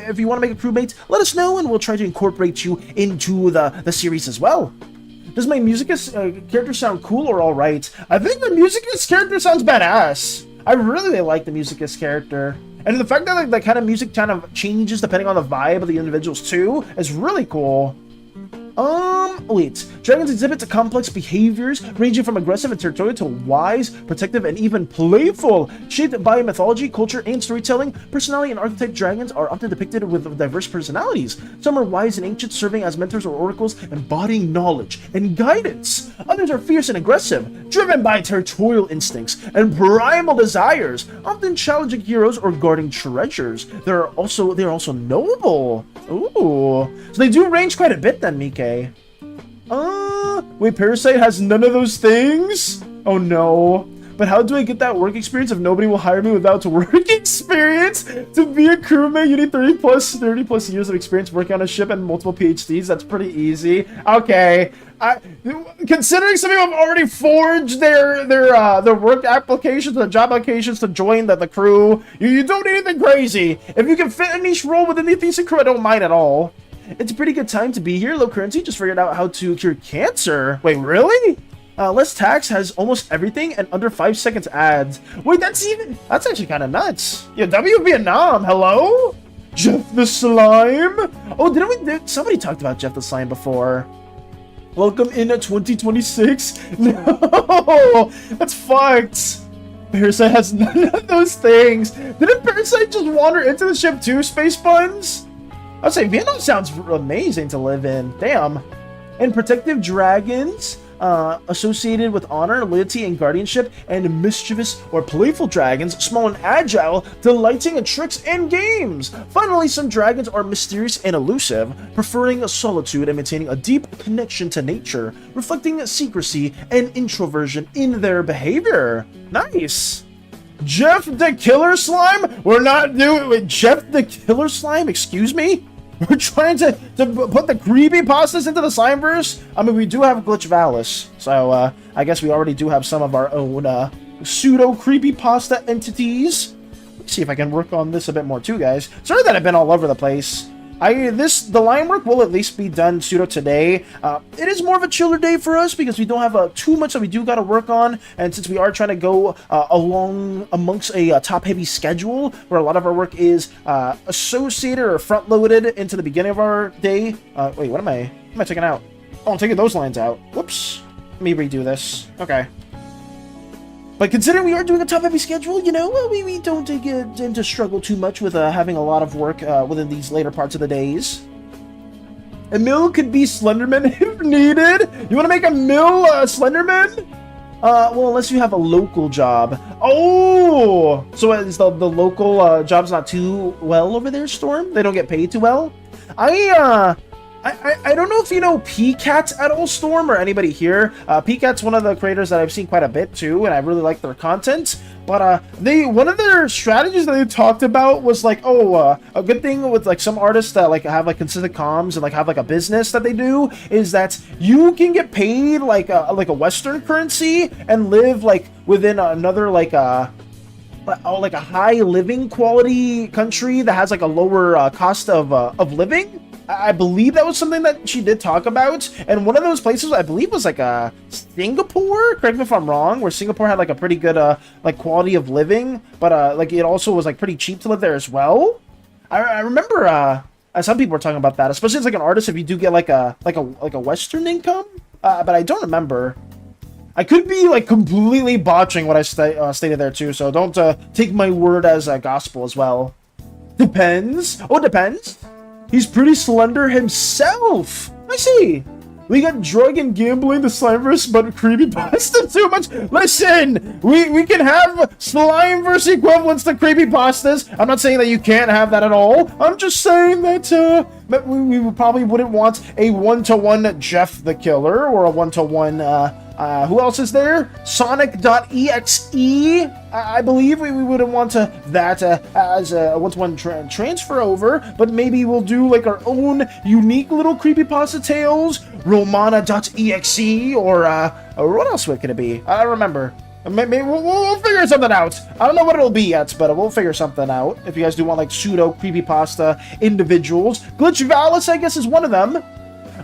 Speaker 1: if you want to make a crewmate, let us know and we'll try to incorporate you into the series as well. Does my Musicus character sound cool or alright? I think the Musicus character sounds badass. I really like the Musicus character. And the fact that like, that kind of music kind of changes depending on the vibe of the individuals too is really cool. Wait. Dragons exhibit complex behaviors ranging from aggressive and territorial to wise, protective, and even playful. Shaped by mythology, culture, and storytelling, personality and archetype dragons are often depicted with diverse personalities. Some are wise and ancient, serving as mentors or oracles, embodying knowledge and guidance. Others are fierce and aggressive, driven by territorial instincts and primal desires, often challenging heroes or guarding treasures. They are also noble. Ooh. So they do range quite a bit then, Mike. Wait, Parasite has none of those things? Oh no. But how do I get that work experience if nobody will hire me without work experience? To be a crewmate, you need 30 plus years of experience working on a ship and multiple PhDs. That's pretty easy. Okay. Considering some people have already forged their work applications, their job applications to join the crew, you don't need anything crazy. If you can fit a niche role within the Athesian crew, I don't mind at all. It's a pretty good time to be here. Low currency, just figured out how to cure cancer. Wait, really? Less tax, has almost everything, and under 5 seconds ads. Wait, that's actually kind of nuts. Yeah, W Vietnam, hello? Jeff the Slime? Oh, somebody talked about Jeff the Slime before. Welcome in at 2026. No, that's fucked. Parasite has none of those things. Didn't Parasite just wander into the ship too, Space Buns? I'd say Vietnam sounds amazing to live in. Damn. And protective dragons. associated with honor, loyalty, and guardianship, and mischievous or playful dragons, small and agile, delighting in tricks and games. Finally, some dragons are mysterious and elusive, preferring solitude and maintaining a deep connection to nature, reflecting secrecy and introversion in their behavior. Nice! Jeff the Killer Slime? We're not doing it with Jeff the Killer Slime? Excuse me? We're trying to put the creepypastas into the Slimeverse? I mean, we do have Glitchvalis, so I guess we already do have some of our own pseudo-creepypasta entities. Let's see if I can work on this a bit more too, guys. Sorry that I've been all over the place. The line work will at least be done pseudo today. It is more of a chiller day for us because we don't have too much that we do got to work on, and since we are trying to go along amongst a top-heavy schedule where a lot of our work is associated or front-loaded into the beginning of our day. Wait, what am I taking out? Oh, I'm taking those lines out. Whoops. Let me redo this. Okay. But considering we are doing a top-heavy schedule, you know, we don't get into struggle too much with having a lot of work within these later parts of the days. A mill could be Slenderman if needed. You want to make a mill Slenderman? Well, unless you have a local job. Oh! So is the local job's not too well over there, Storm? They don't get paid too well? I don't know if you know PCats at all, Storm, or anybody here. PCat's one of the creators that I've seen quite a bit too, and I really like their content. But one of their strategies that they talked about was like, a good thing with like some artists that like have like consistent comms and like have like a business that they do is that you can get paid like a Western currency and live like within another like a high living quality country that has like a lower cost of living. I believe that was something that she did talk about, and one of those places I believe was like Singapore. Correct me if I'm wrong. Where Singapore had like a pretty good like quality of living, but like it also was like pretty cheap to live there as well. I remember some people were talking about that, especially as like an artist if you do get like a Western income. But I don't remember. I could be like completely botching what I stated there too, so don't take my word as gospel as well. Depends. Oh, it depends. He's pretty slender himself. I see. We got drug and gambling, the Slimeverse, but creepypasta too much. Listen, we can have Slimeverse equivalents to creepypastas. I'm not saying that you can't have that at all. I'm just saying that we probably wouldn't want a one-to-one Jeff the Killer or a one-to-one who else is there? Sonic.exe. I believe we wouldn't want that as a one-to-one transfer over, but maybe we'll do like our own unique little creepypasta tales. RRRomanaa.exe or what else could it be? I don't remember. Maybe we'll figure something out. I don't know what it'll be yet, but we'll figure something out. If you guys do want like pseudo creepypasta individuals, Glitchvalis I guess is one of them.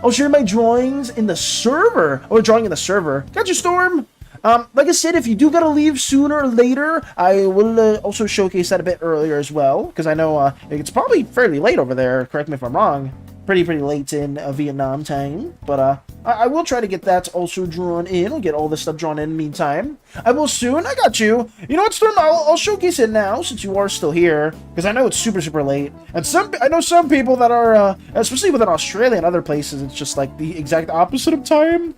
Speaker 1: I'll share my drawings in the server. Or drawing in the server. Got you, Storm. Like I said, if you do gotta leave sooner or later, I will also showcase that a bit earlier as well, because I know it's probably fairly late over there. Correct me if I'm wrong. Pretty late in Vietnam time, but I will try to get that also drawn in. We'll get all this stuff drawn in the meantime. I will soon. I got you. You know what, Storm? I'll showcase it now since you are still here, because I know it's super late. And I know some people that are, especially within Australia and other places, it's just like the exact opposite of time.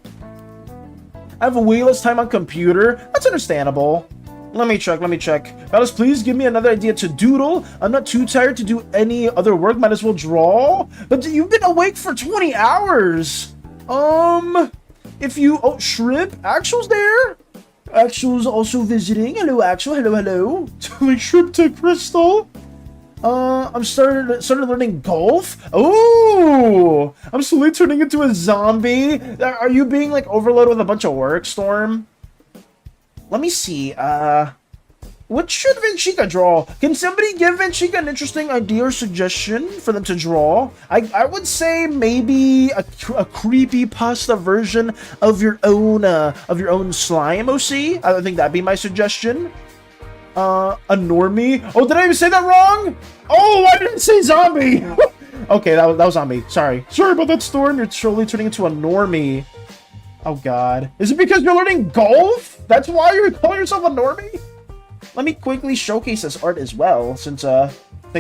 Speaker 1: I have a way less time on computer. That's understandable. Let me check. Fellas, please give me another idea to doodle. I'm not too tired to do any other work. Might as well draw. But you've been awake for 20 hours. If you... Oh, Shrimp. Actual's there. Actual's also visiting. Hello, Actual. Hello. Telling Shrimp to Crystal. I'm started learning golf. Oh, I'm slowly turning into a zombie. Are you being like overloaded with a bunch of work, Storm? Let me see. What should Vinchika draw? Can somebody give Vinchika an interesting idea or suggestion for them to draw? I would say maybe a creepypasta version of your own slime, OC. I think that'd be my suggestion. A normie. Oh, did I even say that wrong? Oh, I didn't say zombie. Okay, that was on me. Sorry about that, Storm. You're slowly turning into a normie. Oh God, is it because you're learning golf? That's why you're calling yourself a normie? Let me quickly showcase this art as well, since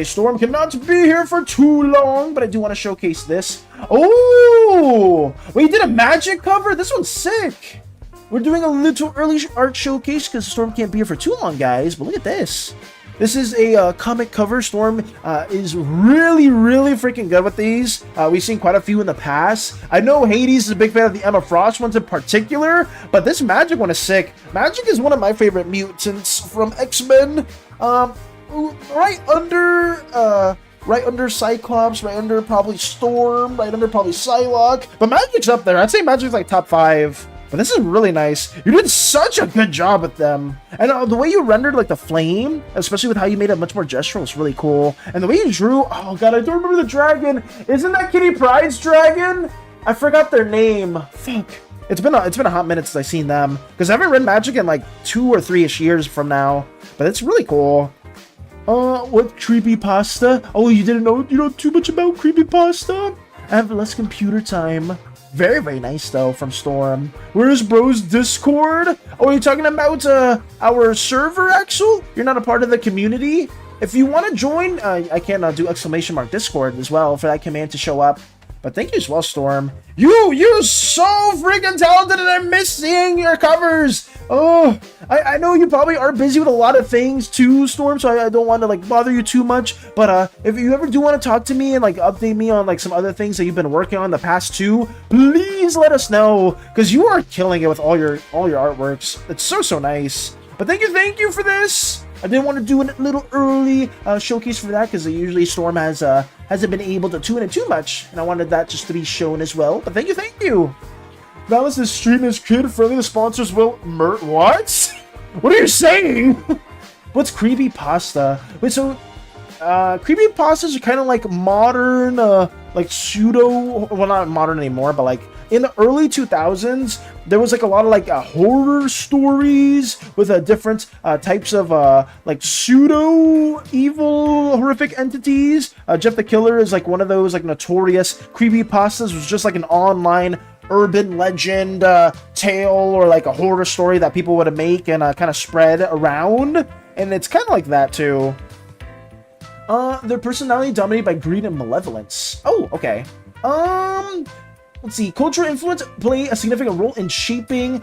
Speaker 1: Storm cannot be here for too long, but I do want to showcase this. Oh, we did a magic cover. This one's sick. We're doing a little early art showcase because Storm can't be here for too long, guys. But look at this. This is a comic cover. Storm is really freaking good with these. We've seen quite a few in the past. I know Hades is a big fan of the Emma Frost ones in particular, but this Magic one is sick. Magic is one of my favorite mutants from X-Men. Right under Cyclops, right under probably Storm, right under probably Psylocke. But Magic's up there. I'd say Magic's like top 5. But this is really nice. You did such a good job with them. And the way you rendered like the flame, especially with how you made it much more gestural, is really cool. And the way you drew, oh god, I don't remember the dragon. Isn't that Kitty Pryde's dragon? I forgot their name. Fuck. It's been a hot minute since I've seen them. Because I haven't read Magic in like 2 or 3-ish years from now. But it's really cool. What creepypasta? Oh, you didn't know too much about creepypasta? I have less computer time. Very nice though from Storm. Where's bro's Discord? Oh, are you talking about our server, Axel? You're not a part of the community? If you want to join, I can do ! Discord as well for that command to show up. But thank you as well, Storm. You're so freaking talented, and I miss seeing your covers. Oh, I know you probably are busy with a lot of things too, Storm, so I don't want to like bother you too much. But if you ever do want to talk to me and like update me on like some other things that you've been working on the past 2, please let us know, because you are killing it with all your artworks. It's so nice. But thank you for this. I didn't want to do a little early showcase for that because usually Storm hasn't been able to tune in too much, and I wanted that just to be shown as well. But thank you. Balance this stream is kid-friendly. The sponsors will what? What are you saying? What's creepypasta? Wait, so creepypastas are kind of like modern, like pseudo. Well, not modern anymore, but like in the early 2000s, there was like a lot of like horror stories with different types of like pseudo evil horrific entities. Jeff the Killer is like one of those like notorious creepypastas. It was just like an online urban legend tale or like a horror story that people would make and kind of spread around. And it's kind of like that too. Their personality dominated by greed and malevolence. Oh, okay. Let's see. Cultural influence play a significant role in shaping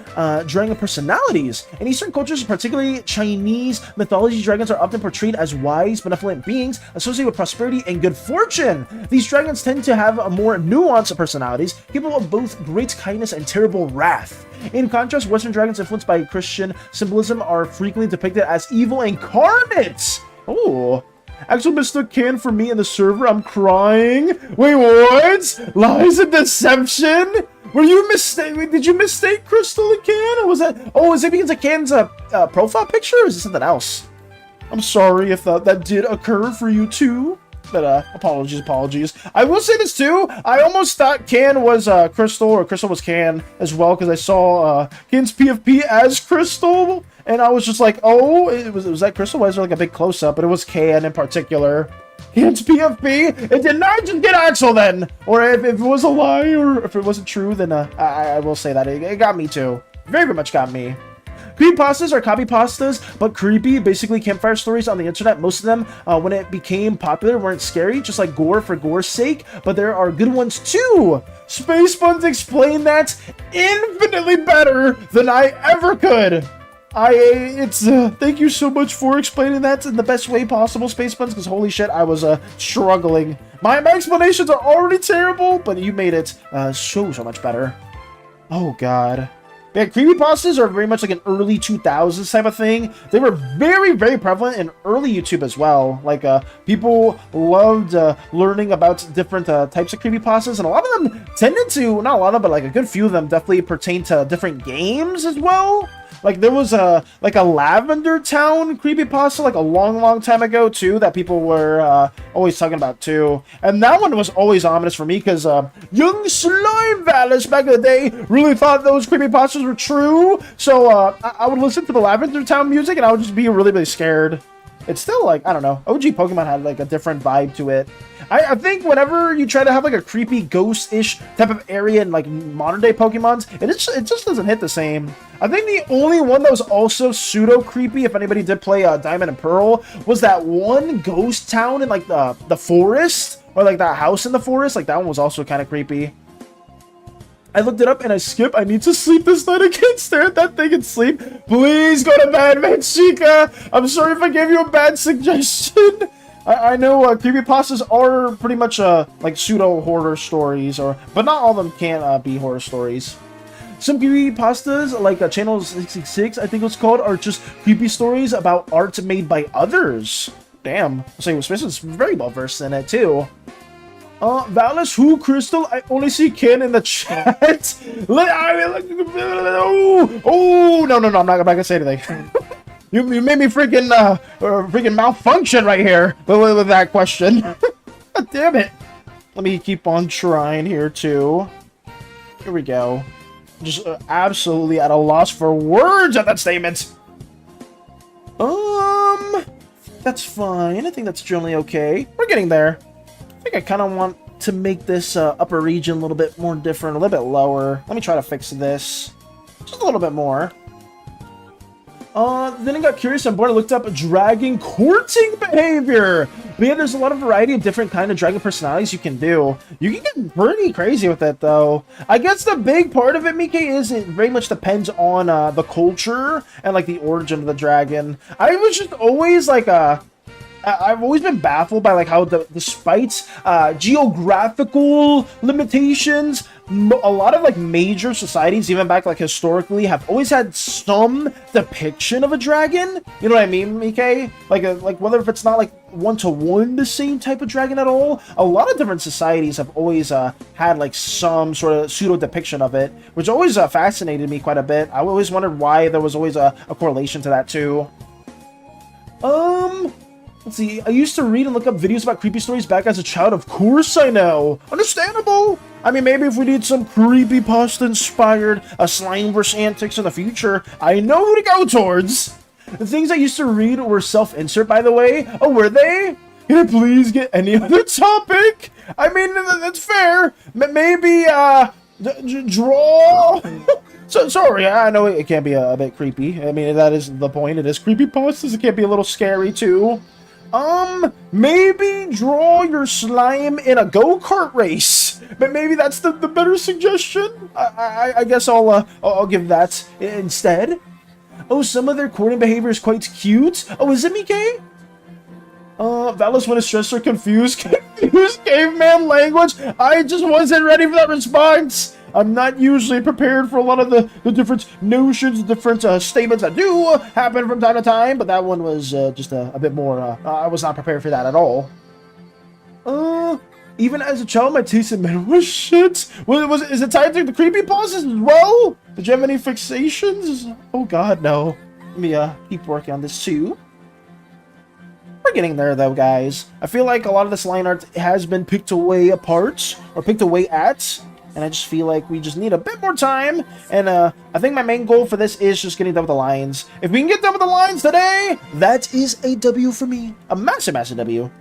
Speaker 1: dragon personalities. In Eastern cultures, particularly Chinese mythology, dragons are often portrayed as wise, benevolent beings associated with prosperity and good fortune. These dragons tend to have a more nuanced personalities, capable of both great kindness and terrible wrath. In contrast, Western dragons influenced by Christian symbolism are frequently depicted as evil incarnates. Oh. Actually mistook Can for me in the server. I'm crying. Wait, what? Lies and deception? Were you mistaken? Did you mistake Crystal and Can? Or was that? Oh, is it because of Can's profile picture? Or is it something else? I'm sorry if that did occur for you too. But apologies. I will say this too. I almost thought Can was Crystal or Crystal was Can as well, because I saw Can's PFP as Crystal. And I was just like, oh, was that Crystal? Why is there like a big close-up? But it was Can in particular. Can's PFP? It did not just get Axel then! Or if it was a lie, or if it wasn't true, then I will say that. It got me too. Very much got me. Creepypastas are copypastas, but creepy, basically campfire stories on the internet. Most of them, when it became popular, weren't scary, just like gore for gore's sake, but there are good ones too! Space Buns explain that infinitely better than I ever could! Thank you so much for explaining that in the best way possible, Space Buns, because holy shit, I was, struggling. My explanations are already terrible, but you made it, so much better. Oh, God. Yeah, creepypastas are very much like an early 2000s type of thing. They were very prevalent in early YouTube as well. Like, people loved learning about different types of creepypastas, and a lot of them tended to, not a lot of them, but like a good few of them definitely pertain to different games as well. Like, there was like a Lavender Town creepypasta like a long time ago too that people were always talking about too. And that one was always ominous for me because young Slimeverse back in the day really thought those creepypastas were true. So I would listen to the Lavender Town music and I would just be really scared. It's still like, I don't know, OG Pokemon had like a different vibe to it. I think whenever you try to have like a creepy ghost-ish type of area in like modern day Pokemons, it just doesn't hit the same. I think the only one that was also pseudo creepy, if anybody did play Diamond and Pearl, was that one ghost town in like the forest Or like that house in the forest, like that one was also kind of creepy. I looked it up and I skip. I need to sleep this night. I can't stare at that thing and sleep. Please go to bed, Chica. I'm sorry if I gave you a bad suggestion. I know creepypastas are pretty much like pseudo horror stories, but not all of them can be horror stories. Some creepypastas, like Channel 66, I think it's called, are just creepy stories about art made by others. Damn, so Spencer's very well versed in it too. Valis, who, Crystal? I only see Ken in the chat. No, I'm not gonna say anything. You made me freaking malfunction right here with that question. God damn it. Let me keep on trying here too. Here we go. Just absolutely at a loss for words at that statement. That's fine. I think that's generally okay. We're getting there. I think I kind of want to make this upper region a little bit more different, a little bit lower. Let me try to fix this. Just a little bit more. Then I got curious on board. I looked up dragon courting behavior. But yeah, there's a lot of variety of different kind of dragon personalities you can do. You can get pretty crazy with it, though. I guess the big part of it, Mike, is it very much depends on the culture and like the origin of the dragon. I was just always like I've always been baffled by like how despite geographical limitations, a lot of like major societies, even back like historically, have always had some depiction of a dragon. You know what I mean, Mike? Like whether if it's not like one-to-one the same type of dragon at all, a lot of different societies have always had like some sort of pseudo depiction of it, which always fascinated me quite a bit. I always wondered why there was always a correlation to that too. Let's see, I used to read and look up videos about creepy stories back as a child. Of course I know. Understandable. I mean, maybe if we need some creepypasta-inspired Slimeverse antics in the future, I know who to go towards. The things I used to read were self-insert, by the way. Oh, were they? Can I please get any other topic? I mean, that's fair. Maybe, draw... So, sorry, I know it can be a bit creepy. I mean, that is the point. It is creepypastas. It can be a little scary, too. Maybe draw your slime in a go-kart race. But maybe that's the better suggestion. I guess I'll give that instead. Oh, some of their courting behavior is quite cute. Oh, is it Mike? Valis when it's stressed or confused. Confused caveman language. I just wasn't ready for that response. I'm not usually prepared for a lot of the different notions, different statements that do happen from time to time, but that one was just a bit more, I was not prepared for that at all. Even as a child, my taste in men was shit. Is it tied to the creepypastas as well? Did you have any fixations? Oh god, no. Let me keep working on this too. We're getting there though, guys. I feel like a lot of this line art has been picked away apart, or picked away at. And I just feel like we just need a bit more time. And I think my main goal for this is just getting done with the lines. If we can get done with the lines today, that is a W for me. A massive, massive W.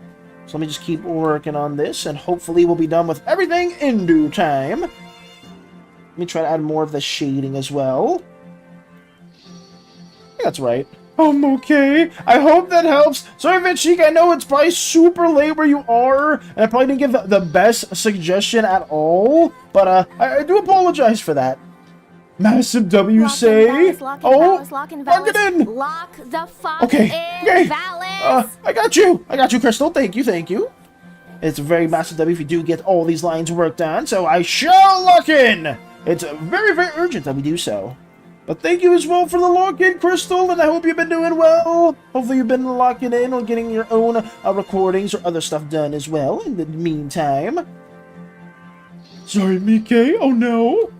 Speaker 1: So let me just keep working on this. And hopefully we'll be done with everything in due time. Let me try to add more of the shading as well. I think that's right. I'm okay. I hope that helps. Sorry, Vinchik, I know it's probably super late where you are, and I probably didn't give the best suggestion at all, but I do apologize for that. Massive W say. Lock it in.
Speaker 3: Lock the fuck
Speaker 1: okay.
Speaker 3: in,
Speaker 1: Okay.
Speaker 3: Valis.
Speaker 1: I got you, Crystal. Thank you. It's a very massive W if you do get all these lines worked on, so I shall lock in. It's very, very urgent that we do so. But thank you as well for the lock-in, Crystal, and I hope you've been doing well. Hopefully you've been locking in on getting your own recordings or other stuff done as well in the meantime. Sorry, Mike. Oh, no.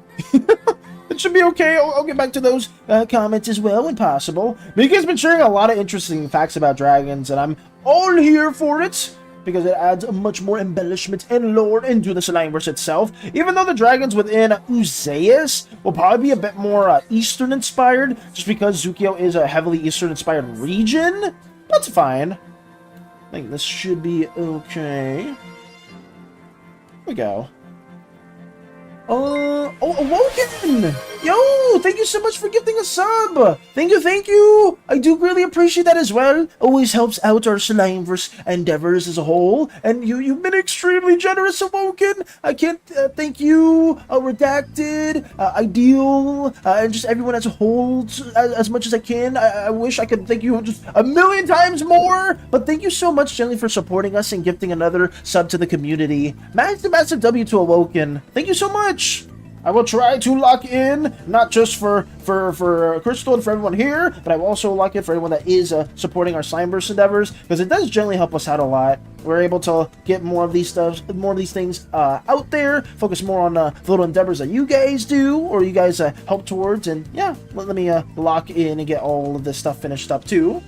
Speaker 1: It should be okay. I'll get back to those comments as well when possible. Mike's been sharing a lot of interesting facts about dragons, and I'm all here for it, because it adds much more embellishment and lore into the Slimeverse itself. Even though the dragons within Uzeus will probably be a bit more Eastern-inspired, just because Zukio is a heavily Eastern-inspired region. That's fine. I think this should be okay. Here we go. Oh, Awoken! Yo, thank you so much for gifting a sub. Thank you. I do really appreciate that as well. Always helps out our Slimeverse endeavors as a whole. And you've been extremely generous, Awoken. I can't thank you, Redacted, Ideal, and just everyone as a whole as much as I can. I wish I could thank you just a million times more. But thank you so much, Jenny, for supporting us and gifting another sub to the community. Massive W to Awoken. Thank you so much. I will try to lock in, not just for Crystal and for everyone here, but I will also lock in for everyone that is supporting our Slimeverse endeavors, because it does generally help us out a lot. We're able to get more of these things out there, focus more on the little endeavors that you guys do, or you guys help towards, and yeah, let me lock in and get all of this stuff finished up too.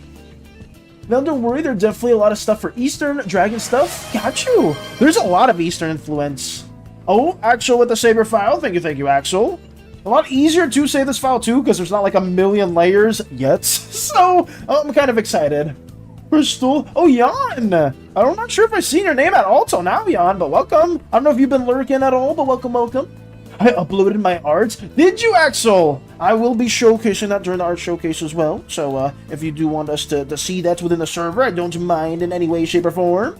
Speaker 1: Now don't worry, there's definitely a lot of stuff for Eastern Dragon stuff. Got you! There's a lot of Eastern influence. Oh, Axel with the Saber file. Thank you, Axel. A lot easier to say this file, too, because there's not like a million layers yet. So, I'm kind of excited. Crystal. Oh, Jan. I'm not sure if I've seen your name at all till now, Jan, but welcome. I don't know if you've been lurking at all, but welcome. I uploaded my art. Did you, Axel? I will be showcasing that during the art showcase as well. So, if you do want us to see that within the server, I don't mind in any way, shape, or form.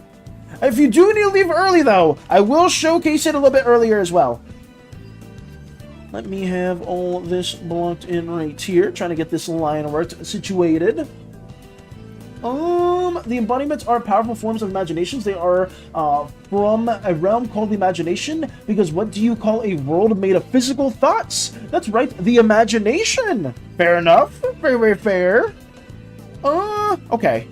Speaker 1: If you do need to leave early, though, I will showcase it a little bit earlier as well. Let me have all this blocked in right here. Trying to get this line of art situated. The embodiments are powerful forms of imaginations. They are from a realm called the imagination, because what do you call a world made of physical thoughts? That's right, the imagination. Fair enough. Very fair. Okay.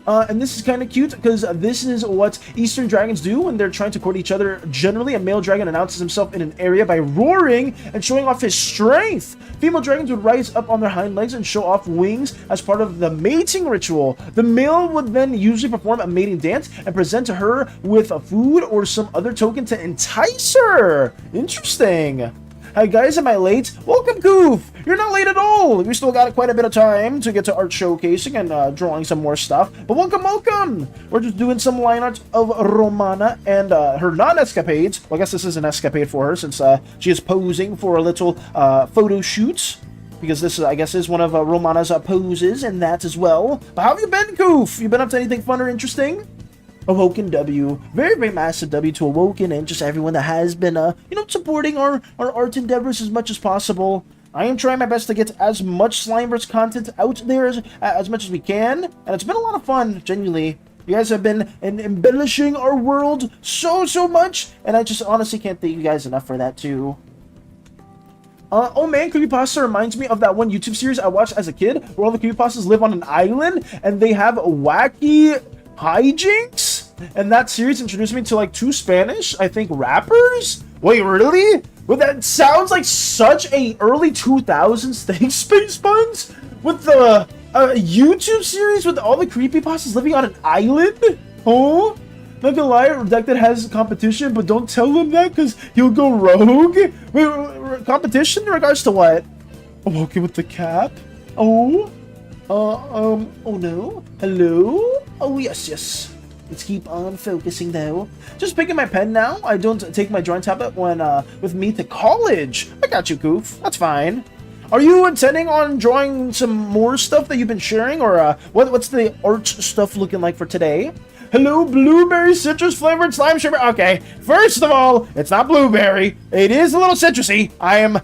Speaker 1: And this is kind of cute, because this is what Eastern dragons do when they're trying to court each other. Generally, a male dragon announces himself in an area by roaring and showing off his strength. Female dragons would rise up on their hind legs and show off wings as part of the mating ritual. The male would then usually perform a mating dance and present to her with a food or some other token to entice her. Interesting. Hi guys, am I late? Welcome, Goof! You're not late at all! We still got quite a bit of time to get to art showcasing and drawing some more stuff. But welcome! We're just doing some line art of Romanaa and her non-escapades. Well, I guess this is an escapade for her since she is posing for a little photo shoot. Because this, I guess, is one of Romanaa's poses and that as well. But how have you been, Goof? You been up to anything fun or interesting? Awoken W. Very massive W to Awoken and just everyone that has been, supporting our art endeavors as much as possible. I am trying my best to get as much Slimeverse content out there as much as we can. And it's been a lot of fun, genuinely. You guys have been embellishing our world so much. And I just honestly can't thank you guys enough for that, too. Oh man, Creepypasta reminds me of that one YouTube series I watched as a kid where all the Creepypastas live on an island and they have wacky hijinks. And that series introduced me to like 2 Spanish, I think, rappers. Wait, really? Well, that sounds like such a early 2000s thing, Space Buns, with the YouTube series with all the creepypastas living on an island. Oh, not gonna lie, Redacted has competition, but don't tell him that because he'll go rogue. Wait, competition in regards to what? Awoken with the cap. Oh, oh no. Hello. Oh yes. Let's keep on focusing though. Just picking my pen now. I don't take my drawing tablet when with me to college. I got you, Goof. That's fine. Are you intending on drawing some more stuff that you've been sharing, or what's the art stuff looking like for today? Hello, blueberry citrus flavored slime sugar. Okay, first of all, it's not blueberry. It is a little citrusy. I am,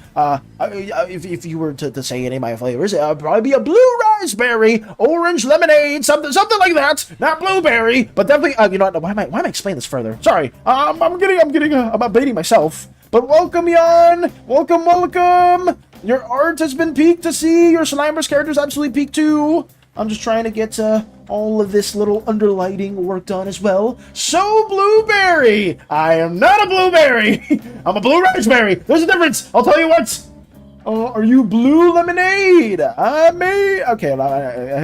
Speaker 1: if you were to say any of my flavors, it would probably be a blue raspberry, orange lemonade, something like that. Not blueberry, but definitely. You know what? Why am I explaining this further? Sorry. I'm updating myself. But welcome, Jan. Welcome. Your art has been peaked to see. Your Slimeverse character's absolutely peaked too. I'm just trying to get all of this little underlighting worked on as well. So, blueberry! I am not a blueberry! I'm a blue raspberry! There's a difference! I'll tell you what! Are you blue lemonade? I may... Okay,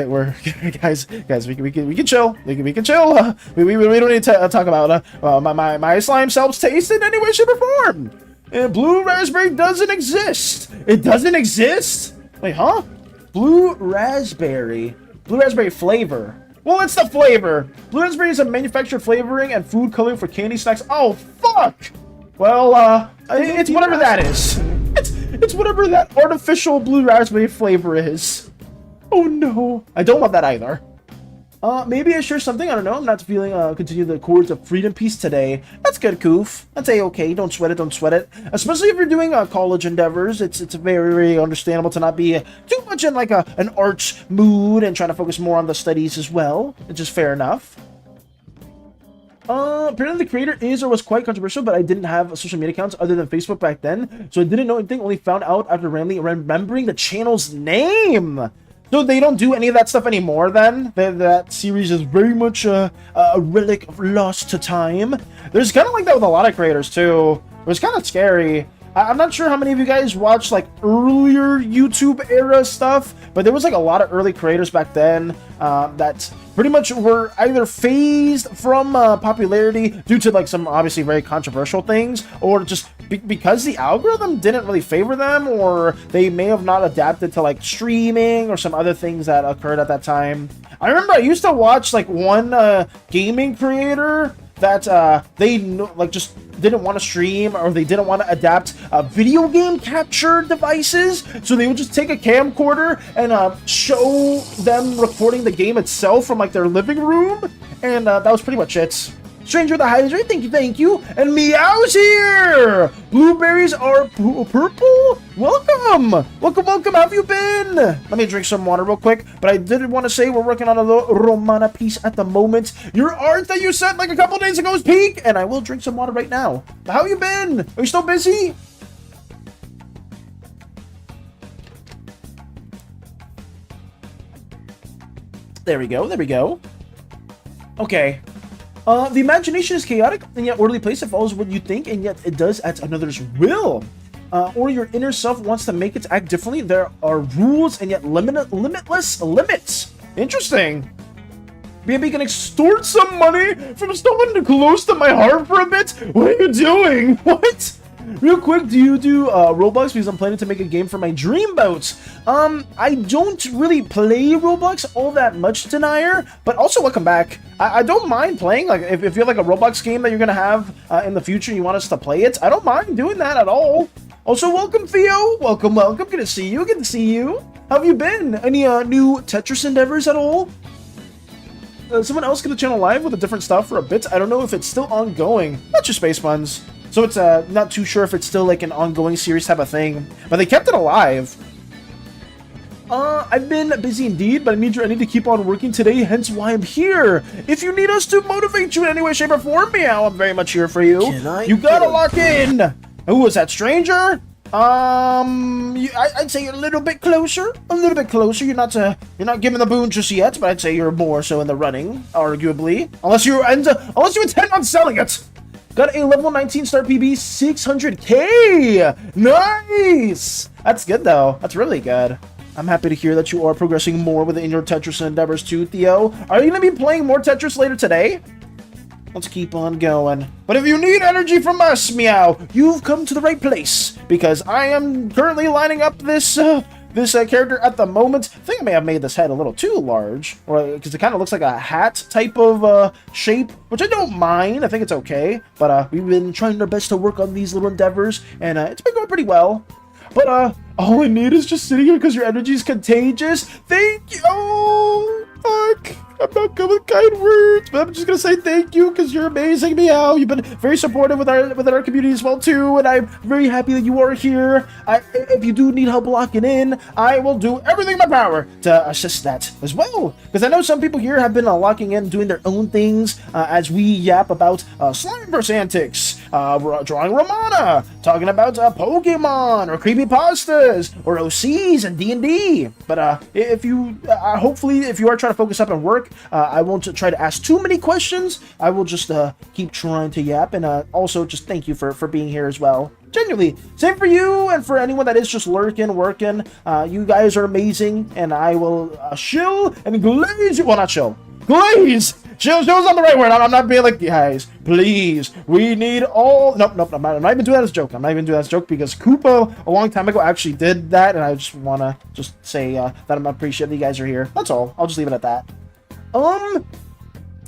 Speaker 1: we're... Guys, we can chill. We can chill. We don't need to talk about my slime self's taste in any way, shape, or form. Blue raspberry doesn't exist. It doesn't exist? Wait, huh? Blue raspberry flavor. Well, it's the flavor. Blue raspberry is a manufactured flavoring and food coloring for candy snacks. Oh, fuck! Well, it's whatever that is. It's whatever that artificial blue raspberry flavor is. Oh no. I don't love that either. Maybe I share something. I don't know. I'm not feeling continue the chords of freedom peace today. That's good, Koof. That's a-okay. Don't sweat it. Don't sweat it. Especially if you're doing college endeavors. It's very, very understandable to not be too much in like an arts mood and trying to focus more on the studies as well. It's just fair enough. Apparently the creator is or was quite controversial, but I didn't have social media accounts other than Facebook back then, so I didn't know anything. Only found out after randomly remembering the channel's name. So they don't do any of that stuff anymore then? That series is very much a relic of lost to time. There's kind of like that with a lot of creators too. It was kind of scary. I'm not sure how many of you guys watched like earlier YouTube era stuff, but there was like a lot of early creators back then that pretty much were either phased from popularity due to like some obviously very controversial things, or just because the algorithm didn't really favor them, or they may have not adapted to like streaming or some other things that occurred at that time. I remember I used to watch like one gaming creator that they like just didn't want to stream, or they didn't want to adapt video game capture devices, so they would just take a camcorder and show them recording the game itself from like their living room, and that was pretty much it. Stranger the Hydrant, thank you, and Meow's here! Blueberries are purple? Welcome! Welcome, how have you been? Let me drink some water real quick, but I did want to say we're working on a little Romana piece at the moment. Your art that you sent like a couple days ago is peak, and I will drink some water right now. How have you been? Are you still busy? There we go. Okay. The imagination is chaotic and yet orderly place. It follows what you think and yet it does at another's will. Or your inner self wants to make it act differently. There are rules and yet limitless limits. Interesting. Maybe you can extort some money from someone close to my heart for a bit? What are you doing? What? Real quick, do you do Roblox? Because I'm planning to make a game for my dreamboat. I don't really play Roblox all that much, Denier, but also welcome back. I don't mind playing. Like if you have like a Roblox game that you're gonna have in the future and you want us to play it, I don't mind doing that at all. Also, welcome Theo. Welcome. Good to see you. How have you been? Any new Tetris endeavors at all? Someone else get the channel live with a different stuff for a bit. I don't know if it's still ongoing. Not your space puns. So it's not too sure if it's still like an ongoing series type of thing, but they kept it alive. I've been busy indeed, but I need to keep on working today, hence why I'm here. If you need us to motivate you in any way, shape, or form, Meow, I'm very much here for you. You gotta lock in. Who was that, stranger? I'd say you're a little bit closer. You're not giving the boon just yet, but I'd say you're more so in the running, arguably. Unless you intend on selling it. Got a level 19 start PB, 600k! Nice! That's good though. That's really good. I'm happy to hear that you are progressing more within your Tetris endeavors too, Theo. Are you going to be playing more Tetris later today? Let's keep on going. But if you need energy from us, Meow, you've come to the right place. Because I am currently lining up this character at the moment. I think I may have made this head a little too large, because it kind of looks like a hat type of shape, which I don't mind. I think it's okay, but we've been trying our best to work on these little endeavors, and it's been going pretty well. But all I need is just sitting here because your energy is contagious. Thank you. Oh, fuck. I'm not good with kind words, but I'm just gonna say thank you because you're amazing, Meow. You've been very supportive with our community as well too, and I'm very happy that you are here. If you do need help locking in, I will do everything in my power to assist that as well. Because I know some people here have been locking in, doing their own things as we yap about Slimeverse antics, drawing Romana, talking about Pokemon or creepypastas or OCs and D&D. But if you hopefully if you are trying to focus up and work, I won't try to ask too many questions. I will just keep trying to yap, and also just thank you for being here as well. Genuinely, same for you and for anyone that is just lurking, working. You guys are amazing, and I will shill and glaze you. Well, not chill. Glaze! Shill's on the right word. I'm not being like, guys, please, we need all... Nope, I'm not even doing that as a joke. I'm not even doing that as a joke because Koopa, a long time ago, actually did that, and I just want to say that I'm appreciative that you guys are here. That's all. I'll just leave it at that.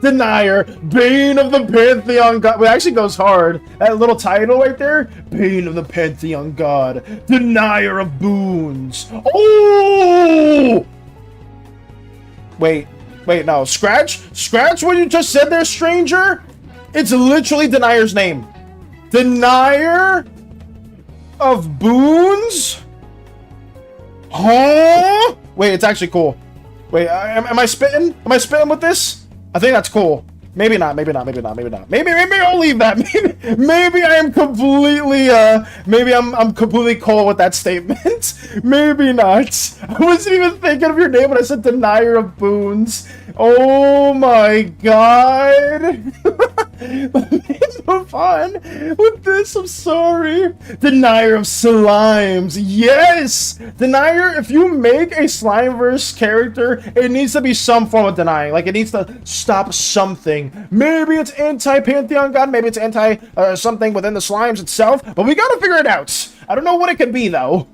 Speaker 1: Denier, Bane of the Pantheon God. Well, it actually goes hard. That little title right there, Bane of the Pantheon God, Denier of Boons. Oh! Wait, no. Scratch what you just said there, stranger? It's literally Denier's name. Denier of Boons? Huh? Wait, it's actually cool. Wait, am I spitting? Am I spitting with this? I think that's cool. Maybe not. Maybe I'll leave that. Maybe I am completely maybe I'm completely cold with that statement. Maybe not. I wasn't even thinking of your name when I said Denier of Boons. Oh my god. Let me move on with this. I'm sorry. Denier of Slimes. Yes! Denier, if you make a Slimeverse character, it needs to be some form of denying. Like, it needs to stop something. Maybe it's anti-Pantheon God, maybe it's anti something within the Slimes itself, but we gotta figure it out. I don't know what it could be, though.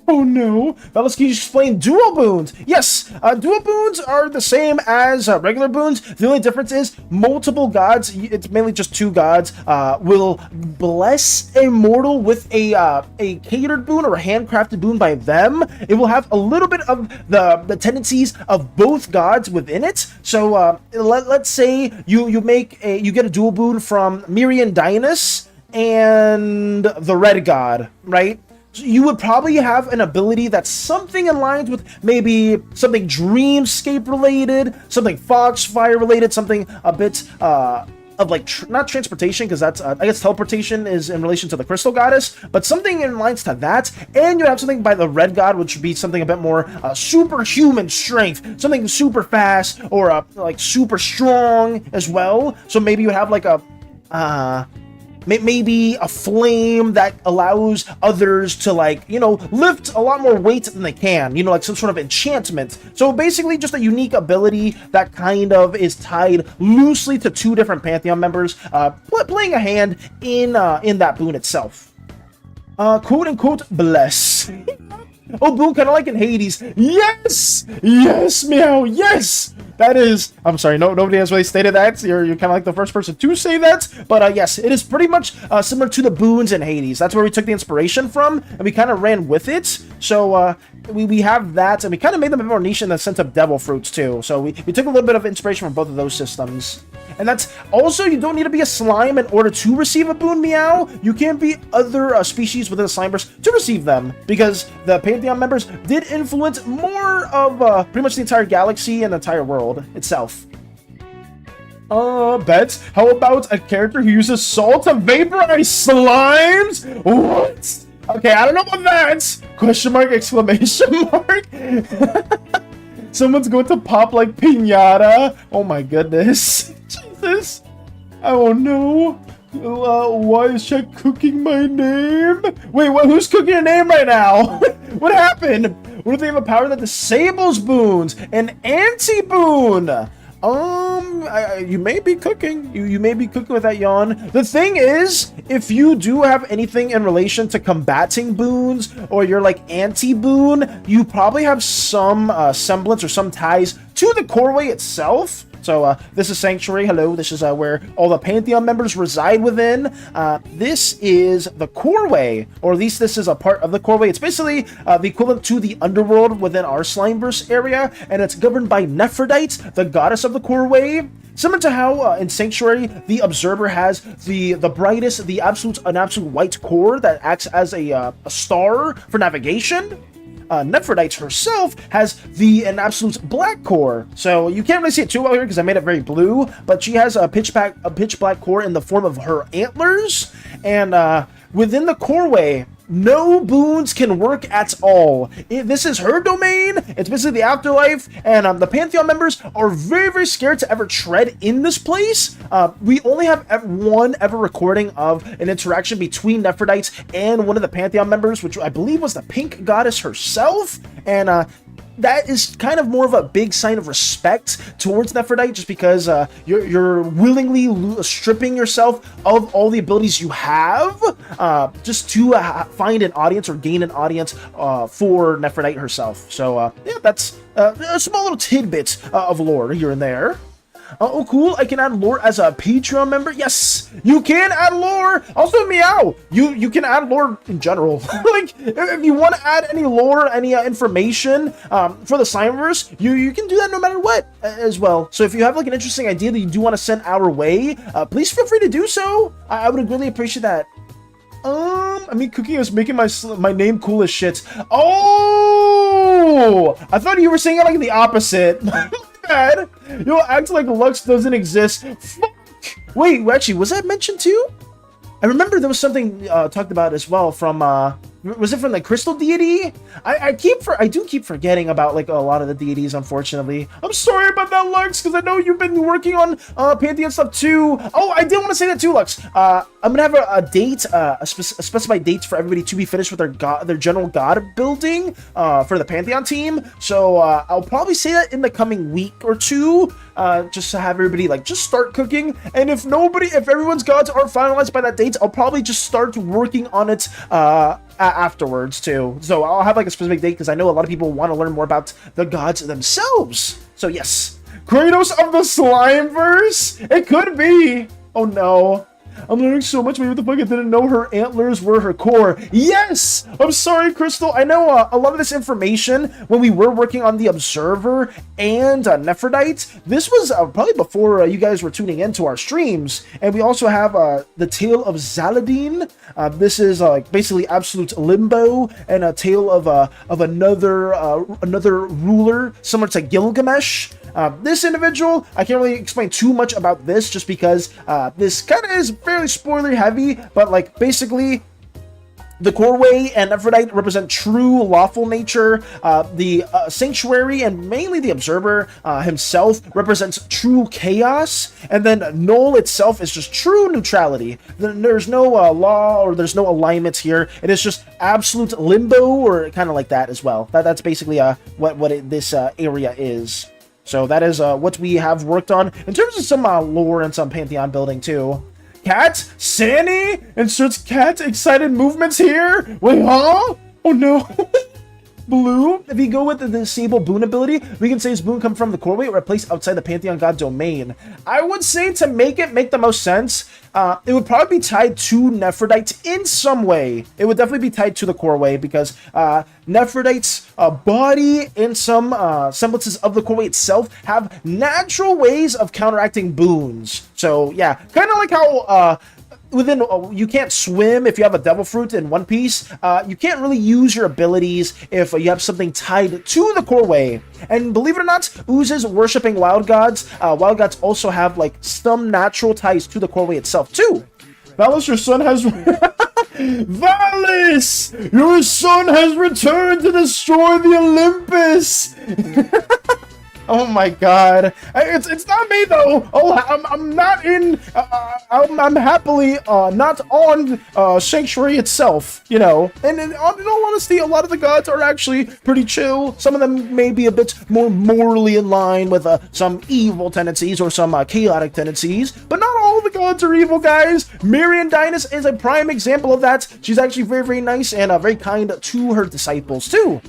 Speaker 1: Oh no. Fellas, can you explain dual boons? Yes, dual boons are the same as regular boons. The only difference is multiple gods, it's mainly just two gods, will bless a mortal with a catered boon or a handcrafted boon by them. It will have a little bit of the tendencies of both gods within it. So let's say you get a dual boon from Mirian Dynus and the Red God, right? You would probably have an ability that's something in lines with maybe something Dreamscape related, something Foxfire related, something a bit of like not transportation, because that's I guess teleportation is in relation to the Crystal Goddess, but something in lines to that. And you have something by the Red God, which would be something a bit more superhuman strength, something super fast or like super strong as well. So maybe you have like a maybe a flame that allows others to, like, you know, lift a lot more weight than they can, you know, like some sort of enchantment. So basically just a unique ability that kind of is tied loosely to two different Pantheon members, playing a hand in that boon itself. Quote unquote bless. Oh, boon, kind of like in Hades. Yes! Yes, meow, yes! That is, I'm sorry, nobody has really stated that. You're kind of like the first person to say that. But yes, it is pretty much similar to the boons in Hades. That's where we took the inspiration from, and we kind of ran with it. So we have that, and we kind of made them a bit more niche in the sense of devil fruits too. So we took a little bit of inspiration from both of those systems. And that's also, you don't need to be a slime in order to receive a boon, meow. You can be other species within the Slimeverse to receive them, because the Pantheon members did influence more of pretty much the entire galaxy and the entire world itself. Bets, how about a character who uses salt to vaporize slimes? What? Okay, I don't know about that. Question mark, exclamation mark. Someone's going to pop like piñata. Oh my goodness. Jesus. Oh no. Why is she cooking my name? Wait, who's cooking your name right now? What happened? What if they have a power that disables boons? An anti-boon? You may be cooking. You may be cooking with that yawn. The thing is, if you do have anything in relation to combating boons, or you're like anti-boon, you probably have some semblance or some ties to the Coreway itself. So this is Sanctuary. Hello, this is where all the Pantheon members reside within. This is the Coreway, or at least this is a part of the Coreway. It's basically the equivalent to the underworld within our Slimeverse area, and it's governed by Nephrodite, the goddess of the Coreway. Similar to how in Sanctuary, the Observer has the brightest, an absolute white core that acts as a star for navigation. Nephrodite herself has an absolute black core, so you can't really see it too well here because I made it very blue, but she has a pitch black core in the form of her antlers, and within the Coreway, no boons can work at all. This is her domain. It's basically the afterlife, and the Pantheon members are very, very scared to ever tread in this place. We only have one ever recording of an interaction between Nephrodite and one of the Pantheon members, which I believe was the pink goddess herself, and that is kind of more of a big sign of respect towards Nephrodite, just because you're willingly stripping yourself of all the abilities you have, just to find an audience or gain an audience for Nephrodite herself. So yeah, that's a small little tidbit of lore here and there. Oh, cool. I can add lore as a Patreon member. Yes, you can add lore. Also, Meow, you can add lore in general. Like, if you want to add any lore, any information for the Slimeverse, you can do that no matter what as well. So if you have like an interesting idea that you do want to send our way, please feel free to do so. I would really appreciate that. I mean, cooking is making my name cool as shit. Oh, I thought you were saying it like the opposite. My bad. You'll act like Lux doesn't exist. Fuck. Wait, actually, was that mentioned too? I remember there was something talked about as well from was it from the crystal deity? I do keep forgetting about like a lot of the deities, unfortunately. I'm sorry about that, Lux, because I know you've been working on Pantheon stuff too. Oh, I did want to say that too, Lux. I'm gonna have a date, a specified date for everybody to be finished with their general god building for the Pantheon team. So I'll probably say that in the coming week or two, just to have everybody like just start cooking. And if everyone's gods aren't finalized by that date, I'll probably just start working on it afterwards too. So I'll have like a specific date because I know a lot of people want to learn more about the gods themselves. So yes, Kratos of the Slimeverse. It could be. Oh no. I'm learning so much. Maybe what the fuck, I didn't know her antlers were her core. Yes! I'm sorry, Crystal. I know a lot of this information when we were working on the Observer and Nephrodite. This was probably before you guys were tuning into our streams. And we also have the Tale of Zaladin. This is basically absolute limbo and a tale of another ruler similar to Gilgamesh. This individual, I can't really explain too much about this just because this kind of is fairly spoiler heavy, but like basically the Coreway and Nephrodite represent true lawful nature. The Sanctuary and mainly the Observer himself represents true chaos, and then Null itself is just true neutrality. There's no law or there's no alignments here. It is just absolute limbo, or kind of like that as well. That's basically what this area is. So that is what we have worked on in terms of some lore and some Pantheon building too. Cat? SANI? Inserts cat excited movements here? Wait, huh? Oh no. Blue, if you go with the disable boon ability, we can say his boon come from the Coreway or place outside the Pantheon God domain. I would say to make the most sense, it would probably be tied to Nephrodite in some way. It would definitely be tied to the Coreway because Nephrodite's body and some semblances of the Coreway itself have natural ways of counteracting boons. So yeah, kind of like how you can't swim if you have a devil fruit in One Piece. You can't really use your abilities if you have something tied to the Coreway. And believe it or not, oozes worshipping wild gods. Wild gods also have like some natural ties to the Coreway itself too. Valis, your son has Valis, your son has returned to destroy the Olympus. Oh my god. It's not me though. Oh, I'm not in I'm happily not on Sanctuary itself, you know. And in all honesty, a lot of the gods are actually pretty chill. Some of them may be a bit more morally in line with some evil tendencies or some chaotic tendencies, but not all the gods are evil, guys. Marian Dynus is a prime example of that. She's actually very, very nice and very kind to her disciples too.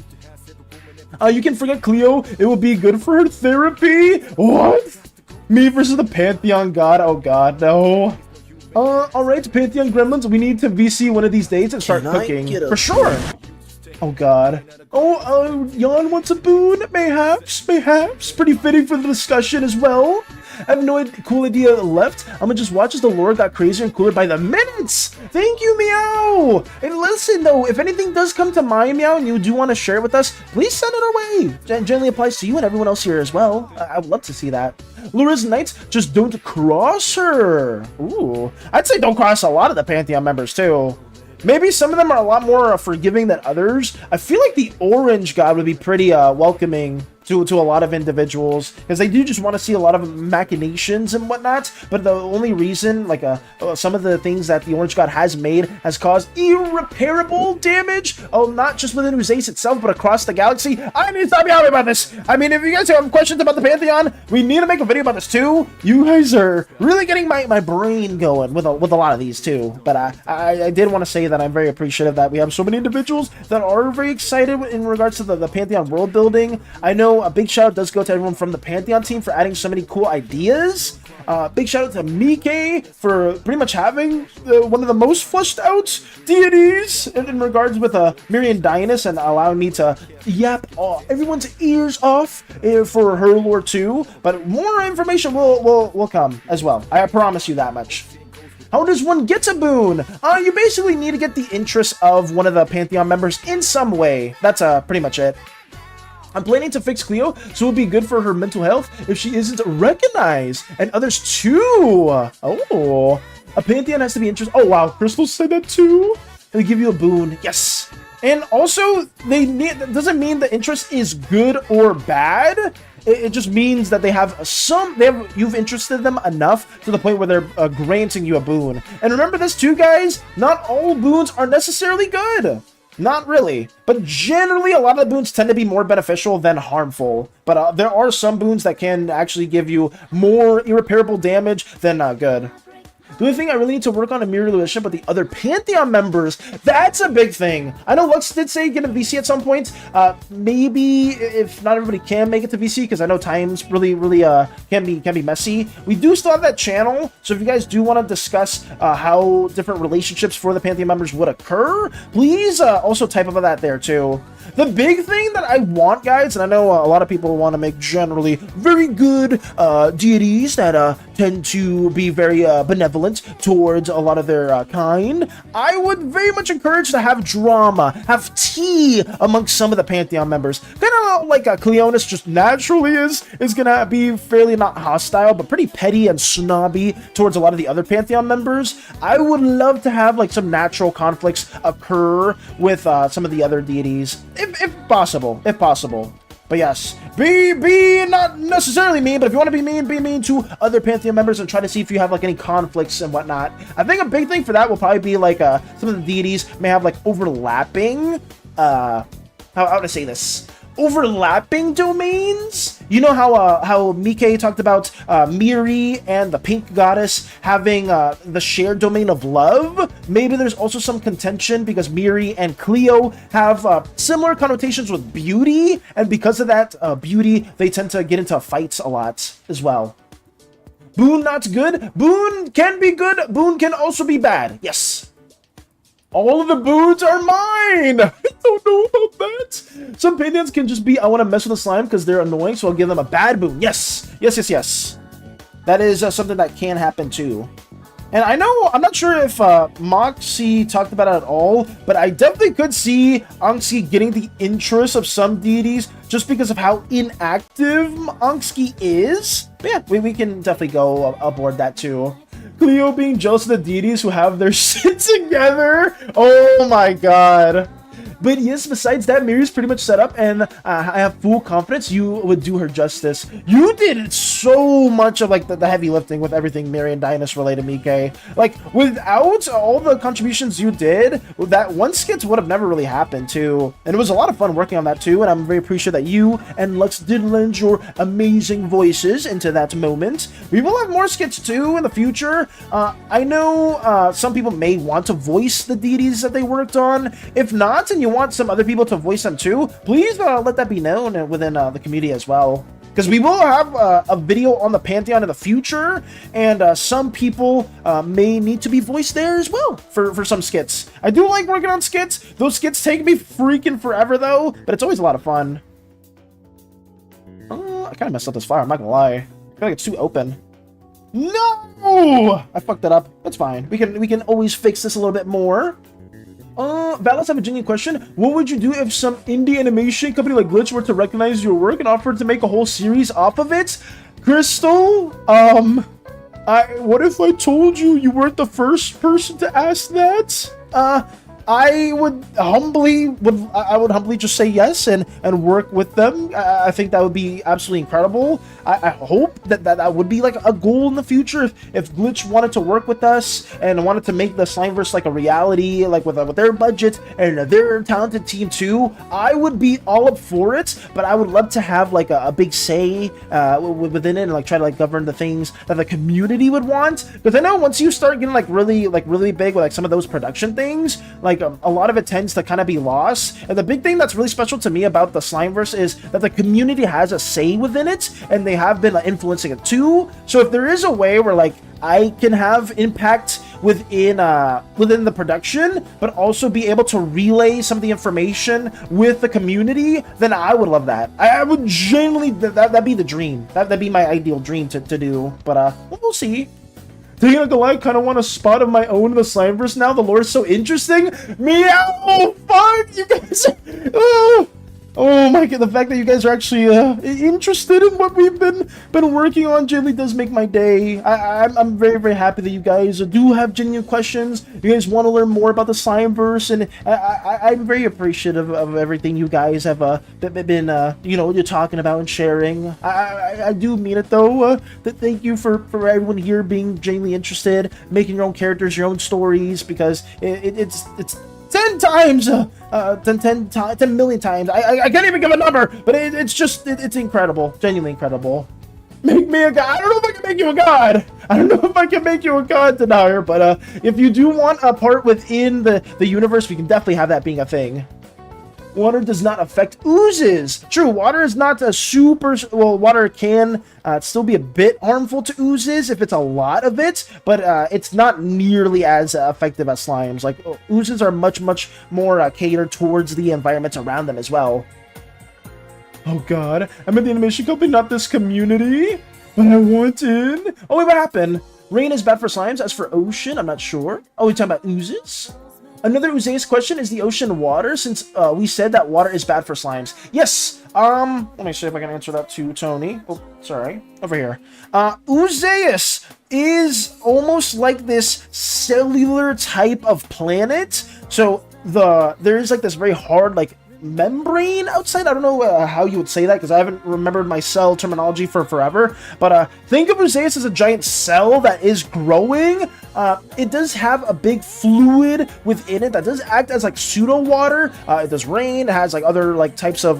Speaker 1: You can forget Cleo. It will be good for her therapy. What? Me versus the Pantheon God? Oh god, no. Alright, Pantheon Gremlins, we need to VC one of these days and start cooking. For sure. Oh god. Oh, Jan wants a boon? Mayhaps. Pretty fitting for the discussion as well. I have no cool idea left. I'm gonna just watch as the lore got crazier and cooler by the minutes. Thank you, Meow. And listen, though, if anything does come to mind, Meow, and you do want to share it with us, please send it our way. Generally applies to you and everyone else here as well. I would love to see that. Lura's Knights, just don't cross her. Ooh, I'd say don't cross a lot of the Pantheon members, too. Maybe some of them are a lot more forgiving than others. I feel like the Orange God would be pretty welcoming to a lot of individuals, because they do just want to see a lot of machinations and whatnot. But the only reason, like some of the things that the Orange God has made has caused irreparable damage. Oh, not just within Uzace itself, but across the galaxy. I need to stop yelling about this. I mean, if you guys have questions about the Pantheon, we need to make a video about this too. You guys are really getting my brain going with a lot of these too. But I did want to say that I'm very appreciative that we have so many individuals that are very excited in regards to the Pantheon world building. I know know a big shout out does go to everyone from the Pantheon team for adding so many cool ideas. Big shout out to Mike for pretty much having one of the most fleshed out deities in regards with Miri and Dionysus, and allowing me to yap everyone's ears off for her lore too. But more information will come as well. I promise you that much. How does one get a boon? You basically need to get the interest of one of the Pantheon members in some way. That's pretty much it. I'm planning to fix Cleo, so it would be good for her mental health if she isn't recognized. And others too. Oh, a Pantheon has to be interested. Oh wow, Crystal said that too. They give you a boon. Yes. And also, that doesn't mean the interest is good or bad. It just means that you've interested them enough to the point where they're granting you a boon. And remember this too, guys. Not all boons are necessarily good. Not really, but generally a lot of the boons tend to be more beneficial than harmful. But there are some boons that can actually give you more irreparable damage than good. The only thing I really need to work on in Mirror relationship with the other Pantheon members, that's a big thing. I know Lux did say get a VC at some point. Maybe if not everybody can make it to VC, because I know times really can be messy. We do still have that channel, so if you guys do want to discuss how different relationships for the Pantheon members would occur, please also type about that there too. The big thing that I want, guys, and I know a lot of people want to make generally very good deities that tend to be very benevolent towards a lot of their kind. I would very much encourage to have drama, have tea amongst some of the Pantheon members. Kind of like Cleonis just naturally is gonna be fairly not hostile, but pretty petty and snobby towards a lot of the other Pantheon members. I would love to have like some natural conflicts occur with some of the other deities. If possible. But yes, be not necessarily mean, but if you want to be mean to other Pantheon members and try to see if you have like any conflicts and whatnot. I think a big thing for that will probably be like some of the deities may have like overlapping how to say this, overlapping domains. You know how Mike talked about Miri and the pink goddess having the shared domain of love? Maybe there's also some contention because Miri and Cleo have similar connotations with beauty, and because of that beauty, they tend to get into fights a lot as well. Boon not good. Boon can be good. Boon can also be bad. Yes. All of the boons are mine! I don't know about that. Some Pantheons can just be, I want to mess with the slime because they're annoying, so I'll give them a bad boon. Yes! Yes. That is something that can happen too. And I know, I'm not sure if Moxie talked about it at all, but I definitely could see Anxi getting the interest of some deities just because of how inactive Anxi is. But yeah, we can definitely go aboard that too. Cleo being jealous of the deities who have their shit together. Oh my god. But yes, besides that, Miri's pretty much set up, and I have full confidence you would do her justice. You did so much of like the heavy lifting with everything Miri and Dionysus related, Mike. Like without all the contributions you did, that one skit would have never really happened too. And it was a lot of fun working on that too, and I'm very appreciative that you and Lux did lend your amazing voices into that moment. We will have more skits too in the future. I know some people may want to voice the deities that they worked on. If not, and you want some other people to voice them too, please let that be known within the community as well. Because we will have a video on the Pantheon in the future, and some people may need to be voiced there as well for some skits. I do like working on skits. Those skits take me freaking forever though, but it's always a lot of fun. I kind of messed up this fire, I'm not gonna lie. I feel like it's too open. No! I fucked that up. That's fine. We can always fix this a little bit more. Valis, I have a genuine question. What would you do if some indie animation company like Glitch were to recognize your work and offer to make a whole series off of it? Crystal, what if I told you weren't the first person to ask that? I would humbly just say yes and work with them. I think that would be absolutely incredible. I hope that would be like a goal in the future. If Glitch wanted to work with us and wanted to make the Slimeverse like a reality, like with their budget and their talented team too, I would be all up for it. But I would love to have like a big say within it and like try to like govern the things that the community would want. Because I know once you start getting like really big with like some of those production things, like like a lot of it tends to kind of be lost. And the big thing that's really special to me about the Slimeverse is that the community has a say within it, and they have been like, influencing it too. So if there is a way where like I can have impact within the production, but also be able to relay some of the information with the community, then I would love that. I would genuinely, that'd be the dream. That'd be my ideal dream to do. But we'll see. Taking a Goliath, kind of want a spot of my own in the Slimeverse now. The lore is so interesting. Meow! Fuck you guys! Oh my god, the fact that you guys are actually interested in what we've been working on genuinely does make my day. I'm very, very happy that you guys do have genuine questions. You guys want to learn more about the Slimeverse, and I'm very appreciative of everything you guys have been you know, you're talking about and sharing. I do mean it though. Thank you for everyone here being genuinely interested, making your own characters, your own stories, because it's 10 times, 10 million times. I can't even give a number, but it's incredible, genuinely incredible. Make me a god. I don't know if I can make you a god. I don't know if I can make you a god, Denier, but if you do want a part within the universe, we can definitely have that being a thing. Water does not affect oozes. True, water is not a super... Well, water can still be a bit harmful to oozes if it's a lot of it, but it's not nearly as effective as slimes. Like, oozes are much, much more catered towards the environments around them as well. Oh god, I'm at the animation company, not this community, but I want in. Oh wait, what happened? Rain is bad for slimes. As for ocean, I'm not sure. Oh, we're talking about oozes? Another Uzeus question, is the ocean water, since we said that water is bad for slimes? Yes! Let me see if I can answer that to Tony. Oh, sorry. Over here. Uzeus is almost like this cellular type of planet. So there is like this very hard like membrane outside. I don't know how you would say that because I haven't remembered my cell terminology for forever. But think of Uzeus as a giant cell that is growing. It does have a big fluid within it that does act as like pseudo water. It does rain. It has like other like types of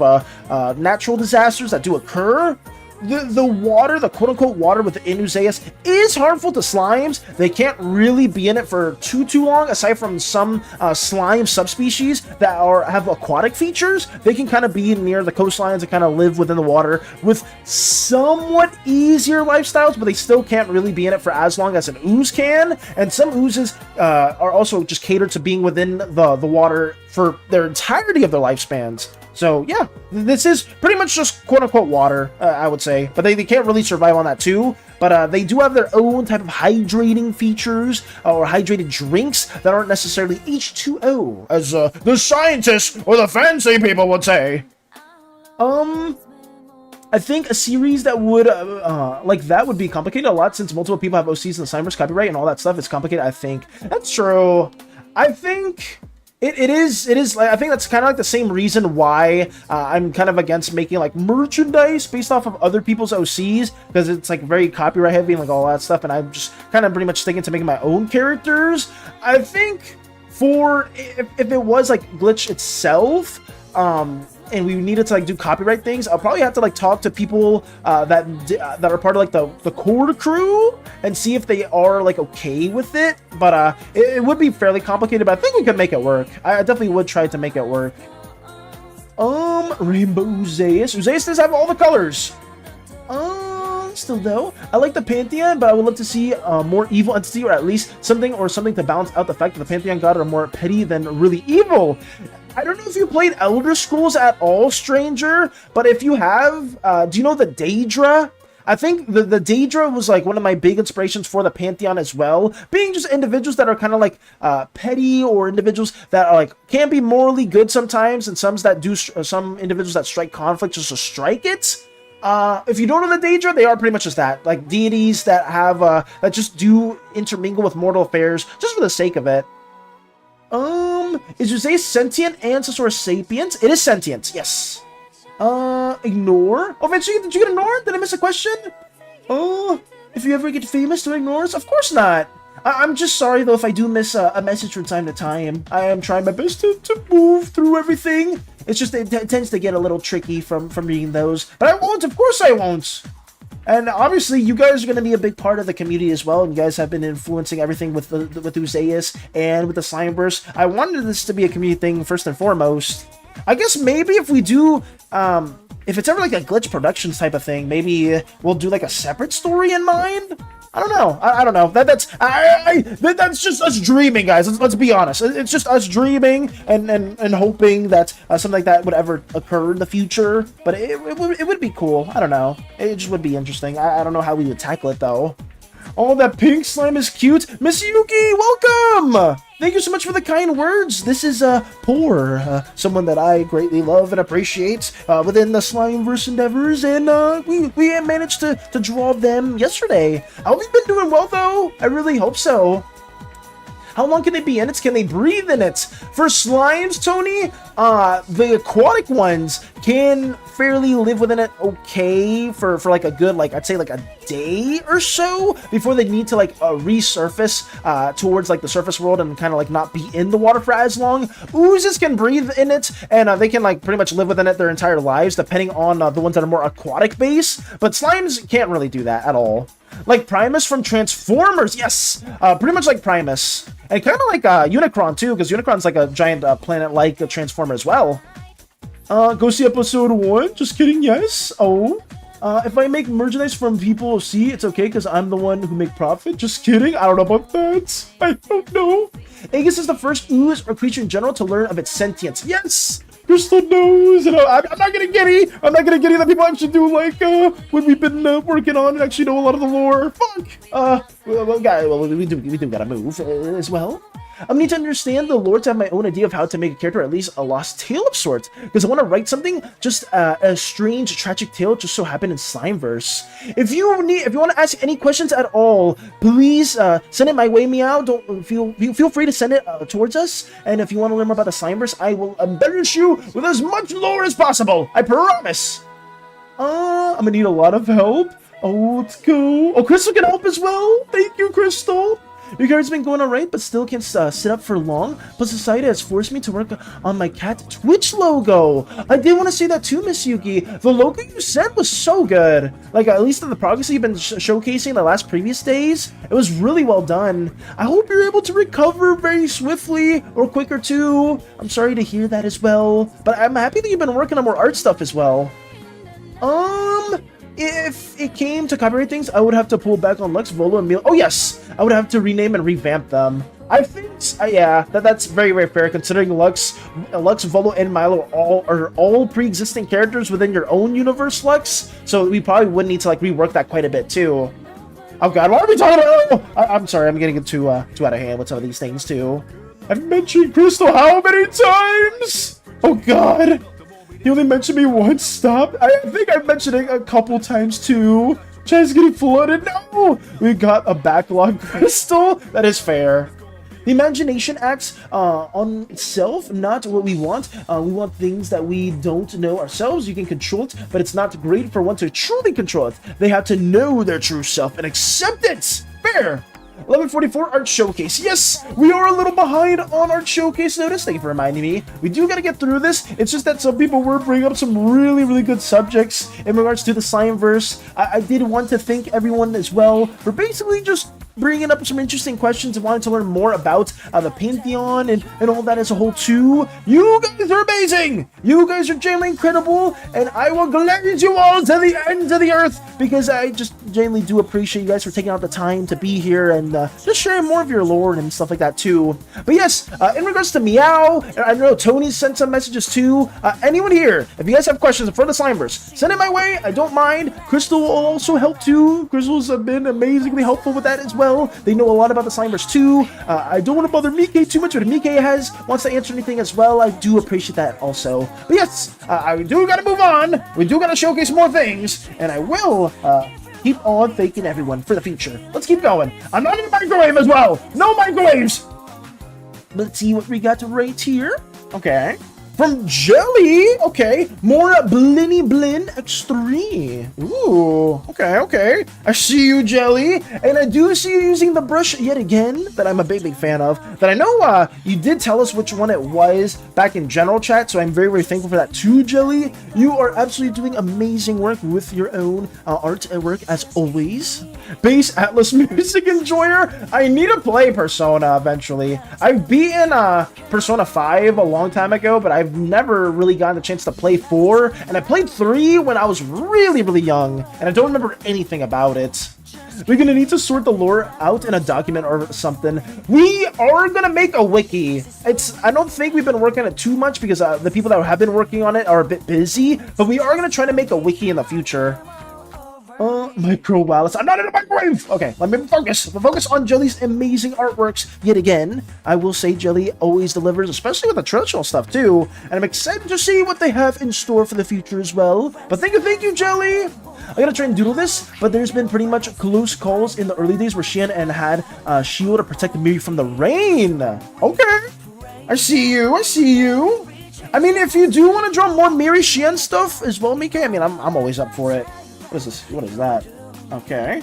Speaker 1: natural disasters that do occur. The water, the quote-unquote water within Uzeus is harmful to slimes. They can't really be in it for too long, aside from some slime subspecies that have aquatic features. They can kind of be near the coastlines and kind of live within the water with somewhat easier lifestyles, but they still can't really be in it for as long as an ooze can. And some oozes are also just catered to being within the water for their entirety of their lifespans. So yeah, this is pretty much just quote-unquote water, I would say. But they can't really survive on that too. But they do have their own type of hydrating features or hydrated drinks that aren't necessarily H2O, as the scientists or the fancy people would say. I think a series that would, like that would be complicated a lot since multiple people have OCs and the Slimeverse copyright and all that stuff. It's complicated, I think. That's true. I think... It is like, I think that's kind of like the same reason why I'm kind of against making like merchandise based off of other people's OCs, because it's like very copyright heavy and like all that stuff, and I'm just kind of pretty much sticking to making my own characters. I think for if it was like Glitch itself, and we needed to like do copyright things, I'll probably have to like talk to people that are part of like the core crew and see if they are like okay with it. But it would be fairly complicated, but I think we could make it work. I definitely would try to make it work. Rainbow Uzeus. Uzeus does have all the colors. Still though, I like the Pantheon, but I would love to see more evil entity, or at least something to balance out the fact that the Pantheon god are more petty than really evil. I don't know if you played Elder Scrolls at all, stranger, but if you have, do you know the Daedra? I think the Daedra was like one of my big inspirations for the Pantheon as well, being just individuals that are kind of like petty, or individuals that are like can be morally good sometimes, and some individuals that strike conflict just to strike it. If you don't know the Daedra, they are pretty much just that, like deities that have that just do intermingle with mortal affairs just for the sake of it. Is Uzeus sentient, ancestor, sapient? It is sentient, yes. Ignore? Oh, Vince, did you get ignored? Did I miss a question? Oh, if you ever get famous, do ignore us? Of course not. I'm just sorry, though, if I do miss a message from time to time. I am trying my best to move through everything. It's just, it tends to get a little tricky from reading those. But I won't, of course I won't. And obviously, you guys are going to be a big part of the community as well. And you guys have been influencing everything with with Uzeus and with the Slimeverse. I wanted this to be a community thing first and foremost. I guess maybe if we do, if it's ever like a Glitch Productions type of thing, maybe we'll do like a separate story in mind. I don't know. I don't know. That's just us dreaming, guys. Let's be honest. It's just us dreaming and hoping that something like that would ever occur in the future. But it would be cool. I don't know. It just would be interesting. I don't know how we would tackle it though. Oh, that pink slime is cute. Miss Yuki, welcome! Thank you so much for the kind words. This is Poor, someone that I greatly love and appreciate within the Slimeverse endeavors, and we managed to draw them yesterday. I hope you've been doing well, though. I really hope so. How long can they be in it? Can they breathe in it? For slimes, Tony, the aquatic ones can fairly live within it okay for like a good, like, I'd say like a day or so before they need to like resurface towards like the surface world and kind of like not be in the water for as long. Oozes can breathe in it, and they can like pretty much live within it their entire lives, depending on the ones that are more aquatic based. But slimes can't really do that at all. Like Primus from Transformers, yes! Pretty much like Primus. And kind of like Unicron too, because Unicron's like a giant planet-like Transformer as well. Go see episode 1? Just kidding, yes. Oh. If I make merchandise from people see, it's okay because I'm the one who make profit. Just kidding. I don't know about that. I don't know. Aegis is the first ooze or creature in general to learn of its sentience. Yes! Crystal knows, and I'm not gonna giddy. I'm not gonna giddy that people actually do like what we've been working on and actually know a lot of the lore. Fuck. We do gotta move as well. I need to understand the lore to have my own idea of how to make a character, or at least a lost tale of sorts, because I want to write something just a strange, tragic tale just so happened in Slimeverse. If you want to ask any questions at all, please send it my way, Meow. Don't feel free to send it towards us. And if you want to learn more about the Slimeverse, I will embellish you with as much lore as possible. I promise. I'm gonna need a lot of help. Oh, let's go. Oh, Crystal can help as well. Thank you, Crystal. Your guard's been going alright, but still can't sit up for long. Plus, society has forced me to work on my cat Twitch logo. I did want to say that too, Miss Yuki. The logo you sent was so good. Like, at least in the progress you've been showcasing the last previous days, it was really well done. I hope you're able to recover very swiftly, or quicker too. I'm sorry to hear that as well, but I'm happy that you've been working on more art stuff as well. If it came to copyright things, I would have to pull back on Lux, Volo, and Milo. Oh yes, I would have to rename and revamp them. I think, yeah, that's very, very fair considering Lux, Volo, and Milo are all pre-existing characters within your own universe, Lux. So we probably would need to like rework that quite a bit too. Oh god, what are we talking about? I'm sorry, I'm getting too out of hand with some of these things too. I've mentioned Crystal how many times? Oh god. He only mentioned me once. Stop. I think I've mentioned it a couple times too. Chad's getting flooded. No! We got a backlog crystal. That is fair. The imagination acts on itself, not what we want. We want things that we don't know ourselves. You can control it, but it's not great for one to truly control it. They have to know their true self and accept it. Fair. 1144 Art Showcase. Yes, we are a little behind on Art Showcase notice. Thank you for reminding me. We do got to get through this. It's just that some people were bringing up some really, really good subjects in regards to the Slimeverse. I did want to thank everyone as well for basically just bringing up some interesting questions and wanting to learn more about the Pantheon and all that as a whole too. You guys are amazing! You guys are genuinely incredible, and I will glaze you all to the ends of the earth because I just genuinely do appreciate you guys for taking out the time to be here and just sharing more of your lore and stuff like that too. But yes, in regards to Meow, I know Tony sent some messages too. Anyone here, if you guys have questions for the Slimeverse, send it my way. I don't mind. Crystal will also help too. Crystal's been amazingly helpful with that as well. They know a lot about the Slimeverse too. I don't want to bother Mike too much, but if Mike wants to answer anything as well, I do appreciate that also. But yes, I do gotta move on. We do gotta showcase more things, and I will keep on thanking everyone for the future. Let's keep going. I'm not in the microwave as well. No microwaves. Let's see what we got right here. Okay. From Jelly, okay. More Blinny Blin X3. Ooh, okay. I see you, Jelly. And I do see you using the brush yet again that I'm a big fan of. That I know you did tell us which one it was back in general chat, so I'm very thankful for that too, Jelly. You are absolutely doing amazing work with your own art and work as always. Base Atlas Music Enjoyer. I need to play Persona eventually. I've beaten Persona 5 a long time ago, but I've never really gotten the chance to play 4, and I played 3 when I was really young, and I don't remember anything about it. We're gonna need to sort the lore out in a document or something. We are gonna make a wiki. I don't think we've been working on it too much because the people that have been working on it are a bit busy, but we are gonna try to make a wiki in the future. Micro wireless. I'm not in a microwave! Okay, let me focus. Focus on Jelly's amazing artworks yet again. I will say Jelly always delivers, especially with the traditional stuff too. And I'm excited to see what they have in store for the future as well. But thank you, Jelly! I'm gonna try and doodle this, but there's been pretty much close calls in the early days where Shion and had a shield to protect Miri from the rain. Okay. I see you. I mean, if you do want to draw more Miri Shion stuff as well, Mike, I mean, I'm always up for it. What is this? What is that? Okay.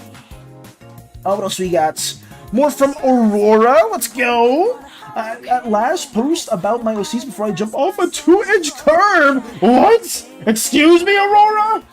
Speaker 1: Oh, what else we got? More from Aurora. Let's go. At last, post about my OCs before I jump off a 2-inch curve. What? Excuse me, Aurora?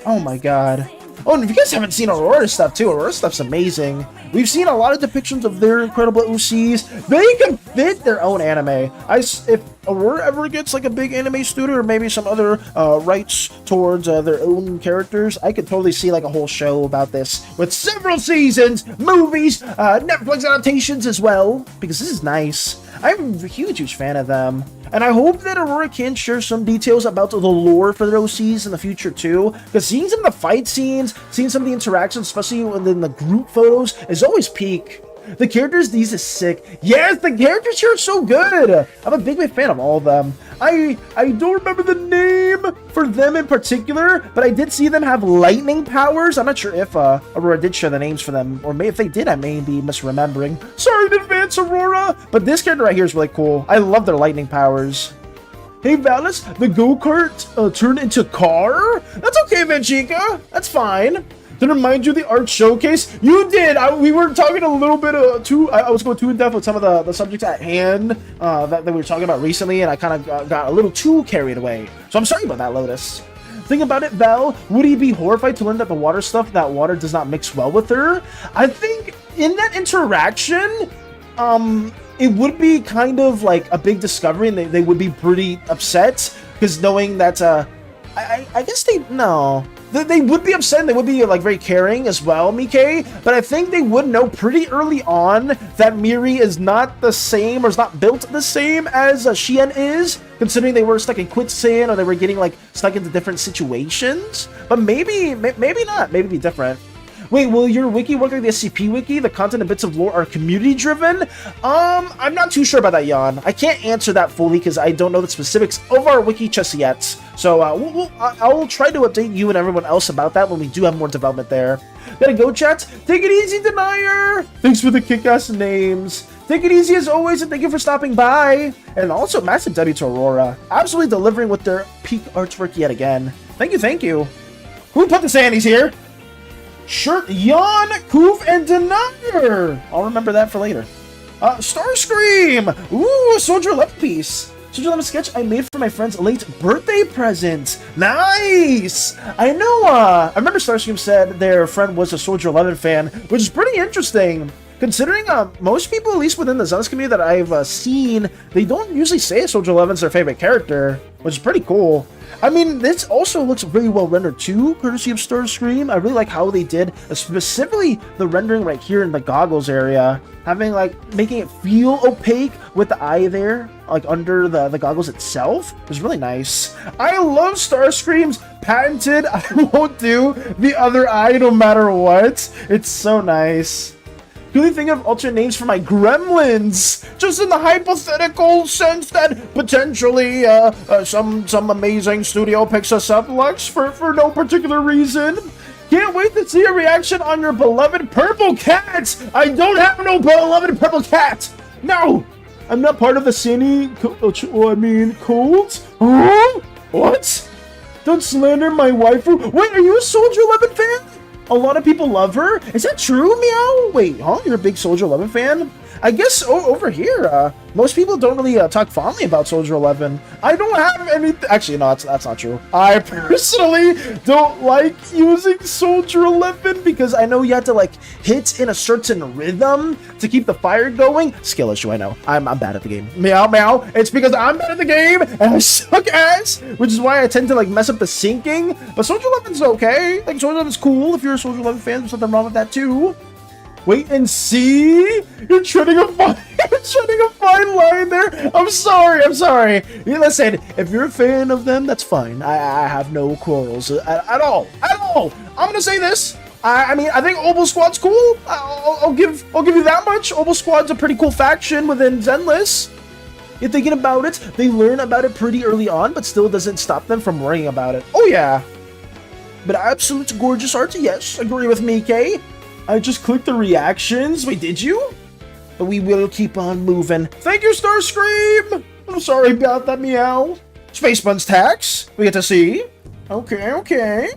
Speaker 1: Oh my god. Oh, and if you guys haven't seen Aurora stuff too, Aurora stuff's amazing. We've seen a lot of depictions of their incredible OCs. They can fit their own anime. If Aurora ever gets like a big anime studio or maybe some other rights towards their own characters, I could totally see like a whole show about this with several seasons, movies, Netflix adaptations as well, because this is nice. I'm a huge fan of them. And I hope that Aurora can share some details about the lore for their OCs in the future too, because seeing some of the fight scenes, seeing some of the interactions, especially within the group photos, is always peak. The characters, these is sick. Yes, the characters here are so good. I'm a big fan of all of them. I don't remember the name for them in particular, but I did see them have lightning powers. I'm not sure if Aurora did share the names for them, or maybe if they did, I may be misremembering. Sorry in advance, Aurora. But this character right here is really cool. I love their lightning powers. Hey, Valis, the go-kart turned into car? That's okay, Manchika. That's fine. To remind you of the art showcase, you did. We were talking a little bit I was going too in depth with some of the subjects at hand that we were talking about recently, and I kind of got a little too carried away. So I'm sorry about that, Lotus. Think about it, Val. Would he be horrified to learn that the water stuff, that water does not mix well with her? I think in that interaction, it would be kind of like a big discovery, and they would be pretty upset because knowing that I guess they would be upset and they would be like very caring as well, Mike, but I think they would know pretty early on that Miri is not the same or is not built the same as Shion is, considering they were stuck in quicksand or they were getting like stuck into different situations. But maybe not, maybe be different. Wait, will your wiki work like the SCP wiki? The content and bits of lore are community driven? I'm not too sure about that, Jan. I can't answer that fully because I don't know the specifics of our wiki just yet. So I'll try to update you and everyone else about that when we do have more development there. Gotta go, chat. Take it easy, Denier. Thanks for the kick-ass names. Take it easy as always, and thank you for stopping by. And also, massive W to Aurora. Absolutely delivering with their peak artwork yet again. Thank you. Who put the SANIs here? Shirt, Jan, Koof, and Denier. I'll remember that for later. Starscream. Ooh, a Soldier 11 piece. Soldier 11 sketch I made for my friend's late birthday present. Nice. I know. I remember Starscream said their friend was a Soldier 11 fan, which is pretty interesting. Considering most people, at least within the Zealous community that I've seen, they don't usually say Soldier 11 is their favorite character, which is pretty cool. I mean, this also looks very well rendered too, courtesy of Starscream. I really like how they did, specifically the rendering right here in the goggles area, having like making it feel opaque with the eye there, like under the goggles itself. It was really nice. I love Starscream's patented I won't do the other eye no matter what. It's so nice. Can you think of alternate names for my gremlins? Just in the hypothetical sense that potentially some amazing studio picks us up, Lux, for no particular reason. Can't wait to see your reaction on your beloved purple cat. I don't have no beloved purple cat. No, I'm not part of the SANI cult. Huh? What? Don't slander my waifu. Wait, are you a Soldier 11 fan? A lot of people love her. Is that true, Meow? Wait, huh? You're a big Soldier 11 fan? I guess over here, most people don't really talk fondly about Soldier 11. I don't have any. Actually, no, that's not true. I personally don't like using Soldier 11 because I know you have to like hit in a certain rhythm to keep the fire going. Skill issue, I know. I'm bad at the game. Meow, meow. It's because I'm bad at the game and I suck ass, which is why I tend to like mess up the syncing. But Soldier 11's okay. Like Soldier 11's cool if you're a Soldier 11 fan. There's nothing wrong with that too. Wait and see. You're treading a fine line there. I'm sorry. Yeah, listen, if you're a fan of them, that's fine. I have no quarrels at all. I'm gonna say this. I mean, I think Obel Squad's cool. I'll give you that much. Obel Squad's a pretty cool faction within Zenless. You're thinking about it. They learn about it pretty early on, but still doesn't stop them from worrying about it. Oh yeah. But absolute gorgeous art. Yes, agree with me, Kay. I just clicked the reactions. Wait, did you? But we will keep on moving. Thank you, Starscream! I'm sorry about that, Meow. Space Buns Tax. We get to see. Okay.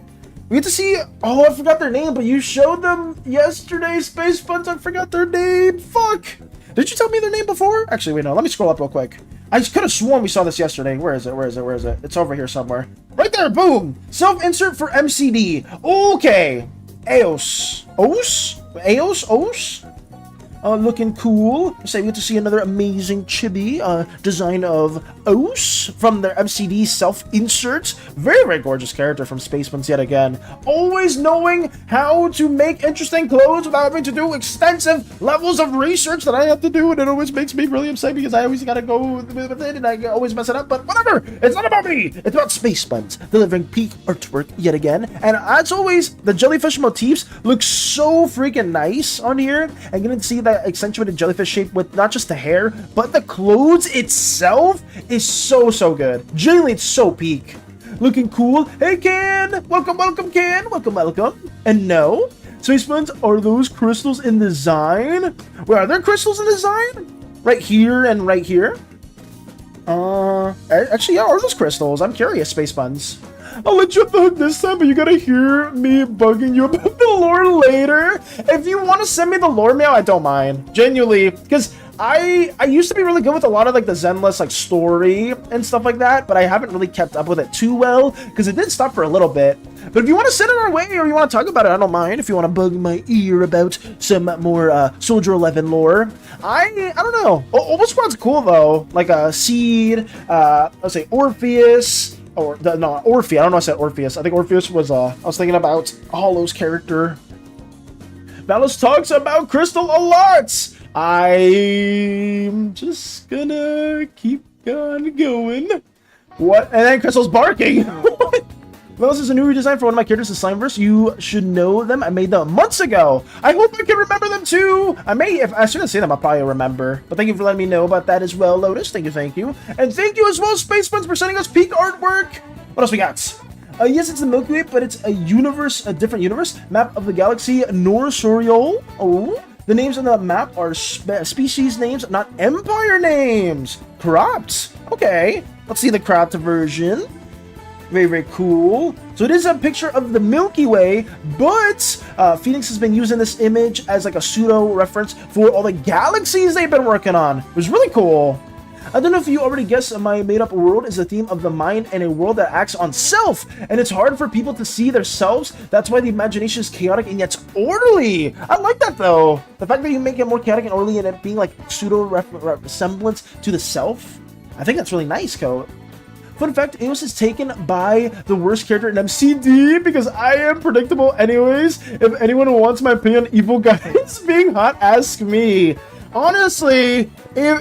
Speaker 1: We get to see. Oh, I forgot their name, but you showed them yesterday, Space Buns. I forgot their name. Fuck. Did you tell me their name before? Actually, wait, no. Let me scroll up real quick. I just could have sworn we saw this yesterday. Where is it? It's over here somewhere. Right there. Boom. Self-insert for MCD. Okay. Eos. Looking cool. So we get to see another amazing chibi design of Os from their MCD self-inserts. Very gorgeous character from Spaceman's yet again. Always knowing how to make interesting clothes without having to do extensive levels of research that I have to do, and it always makes me really upset because I always gotta go with it and I always mess it up, but whatever. It's not about me. It's about Space Buns delivering peak artwork yet again. And as always, the jellyfish motifs look so freaking nice on here. And getting to see that accentuated jellyfish shape with not just the hair, but the clothes itself is so good. Genuinely, it's so peak. Looking cool. Hey, Can! Welcome, Can! Welcome. And no, Space Buns, are those crystals in design? Wait, are there crystals in design? Right here and right here? Actually, yeah, are those crystals? I'm curious, Space Buns. I'll let you off the hook this time, but you gotta hear me bugging you about the lore later. If you want to send me the lore mail, I don't mind. Genuinely, because I used to be really good with a lot of like the Zenless like story and stuff like that, but I haven't really kept up with it too well because it did stop for a little bit. But if you want to send it our way or you want to talk about it, I don't mind. If you want to bug my ear about some more Soldier 11 lore, I don't know. Obel Squad's cool though, like a Seed, let's say Orpheus. Or no, Orpheus. I don't know. I said Orpheus. I think Orpheus was. I was thinking about Hollow's character. Valos talks about Crystal a lot. I'm just gonna keep on going. What? And then Crystal's barking. Valos is a new redesign for one of my characters in Slimeverse. You should know them. I made them months ago. I hope I can remember them too. I may, if as soon as I say them, I'll probably remember. But thank you for letting me know about that as well, Lotus. Thank you. And thank you as well, Space Buns, for sending us peak artwork. What else we got? Yes, it's the Milky Way, but it's a universe, a different universe. Map of the galaxy, Norsoriol. Oh, the names on the map are species names, not empire names. Cropped. Okay, let's see the cropped version. Very cool. So it is a picture of the Milky Way, but Phoenix has been using this image as like a pseudo reference for all the galaxies they've been working on. It was really cool. I don't know if you already guessed, my made-up world is the theme of the mind and a world that acts on self, and it's hard for people to see their selves. That's why the imagination is chaotic and yet orderly. I like that though. The fact that you make it more chaotic and orderly and it being like pseudo resemblance to the self, I think that's really nice, Code. Fun fact, Eos is taken by the worst character in MCD because I am predictable anyways. If anyone wants my opinion on evil guys being hot, ask me. Honestly,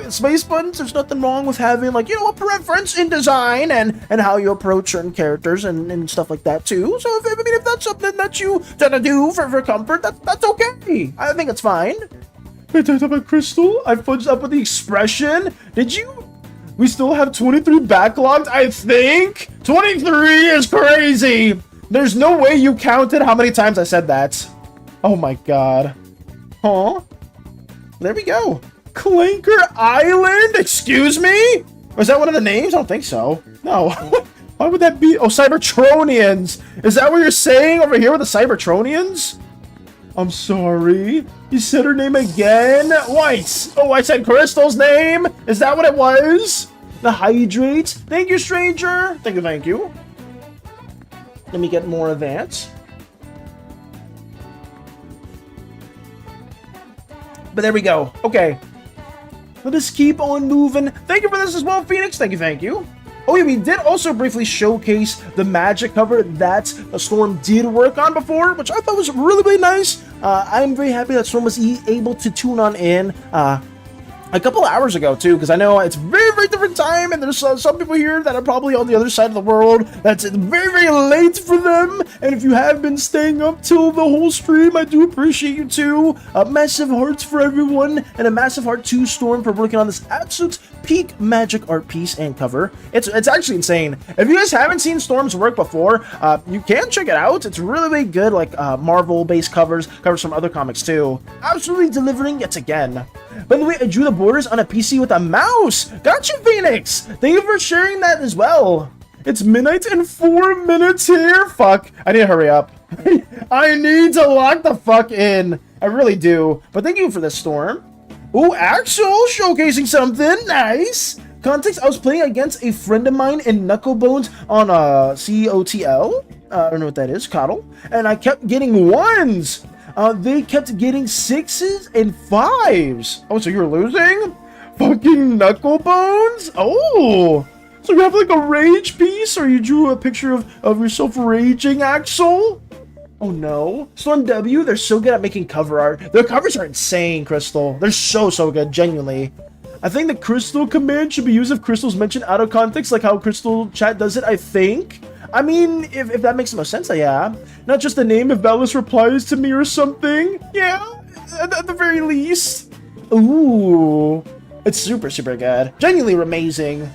Speaker 1: Space Buns, there's nothing wrong with having like, you know, a preference in design and how you approach certain characters and stuff like that too. So if that's something that you tend to do for comfort, that's okay. I think it's fine. I talked about Crystal. I fudged up with the expression. Did you? We still have 23 backlogged, I think? 23 is crazy! There's no way you counted how many times I said that. Oh my god. Huh? There we go. Clanker Island? Excuse me? Was that one of the names? I don't think so. No. Why would that be? Oh, Cybertronians. Is that what you're saying over here with the Cybertronians? I'm sorry. You said her name again? White. Oh, I said Crystal's name? Is that what it was? The Hydrate. Thank you, stranger. Thank you, thank you. Let me get more of that. But there we go. Okay. Let us keep on moving. Thank you for this as well, Phoenix. Thank you, thank you. Oh yeah, we did also briefly showcase the magic cover that Storm did work on before, which I thought was really, really nice. I'm very happy that Storm was able to tune on in a couple of hours ago too, because I know it's very, very different time, and there's some people here that are probably on the other side of the world that's very, very late for them. And if you have been staying up till the whole stream, I do appreciate you too. Massive hearts for everyone, and a massive heart to Storm for working on this absolute peak magic art piece and cover. It's actually insane. If you guys haven't seen Storm's work before, you can check it out. It's really, really good, like Marvel-based covers from other comics too. Absolutely delivering yet again. By the way, I drew the borders on a PC with a mouse. Got you, Phoenix. Thank you for sharing that as well. It's midnight and 4 minutes here. Fuck. I need to hurry up. I need to lock the fuck in. I really do. But thank you for this, Storm. Ooh, Axel showcasing something. Nice. Context, I was playing against a friend of mine in Knucklebones on COTL. I don't know what that is. Coddle. And I kept getting ones. They kept getting 6s and 5s. Oh, so you're losing? Fucking Knucklebones? Oh! So you have like a rage piece, or you drew a picture of yourself raging, Axel? Oh no. Storm W, they're so good at making cover art. Their covers are insane, Crystal. They're so good, genuinely. I think the Crystal command should be used if Crystal's mentioned out of context, like how Crystal Chat does it, I think. I mean, if that makes the most sense, yeah. Not just the name if Valis replies to me or something. Yeah, at the very least. Ooh, it's super good. Genuinely amazing.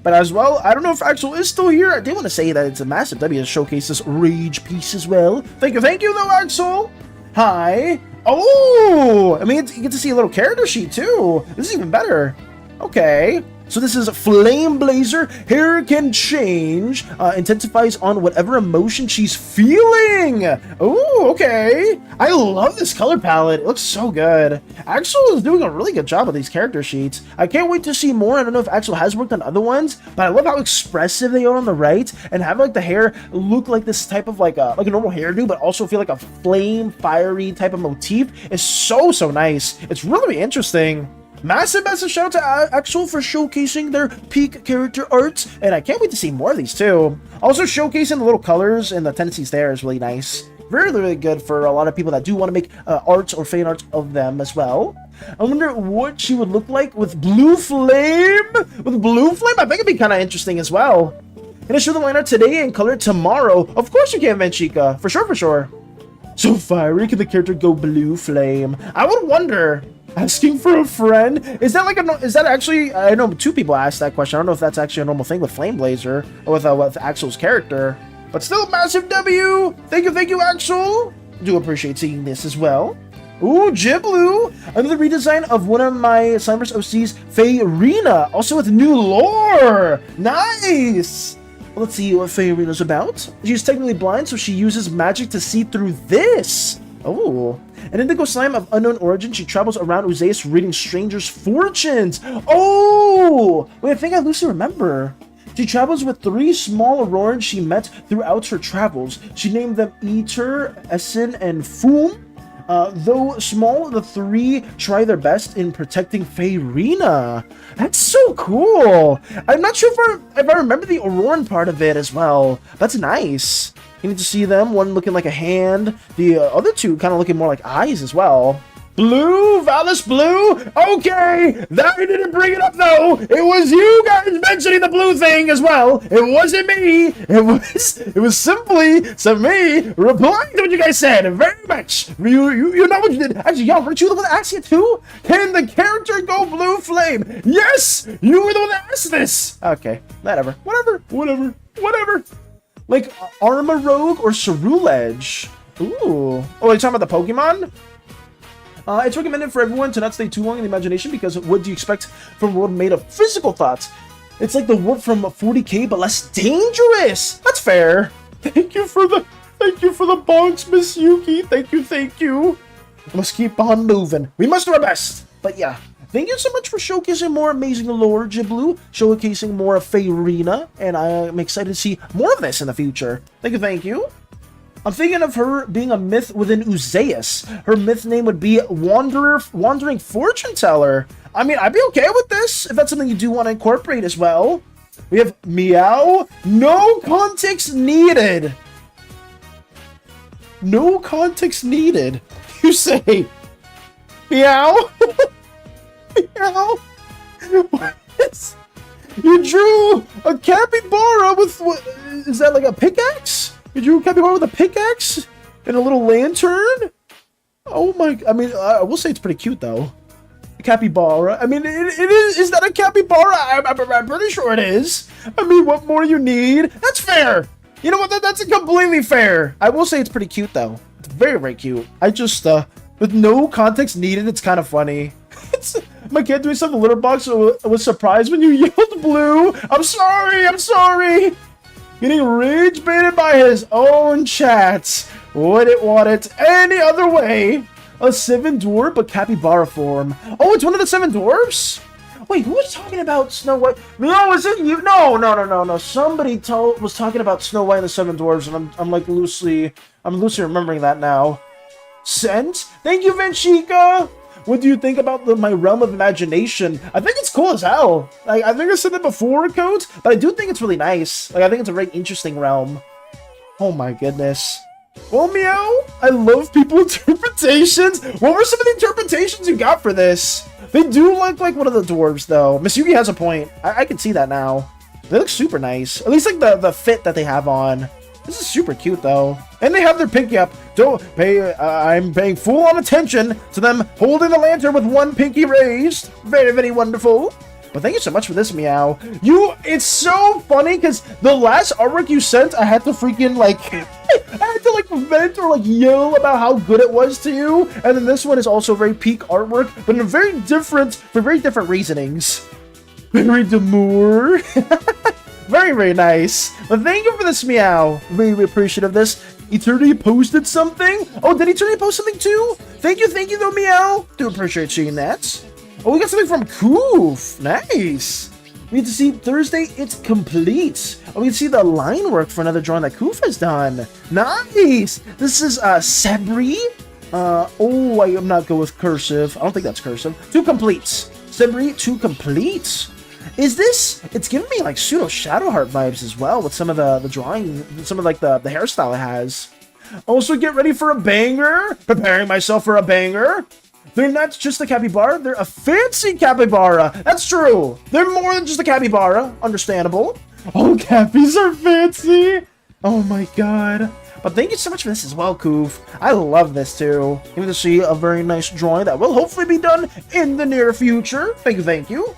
Speaker 1: But as well, I don't know if Axel is still here. I did want to say that it's a massive W to showcase this rage piece as well. Thank you though, Axel. Hi. Oh, I mean, you get to see a little character sheet too. This is even better. Okay. So this is Flame Blazer. Hair can change. Intensifies on whatever emotion she's feeling. Oh, okay. I love this color palette. It looks so good. Axel is doing a really good job with these character sheets. I can't wait to see more. I don't know if Axel has worked on other ones, but I love how expressive they are on the right, and have like the hair look like this type of like a normal hairdo, but also feel like a flame, fiery type of motif. Is so nice. It's really interesting. Massive shout out to Axel for showcasing their peak character art, and I can't wait to see more of these too. Also showcasing the little colors and the tendencies there is really nice. Really good for a lot of people that do want to make arts or fan arts of them as well. I wonder what she would look like with blue flame. With blue flame, I think it'd be kind of interesting as well. Gonna show the line art today and color tomorrow. Of course you can, Venchika. For sure. So fiery, can the character go blue flame? I would wonder. Asking for a friend? Is that like is that actually, I know 2 people asked that question. I don't know if that's actually a normal thing with Flame Blazer or with Axel's character, but still massive W. Thank you, Axel. Do appreciate seeing this as well. Ooh, Jiblu. Another redesign of one of my Slimeverse OCs, Faerina, also with new lore. Nice. Let's see what Faerina's about. She's technically blind, so she uses magic to see through this. Oh, an indigo slime of unknown origin. She travels around Uzeus reading strangers' fortunes. Oh, wait, I think I loosely remember. She travels with 3 small Aurorans she met throughout her travels. She named them Eater, Essen, and Foom. Though small, the 3 try their best in protecting Faerina. That's so cool. I'm not sure if I remember the Auroran part of it as well. That's nice. You need to see them, one looking like a hand, the other 2 kind of looking more like eyes as well. Blue, Valis Blue. Okay, that I didn't bring it up though. It was you guys mentioning the blue thing as well. It wasn't me. It was simply me replying to what you guys said. Very much. You know what you did. Actually, y'all, weren't you the one that asked it too? Can the character go blue flame? Yes, you were the one that asked this. Okay, whatever. Like Armarogue or Cerulege. Ooh. Oh, are you talking about the Pokemon? It's recommended for everyone to not stay too long in the imagination because what do you expect from a world made of physical thoughts? It's like the world from 40k but less dangerous. That's fair. Thank you for the bonks, Miss Yuki. Thank you. Let's keep on moving. We must do our best. But yeah, thank you so much for showcasing more amazing lore, Jiblu, showcasing more of Faerina, and I'm excited to see more of this in the future. Thank you. I'm thinking of her being a myth within Uzeus. Her myth name would be Wandering Fortune Teller. I mean, I'd be okay with this, if that's something you do want to incorporate as well. We have Meow. No context needed. No context needed. You say, Meow? Meow? What is... You drew a capybara with... What, is that like a pickaxe? You drew a capybara with a pickaxe? And a little lantern? Oh my... I mean, I will say it's pretty cute, though. A capybara. I mean, it is... Is that a capybara? I'm pretty sure it is. I mean, what more you need? That's fair. You know what? That's completely fair. I will say it's pretty cute, though. It's very, very cute. I just, with no context needed, it's kind of funny. My kid doing something in the litter box was surprised when you yelled blue. I'm sorry. Getting rage baited by his own chats. Wouldn't want it any other way. A 7 dwarf, but capybara form. Oh, it's one of the 7 dwarfs? Wait, who was talking about Snow White? No, is it you? No. Somebody was talking about Snow White and the 7 dwarves, and I'm like loosely remembering that now. Scent? Thank you, Vanchika! What do you think about my realm of imagination? I think it's cool as hell. Like, I think I said that before, Codes, but I do think it's really nice. Like, I think it's a very interesting realm. Oh my goodness. Well, Meow, I love people interpretations. What were some of the interpretations you got for this? They do look like one of the dwarves, though. Miss Yuki has a point. I can see that now. They look super nice. At least like the fit that they have on. This is super cute, though. And they have their pinky up. I'm paying full-on attention to them holding the lantern with one pinky raised. Very, very wonderful. But thank you so much for this, Meow. It's so funny, because the last artwork you sent, I had to freaking, like... I had to, like, vent or, like, yell about how good it was to you. And then this one is also very peak artwork, but in for very different reasonings. Very demure. Very, very nice. But thank you for this, Meow. Very, very appreciative of this. Eternity posted something? Oh, did Eternity post something too? Thank you, though, Meow. Do appreciate seeing that. Oh, we got something from Koof. Nice. We get to see Thursday, it's complete. Oh, we can see the line work for another drawing that Koof has done. Nice. This is Sebri. Oh, I am not good with cursive. I don't think that's cursive. To complete. Sebri to complete. Is this... It's giving me, like, pseudo Shadowheart vibes as well with some of the drawing, some of, like, the hairstyle it has. Also, get ready for a banger. Preparing myself for a banger. They're not just a capybara, they're a fancy capybara. That's true. They're more than just a capybara. Understandable. Oh, cappies are fancy. Oh my god. But thank you so much for this as well, Koof. I love this too. Even to see a very nice drawing that will hopefully be done in the near future. Thank you.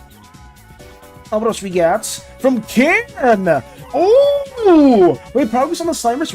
Speaker 1: What else we got? From Can! Oh! Wait, progress on the Slimeverse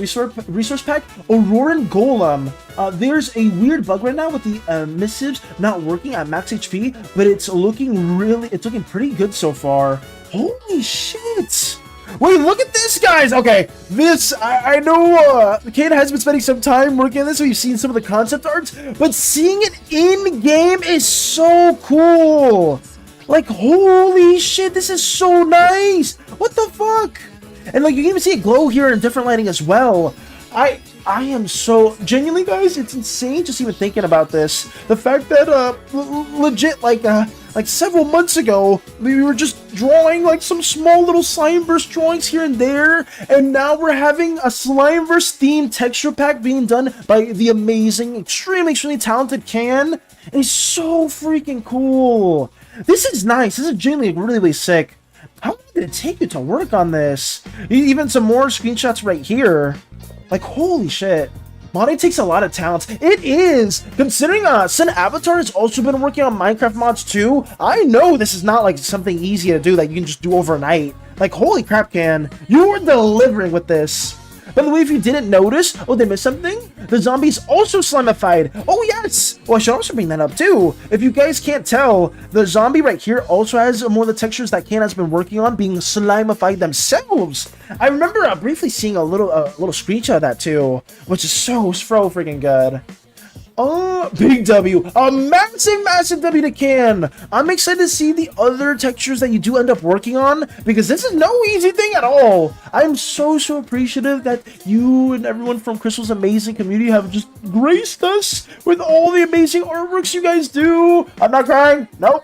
Speaker 1: resource pack? Auroran Golem. There's a weird bug right now with the missives not working at max HP, but it's looking pretty good so far. Holy shit! Wait, look at this, guys! Okay, this, I know Kane has been spending some time working on this, so you've seen some of the concept arts, but seeing it in-game is so cool! Like, holy shit, this is so nice! What the fuck? And, like, you can even see it glow here in different lighting as well. I am so... Genuinely, guys, it's insane just even thinking about this. The fact that, legit, like several months ago, we were just drawing, like, some small little Slimeverse drawings here and there, and now we're having a Slimeverse-themed texture pack being done by the amazing, extremely talented Can. And it's so freaking cool. This is nice. This is genuinely really sick. How long did it take you to work on this? Even some more screenshots right here. Like, holy shit. Modding takes a lot of talent. It is! Considering Sin Avatar has also been working on Minecraft mods too, I know this is not like something easy to do that you can just do overnight. Like, holy crap, Can. You were delivering with this. By the way, if you didn't notice, oh, they missed something? The zombie's also slimified. Oh, yes. Well, I should also bring that up, too. If you guys can't tell, the zombie right here also has more of the textures that Can has been working on being slimified themselves. I remember briefly seeing a little screenshot of that, too, which is so freaking good. Oh, big W. A massive W to Can. I'm excited to see the other textures that you do end up working on, because this is no easy thing at all. I'm so appreciative that you and everyone from Crystal's amazing community have just graced us with all the amazing artworks you guys do. I'm not crying. Nope.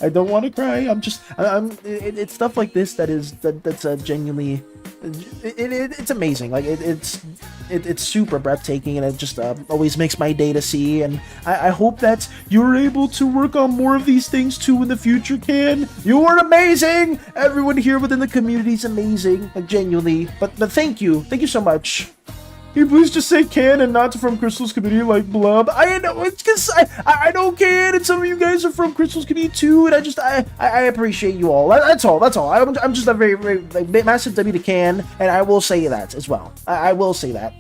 Speaker 1: I don't want to cry. It's stuff like this that's genuinely, it's amazing. Like it's super breathtaking, and it just always makes my day to see. And I hope that you're able to work on more of these things too in the future, Can. You are amazing. Everyone here within the community is amazing, like genuinely. But thank you so much. Can you please just say Can and not from Crystal's community like Blub? I know, it's because I know Can, and some of you guys are from Crystal's community too, and I appreciate you all. That's all. I'm just a very like, massive W to Can, and I will say that as well. I will say that.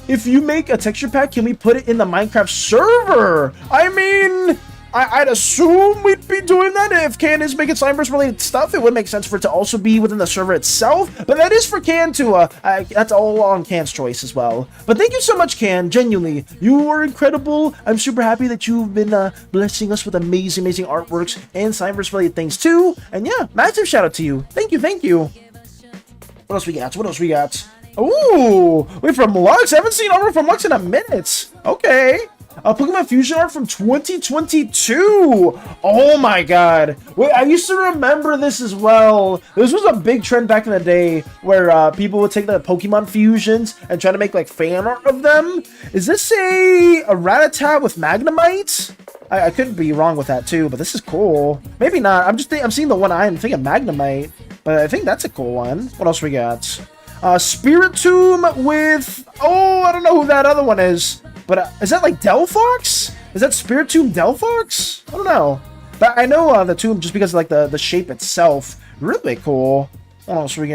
Speaker 1: If you make a texture pack, can we put it in the Minecraft server? I mean, I'd assume we'd be doing that. If Can is making Slimeverse related stuff, it would make sense for it to also be within the server itself. But that is for Can to, that's all on Can's choice as well. But thank you so much, Can. Genuinely, you are incredible. I'm super happy that you've been blessing us with amazing artworks and Slimeverse related things too. And yeah, massive shout out to you. Thank you. What else we got? Ooh, wait, from Lux. I haven't seen artwork from Lux in a minute. Okay. Pokemon Fusion art from 2022. Oh my god. Wait, I used to remember this as well. This was a big trend back in the day where people would take the Pokemon Fusions and try to make like fan art of them. Is this a Rattata with Magnemite? I could be wrong with that too, but this is cool. Maybe not. I'm seeing the one eye and thinking Magnemite, but I think that's a cool one. What else we got? Spiritomb with, oh, I don't know who that other one is. But is that like Delphox? Is that Spiritomb Delphox? I don't know. But I know the tomb just because of like the shape itself. Really cool. What else we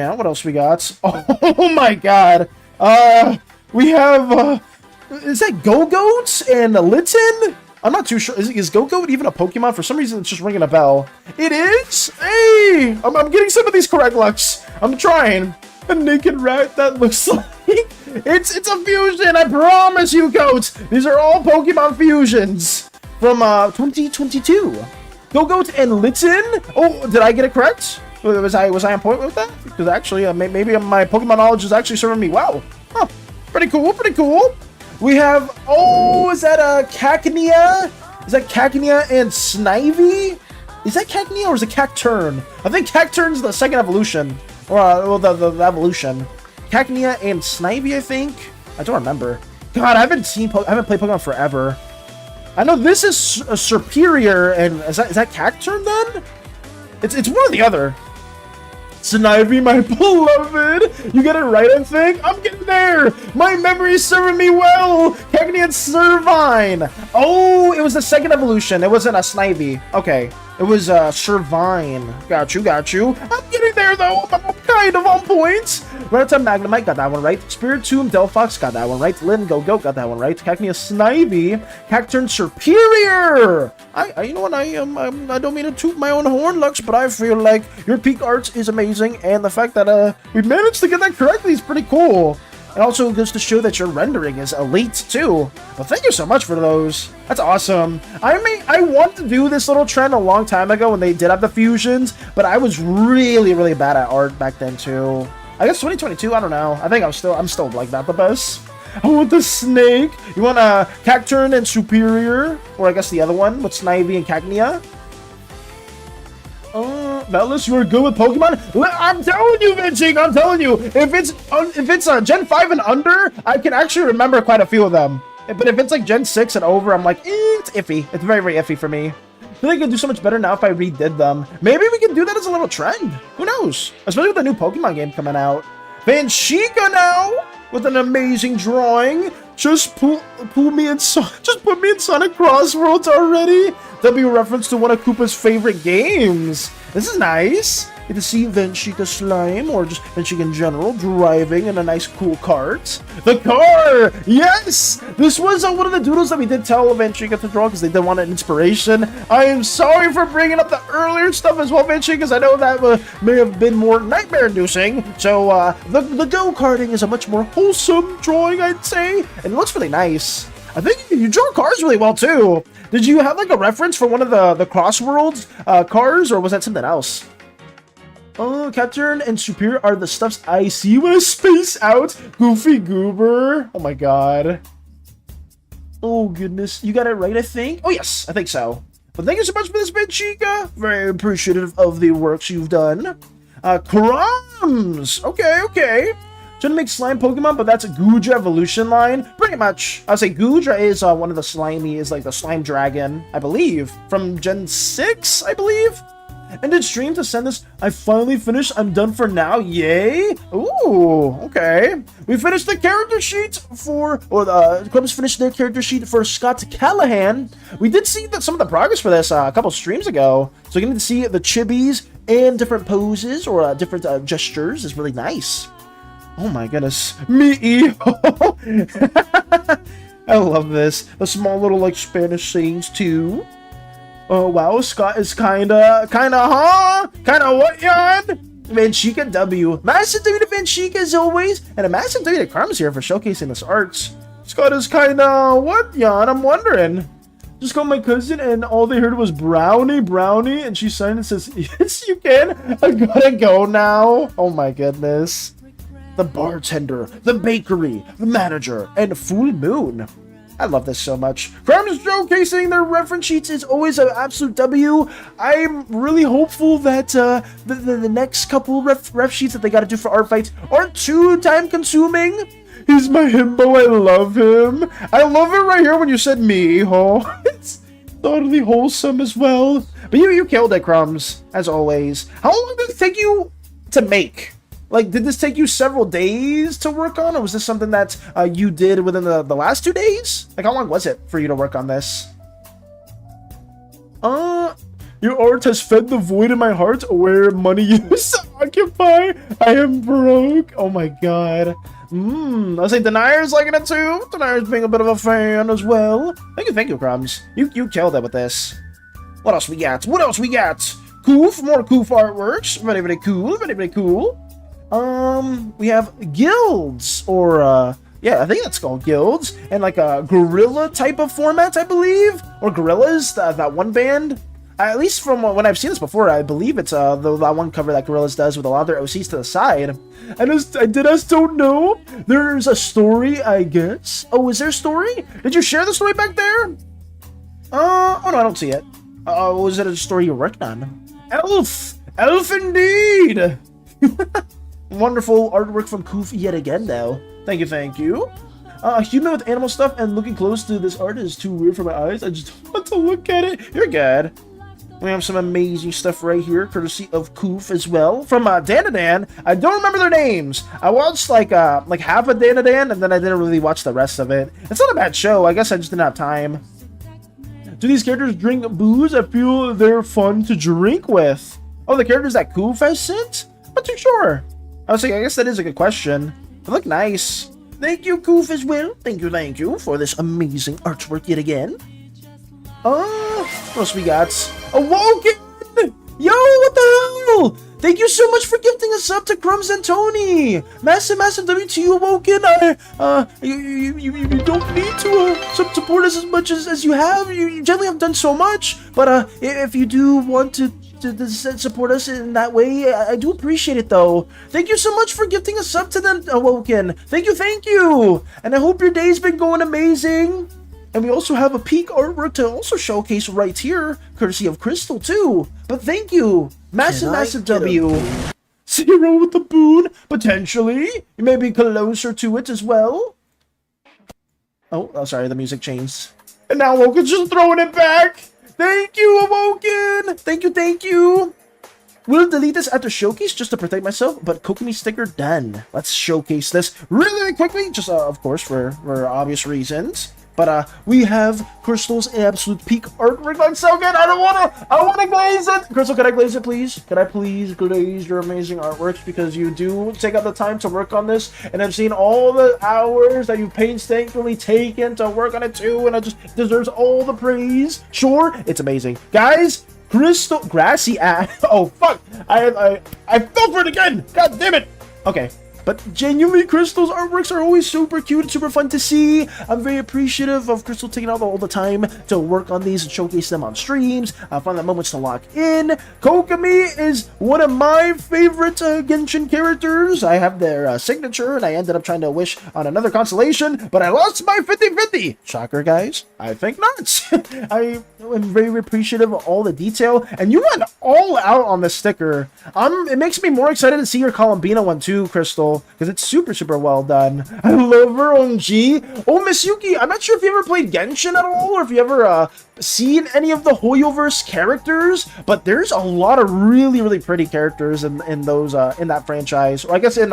Speaker 1: got? Oh my god. We have is that Go-Goat and Litten? I'm not too sure. Is Go-Goat even a Pokemon? For some reason it's just ringing a bell. It is? Hey! I'm getting some of these correct, Lux. I'm trying. A naked rat that looks like it's a fusion, I promise you, Goats. These are all Pokemon fusions from 2022. Go-Goat and Litten. Oh, did I get it correct? Was I on point with that? Because actually, maybe my Pokemon knowledge is actually serving me well. Huh. Pretty cool. We have, oh, is that a Cacnea? Is that Cacnea and Snivy? Is that Cacnea or is it Cacturn? I think Cacturn's the second evolution. Or, well, the evolution. Cacnea and Snivy, I think? I don't remember. God, I haven't played Pokemon forever. I know this is a Superior, and is that Cacturn then? It's one or the other. Snivy, my beloved! You get it right, I think? I'm getting there! My memory's serving me well! Cacnea and Servine! Oh, it was the second evolution. It wasn't a Snivy. Okay. It was Servine. Got you. I'm getting there though. I'm kind of on point. Rattata Magnemite, got that one right. Spiritomb Delphox, got that one right. Lin Go-Goat, got that one right. Cacnea Snivy, Cacturn Superior. You know what? I don't mean to toot my own horn, Lux, but I feel like your peak art is amazing, and the fact that we managed to get that correctly is pretty cool. It also goes to show that your rendering is elite too. Well, thank you so much for those. That's awesome. I wanted to do this little trend a long time ago when they did have the fusions, but I was really bad at art back then too. I guess 2022, I don't know. I think I'm still like that the best. I want the snake. You want a Cacturn and Superior, or I guess the other one with Snivy and Cacnea. Velas, you are good with Pokemon? I'm telling you, Vinci, I'm telling you. If it's Gen 5 and under, I can actually remember quite a few of them. But if it's like Gen 6 and over, I'm like, it's iffy. It's very iffy for me. I feel like I could do so much better now if I redid them. Maybe we can do that as a little trend. Who knows? Especially with the new Pokemon game coming out. Vanshika now with an amazing drawing. Just put me in Sonic Crossworlds already. That'll be a reference to one of Koopa's favorite games. This is nice. get to see Venchika Slime, or just Venchika in general, driving in a nice cool cart. The car! Yes! This was one of the doodles that we did tell Venchika to draw because they did want an inspiration. I am sorry for bringing up the earlier stuff as well, Venchika, because I know that may have been more nightmare-inducing. So, the go-karting is a much more wholesome drawing, I'd say, and it looks really nice. I think you draw cars really well, too. Did you have, like, a reference for one of the Crossworlds cars, or was that something else? Oh, Captain and Superior are the stuffs I see when I space out. Goofy Goober. Oh, my God. Oh, goodness. You got it right, I think? Oh, yes, I think so. But thank you so much for this, Venchika. Very appreciative of the works you've done. Crumbs. Okay. Trying to make slime Pokemon, but that's a Goodra evolution line. Pretty much. I'll say Goodra is one of the slimy, is like the slime dragon, I believe. From Gen 6, I believe. Ended stream to send this. I finally finished. I'm done for now. Yay. Ooh, okay. We finished the character sheet for, or the Crumbs finished their character sheet for Scott Callahan. We did see that some of the progress for this a couple streams ago. So getting to see the chibis and different poses or different gestures is really nice. Oh my goodness. Me. I love this. The small little like Spanish sayings too. Oh wow, Scott is kinda what, Jan? Venchika W. Massive W to Venchika as always, and a massive W to Crumbs here for showcasing this art. Scott is kinda what, Jan? I'm wondering. Just called my cousin and all they heard was brownie, and she signed and says, yes, you can. I gotta go now. Oh my goodness. The bartender, the bakery, the manager, and full moon. I love this so much. Crumbs showcasing their reference sheets is always an absolute W. I'm really hopeful that the next couple ref sheets that they got to do for art fights aren't too time consuming. He's my himbo. I love him. I love it right here when you said me. Oh, it's totally wholesome as well. But you killed it, Crumbs, as always. How long did it take you to make? Like, did this take you several days to work on, or was this something that you did within the last 2 days? Like, how long was it for you to work on this? Your art has fed the void in my heart where money used to occupy. I am broke. Oh my god. I say Denier's liking it too. Denier's being a bit of a fan as well. Thank you, Crumbs. You killed it with this. What else we got? Coof, more Coof artworks. Very cool, very cool. We have guilds, or yeah, I think that's called guilds, and like a gorilla type of format, I believe, or gorillas, that one band. At least from when I've seen this before, I believe it's that one cover that Gorillaz does with a lot of their OCs to the side. I just don't know. There's a story, I guess. Oh, is there a story? Did you share the story back there? Oh no, I don't see it. Was it a story you worked on? Elf indeed. Wonderful artwork from Koof yet again, though. Thank you. Human with animal stuff and looking close to this art is too weird for my eyes. I just don't want to look at it. You're good. We have some amazing stuff right here, courtesy of Koof as well. From Danadan. I don't remember their names. I watched like half of Danadan, and then I didn't really watch the rest of it. It's not a bad show. I guess I just didn't have time. Do these characters drink booze? I feel they're fun to drink with. Oh, the characters that Koof has sent? Not too sure. I guess that is a good question. They look nice. Thank you, Koof, as well. Thank you for this amazing artwork yet again. What else we got? Awoken! Yo, what the hell? Thank you so much for gifting us up to Crumbs and Tony. Massive W to you, Awoken. You don't need to support us as much as you have. You generally have done so much. But if you do want to support us in that way, I do appreciate it, though. Thank you so much for gifting us up to them, Awoken. Thank you. And I hope your day's been going amazing. And we also have a peak artwork to also showcase right here, courtesy of Crystal, too. But thank you. Massive W. 0 with the boon, potentially. You may be closer to it as well. Oh, sorry, the music changed. And now Awoken's just throwing it back. Thank you, Awoken. Thank you. We'll delete this after showcase just to protect myself, but Kokomi sticker done. Let's showcase this really quickly, just of course for obvious reasons. But we have Crystal's absolute peak artwork. That's so good. I want to glaze it. Crystal, can I glaze it, please? Can I please glaze your amazing artworks? Because you do take out the time to work on this, and I've seen all the hours that you've painstakingly taken to work on it too, and it just deserves all the praise. Sure, it's amazing, guys. Crystal grassy ass. Oh fuck! I fell for it again. God damn it. Okay. But genuinely, Crystal's artworks are always super cute and super fun to see. I'm very appreciative of Crystal taking out all the time to work on these and showcase them on streams. I find that moments to lock in. Kokomi is one of my favorite Genshin characters. I have their signature, and I ended up trying to wish on another constellation, but I lost my 50-50. Shocker, guys. I think not. I am very appreciative of all the detail, and you went all out on the sticker. It makes me more excited to see your Columbina one too, Crystal, because it's super well done. I love her, OMG. Oh, Miss Yuki, I'm not sure if you ever played Genshin at all, or if you ever seen any of the Hoyoverse characters, but there's a lot of really pretty characters in those in that franchise, or I guess in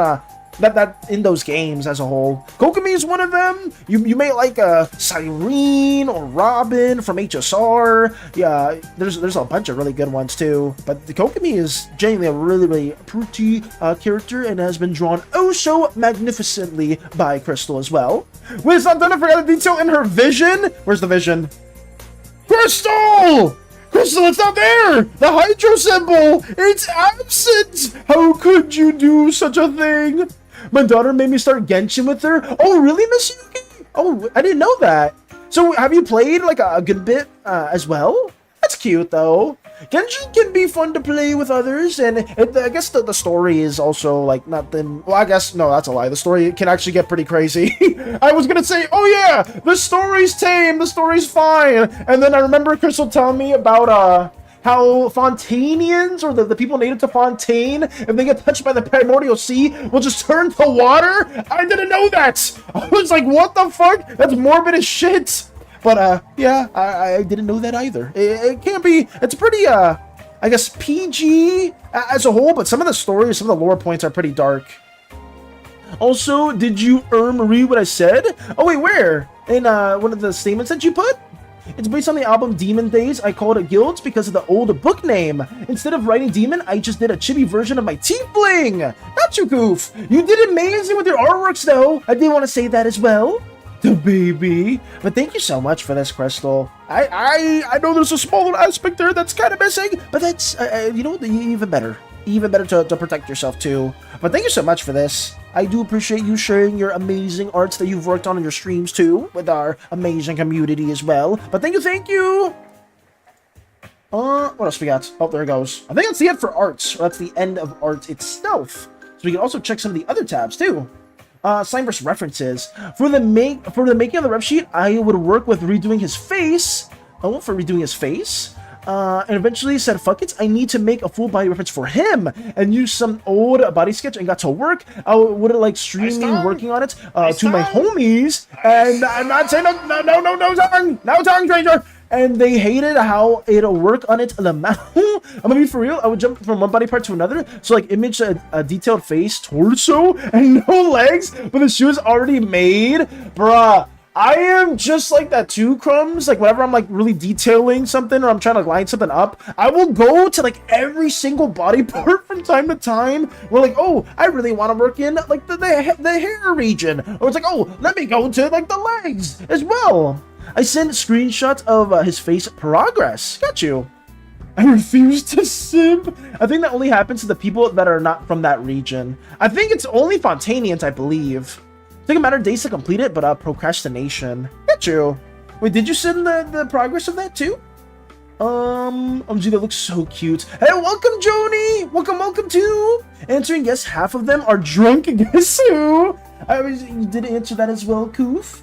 Speaker 1: in those games as a whole. Kokomi is one of them. You may like Cyrene or Robin from HSR. Yeah, there's a bunch of really good ones too. But the Kokomi is genuinely a really pretty character, and has been drawn oh so magnificently by Crystal as well. Wait, it's not done. I forgot the detail in her vision. Where's the vision? Crystal! Crystal, it's not there! The Hydro symbol! It's absent! How could you do such a thing? My daughter made me start Genshin with her. Oh, really, Miss Yuki? Oh, I didn't know that. So, have you played, like, a good bit as well? That's cute, though. Genshin can be fun to play with others, and I guess the story is also, like, not them. Well, I guess, no, that's a lie. The story can actually get pretty crazy. I was gonna say, oh yeah, the story's tame, the story's fine. And then I remember Crystal telling me about, how Fontanians, or the people native to Fontaine, if they get touched by the primordial sea, will just turn to water? I didn't know that! I was like, what the fuck? That's morbid as shit! But, yeah, I didn't know that either. It can't be, it's pretty, I guess, PG as a whole, but some of the stories, some of the lore points are pretty dark. Also, did you, read what I said? Oh, wait, where? In, one of the statements that you put? It's based on the album Demon Days. I called it Guilds because of the old book name. Instead of writing Demon, I just did a chibi version of my Tiefling. Not you, Goof. You did amazing with your artworks, though. I did want to say that as well. The baby. But thank you so much for this, Crystal. I know there's a smaller aspect there that's kind of missing, but that's, you know, even better. Even better to protect yourself, too. But thank you so much for this. I do appreciate you sharing your amazing arts that you've worked on in your streams, too, with our amazing community as well. But thank you! What else we got? Oh, there it goes. I think that's the end for arts. That's the end of art itself. So we can also check some of the other tabs, too. Slimeverse references. For the making of the rep sheet, I would work with redoing his face. Oh, for redoing his face? And eventually said, fuck it, I need to make a full body reference for him, and use some old body sketch, and got to work. I would like streaming, working on it to my homies, and I'm not saying no tongue, stranger. And they hated how it'll work on it. I'm gonna be for real. I would jump from one body part to another, so like image a detailed face, torso, and no legs, but the shoe is already made, bruh. I am just like that too, Crumbs. Like, whenever I'm like really detailing something, or I'm trying to line something up, I will go to like every single body part from time to time. We're like, oh, I really want to work in like the hair region, or it's like, oh, let me go to like the legs as well. I sent screenshots of his face progress. Got you. I refuse to simp. I think that only happens to the people that are not from that region. I think it's only Fontanians, I believe. It's like a matter of days to complete it, but procrastination. Got you. Wait, did you send the progress of that too? Gee, that looks so cute. Hey, welcome, Joni. Welcome too. Answering yes, half of them are drunk. Guess who? You did answer that as well, Koof.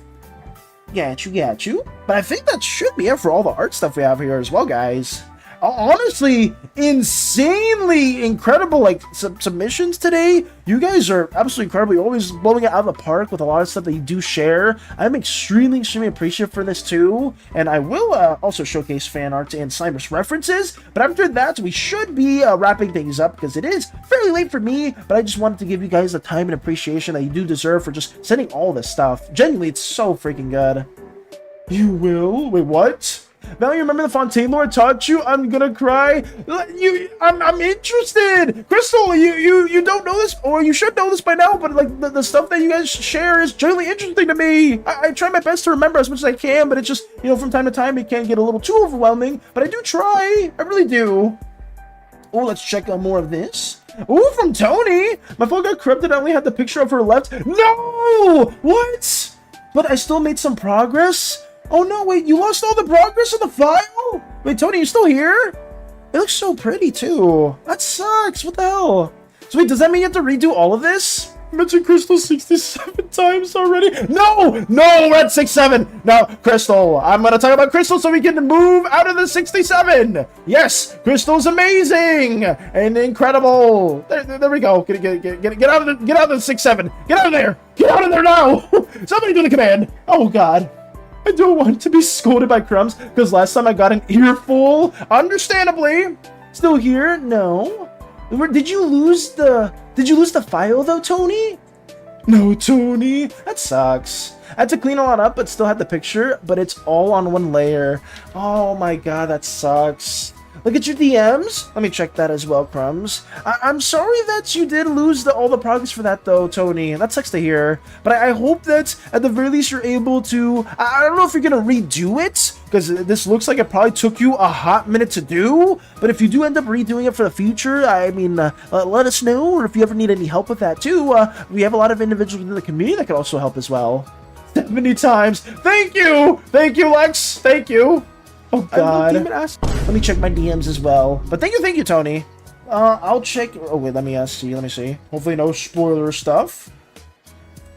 Speaker 1: Got you. But I think that should be it for all the art stuff we have here as well, guys. Honestly, insanely incredible, like, submissions today. You guys are absolutely incredible. You're always blowing it out of the park with a lot of stuff that you do share. I'm extremely appreciative for this too. And I will also showcase fan art and Slimeverse references. But after that, we should be wrapping things up, because it is fairly late for me. But I just wanted to give you guys the time and appreciation that you do deserve for just sending all this stuff. Genuinely, it's so freaking good. You will? Wait, what? Now you remember the Fontaine lore I taught you? I'm gonna cry. I'm interested. Crystal, you don't know this, or you should know this by now, but like the stuff that you guys share is genuinely interesting to me. I try my best to remember as much as I can, but it's just, you know, from time to time it can get a little too overwhelming, but I do try. I really do. Oh, let's check out more of this. Oh, from Tony. My phone got corrupted. I only had the picture of her left. No! What? But I still made some progress? Oh no, wait, you lost all the progress in the file? Wait, Tony, you still here? It looks so pretty too. That sucks. What the hell? So wait, does that mean you have to redo all of this? I mentioned Crystal 67 times already. No, we're at 67. Now, Crystal, I'm gonna talk about Crystal so we can move out of the 67. Yes, Crystal's amazing and incredible. There we go. Get out of the 67. Get out of there. Get out of there now. Somebody do the command. Oh God. I don't want to be scolded by Crumbs because last time I got an earful. Understandably. Still here? No. Did you lose the file though, Tony? No, Tony. That sucks. I had to clean all that up, but still had the picture, but it's all on one layer. Oh my God, that sucks. Look at your DMs. Let me check that as well, Crumbs. I'm sorry that you did lose all the progress for that, though, Tony. That sucks to hear. But I hope that, at the very least, you're able to... I don't know if you're going to redo it, because this looks like it probably took you a hot minute to do. But if you do end up redoing it for the future, I mean, let us know. Or if you ever need any help with that, too. We have a lot of individuals in the community that can also help as well. 70 times. Thank you! Thank you, Lex! Thank you! Oh God. Let me check my DMs as well. But thank you, Tony. I'll check. Oh wait, let me see. Hopefully no spoiler stuff.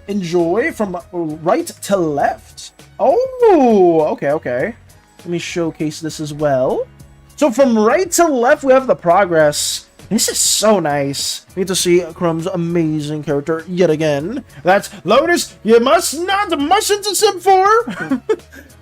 Speaker 1: Enjoy from right to left. Oh, okay. Let me showcase this as well. So from right to left, we have the progress. This is so nice. We get to see Crumb's amazing character yet again. That's Lotus. You mustn't sim for.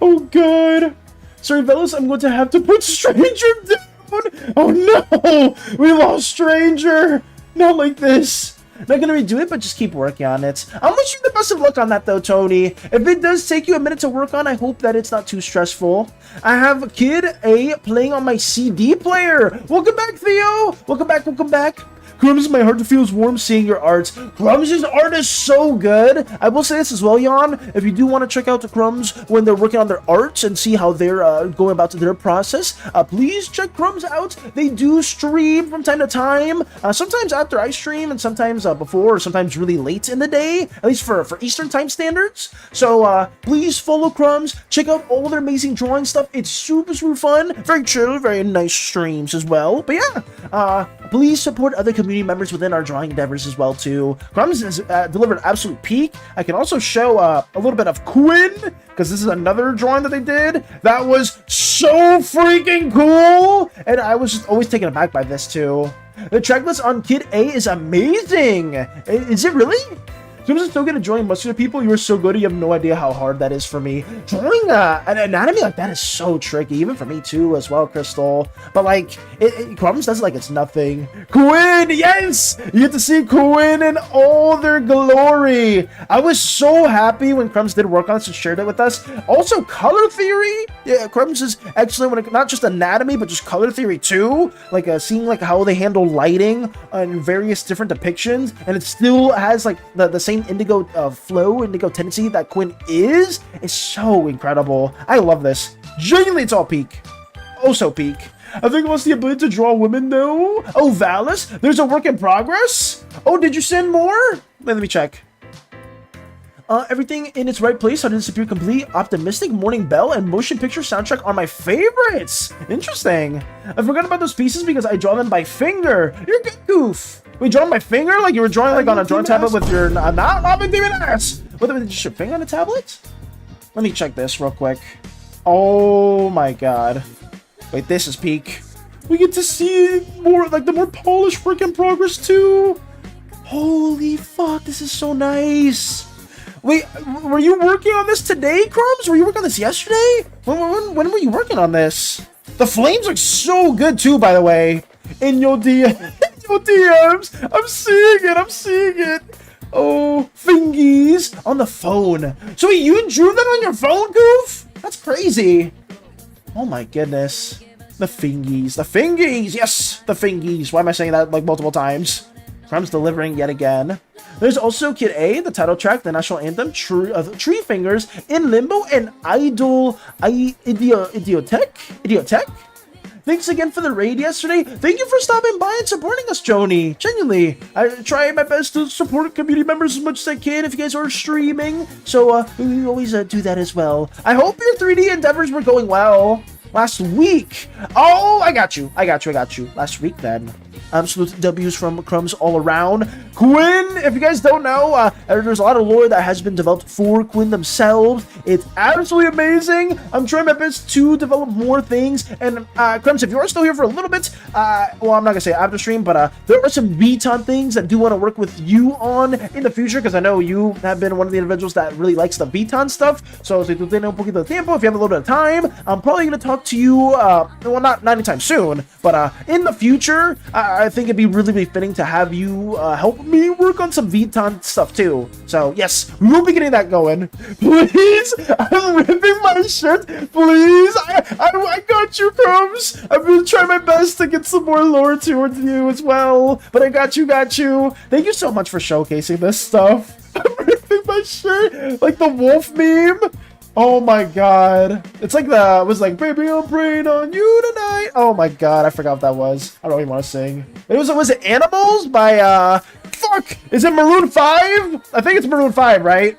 Speaker 1: Oh God. Sorry, fellas, I'm going to have to put Stranger down. Oh no, we lost Stranger. Not like this. Not gonna redo it, but just keep working on it. I'll wish you the best of luck on that though, Tony. If it does take you a minute to work on, I hope that it's not too stressful. I have Kid A playing on my CD player. Welcome back, Theo. Welcome back. Crumbs, my heart feels warm seeing your art. Crumbs' art is so good. I will say this as well, Jan. If you do want to check out the Crumbs when they're working on their arts and see how they're going about their process, please check Crumbs out. They do stream from time to time. Sometimes after I stream and sometimes before or sometimes really late in the day, at least for Eastern time standards. So please follow Crumbs. Check out all their amazing drawing stuff. It's super fun. Very chill, very nice streams as well. But yeah, please support other community members within our drawing endeavors as well too. Crumbs has delivered absolute peak. I can also show a little bit of Quinn, because this is another drawing that they did that was so freaking cool, and I was just always taken aback by this too. The checklist on Kid A is amazing. Is it really? So I'm so good at drawing muscular people. You are so good. You have no idea how hard that is for me. Drawing an anatomy like that is so tricky, even for me too, as well, Crystal. But like, Crumbs does it like it's nothing. Quinn, yes, you get to see Quinn in all their glory. I was so happy when Crumbs did work on this and shared it with us. Also, color theory. Yeah, Crumbs is excellent when not just anatomy, but just color theory too. Like seeing like how they handle lighting in various different depictions, and it still has like the same indigo flow, indigo tendency that Quinn is so incredible. I love this. Genuinely, it's all peak. Oh, so peak. I think it wants the ability to draw women though. Oh, Valis, there's a work in progress. Oh, did you send more? Let me check. Everything in its right place. How to disappear complete. Optimistic, Morning Bell, and motion picture soundtrack are my favorites. Interesting. I forgot about those pieces because I draw them by finger. You're good, Goof. We draw them by finger? Like you were drawing like on a drawing tablet with your not big demon ass. What, did you just your finger on a tablet? Let me check this real quick. Oh my God. Wait, this is peak. We get to see more like the more polished work in progress too. Holy fuck, this is so nice. Wait, were you working on this today, Crumbs? Were you working on this yesterday? When were you working on this? The flames look so good too, by the way. In your DMs. I'm seeing it. Oh, fingies on the phone. So wait, you drew that on your phone, Goof? That's crazy. Oh my goodness. The fingies. The fingies! Yes! The fingies. Why am I saying that like multiple times? Crumb's delivering yet again. There's also Kid A, the title track, the national anthem, Tree Fingers, In Limbo, and Idiotech. Thanks again for the raid yesterday. Thank you for stopping by and supporting us, Joni. Genuinely, I try my best to support community members as much as I can if you guys are streaming. So we always do that as well. I hope your 3D endeavors were going well last week. Oh, I got you. Last week then. Absolute W's from Crumbs all around. Quinn, if you guys don't know, there's a lot of lore that has been developed for Quinn themselves. It's absolutely amazing. I'm trying my best to develop more things. And Crumbs, if you are still here for a little bit, well, I'm not gonna say after stream, but there are some VTON things that I do want to work with you on in the future, because I know you have been one of the individuals that really likes the VTON stuff. So si tú tienes un poquito de tiempo, if you have a little bit of time, I'm probably gonna talk to you. Well, not anytime soon, but in the future. I think it'd be really fitting to have you help me work on some VTON stuff too. So yes, we'll be getting that going. Please, I'm ripping my shirt. Please, I got you, Crumbs. I've been trying my best to get some more lore towards you as well. But I got you. Thank you so much for showcasing this stuff. I'm ripping my shirt like the wolf meme. Oh my god. It's like it was like, baby, I'm praying on you tonight. Oh my god, I forgot what that was. I don't even want to sing. Was it Animals by, fuck! Is it Maroon 5? I think it's Maroon 5, right?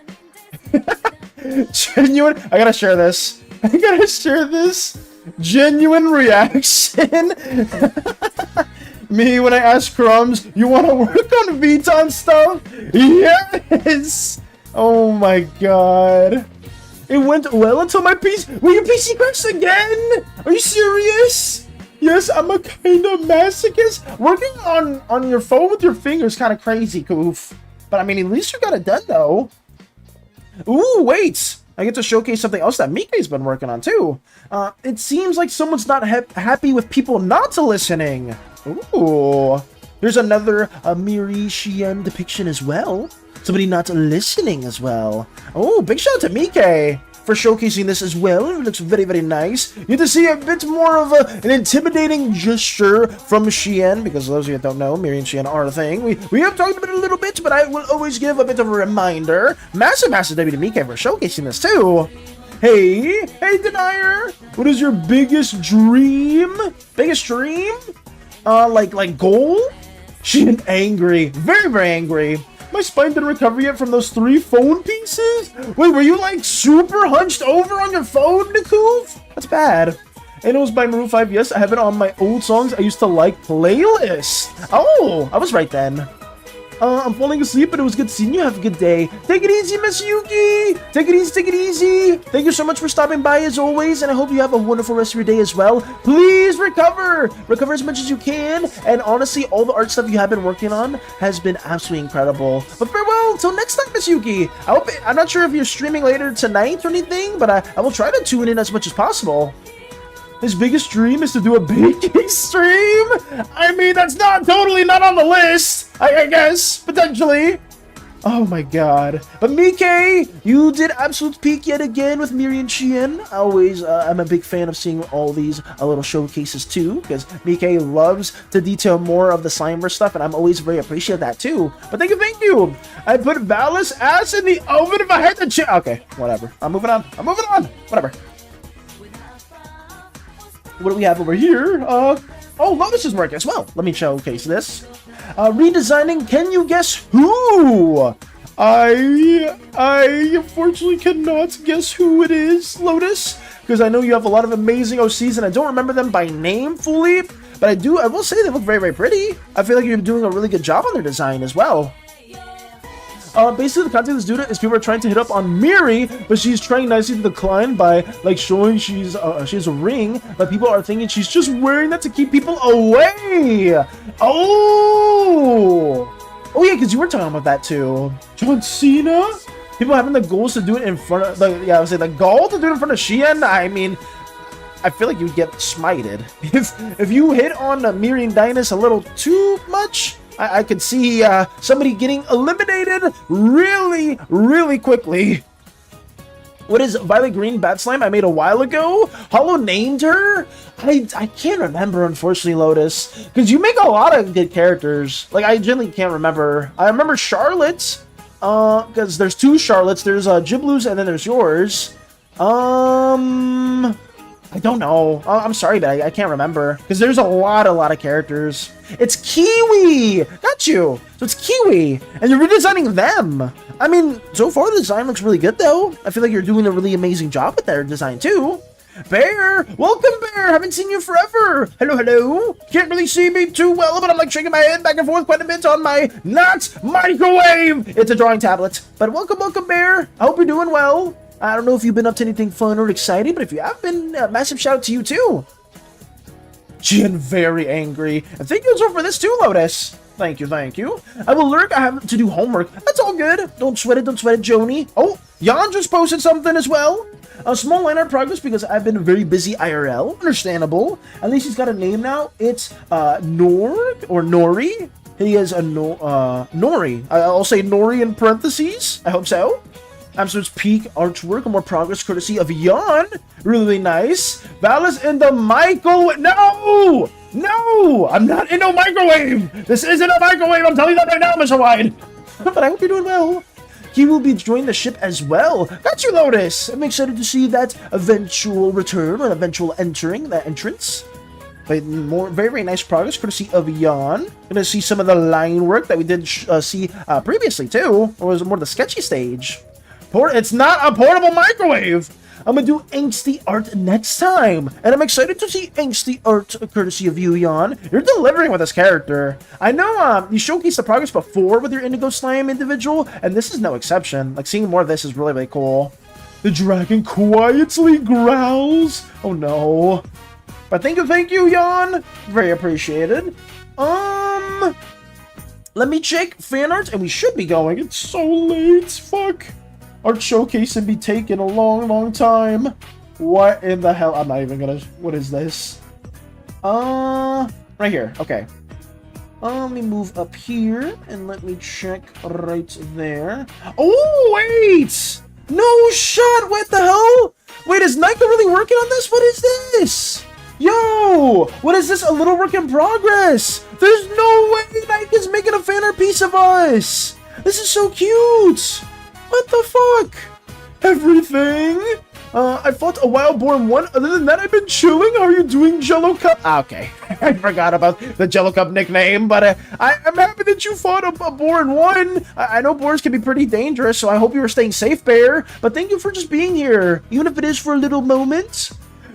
Speaker 1: Genuine, I gotta share this. Genuine reaction. Me when I ask Crumbs, you want to work on VTON stuff? Yes! Oh my god. It went well until my PC. Wait, your PC crashed again? Are you serious? Yes, I'm a kind of masochist. Working on your phone with your fingers kind of crazy, Koof. But I mean, at least you got it done though. Ooh, wait. I get to showcase something else that Mike's been working on too. It seems like someone's not happy with people not listening. Ooh. There's another Miri Shien depiction as well. Somebody not listening as well. Oh, big shout out to Mike for showcasing this as well. It looks very nice. You get to see a bit more of an intimidating gesture from Shien, because those of you that don't know, Miri and Shien are a thing. We have talked about it a little bit, but I will always give a bit of a reminder. Massive W to Mike for showcasing this too. Hey, Denier. What is your biggest dream? Like goal? Shien angry. Very angry. My spine didn't recover yet from those 3 phone pieces? Wait, were you like super hunched over on your phone, Nikoof? That's bad. And it was by Maroon 5. Yes, I have it on my old songs I used to like playlist. Oh, I was right then. I'm falling asleep, but it was good seeing you. Have a good day. Take it easy, Miss Yuki. Take it easy. Thank you so much for stopping by as always, and I hope you have a wonderful rest of your day as well. Please recover as much as you can. And honestly, all the art stuff you have been working on has been absolutely incredible. But farewell until next time, Miss Yuki. I'm not sure if you're streaming later tonight or anything, but I will try to tune in as much as possible. His biggest dream is to do a baking stream? I mean, that's totally not on the list. I guess, potentially. Oh my god. But Mike, you did absolute peak yet again with Miri and Shien. I'm a big fan of seeing all these little showcases too, because Mike loves to detail more of the Slimeverse stuff, and I'm always very appreciative of that too. But thank you. I put Valis ass in the oven if I had to okay, whatever. I'm moving on. Whatever. What do we have over here? Oh, Lotus is working as well. Let me showcase this. Redesigning, can you guess who? I unfortunately cannot guess who it is, Lotus, because I know you have a lot of amazing OCs and I don't remember them by name fully, but I will say they look very pretty. I feel like you're doing a really good job on their design as well. Basically, the content of this dude is people are trying to hit up on Miri, but she's trying nicely to decline by like showing she has a ring, but people are thinking she's just wearing that to keep people away. Oh yeah, because you were talking about that too. John Cena. People having the goals to do it in front of I would say the goal to do it in front of Shien. I mean, I feel like you would get smited if you hit on Miri and Dynas a little too much. I could see somebody getting eliminated really quickly. What is Violet Green Bat Slime I made a while ago? Hollow named her? I can't remember, unfortunately, Lotus. Because you make a lot of good characters. Like, I generally can't remember. I remember Charlotte. Because there's 2 Charlottes. There's Giblu's and then there's yours. I don't know. I'm sorry, but I can't remember. Because there's a lot of characters. It's Kiwi! Got you! So it's Kiwi! And you're redesigning them! I mean, so far the design looks really good, though. I feel like you're doing a really amazing job with their design, too. Bear! Welcome, Bear! Haven't seen you forever! Hello, hello! Can't really see me too well, but I'm like shaking my head back and forth quite a bit on my not microwave! It's a drawing tablet. But welcome, welcome, Bear! I hope you're doing well. I don't know if you've been up to anything fun or exciting, but if you have been, massive shout out to you too. Jin very angry. And thank you for this too, Lotus. Thank you, thank you. I will lurk. I have to do homework. That's all good. Don't sweat it, Joni. Oh, Jan just posted something as well. A small line of progress because I've been very busy IRL. Understandable. At least he's got a name now. It's Nord or Nori. He is a Nori. I'll say Nori in parentheses. I hope so. Amsterdam's peak artwork and more progress courtesy of Jan. Really nice. Valis in the microwave. No! No! I'm not in no microwave! This isn't a microwave! I'm telling you that right now, Mr. Wide! But I hope you're doing well. He will be joining the ship as well. Got you, Lotus! I'm excited to see that eventual return or eventual entering, that entrance. But more very nice progress courtesy of Jan. Gonna see some of the line work that we did see previously too. Or was it more the sketchy stage? It's not a portable microwave! I'm gonna do angsty art next time, and I'm excited to see angsty art courtesy of you, Jan. You're delivering with this character. I know you showcased the progress before with your Indigo Slime individual, and this is no exception. Like, seeing more of this is really, really cool. The dragon quietly growls. Oh no. But thank you, Jan. Very appreciated. Let me check fan art, and we should be going. It's so late. Fuck. Art showcase can be taken a long time. What in the hell? I'm not even gonna... What is this? Right here. Okay. Let me move up here and let me check right there. Oh, wait! No shot! What the hell? Wait, is Nika really working on this? What is this? Yo! What is this? A little work in progress! There's no way Nika's making a fan art piece of us! This is so cute! What the fuck? Everything? I fought a wild boar one. Other than that, I've been chilling. How are you doing, Jello Cup? Okay. I forgot about the Jello Cup nickname, but I'm happy that you fought a boar in one. I know boars can be pretty dangerous, so I hope you were staying safe, Bear. But thank you for just being here, even if it is for a little moment.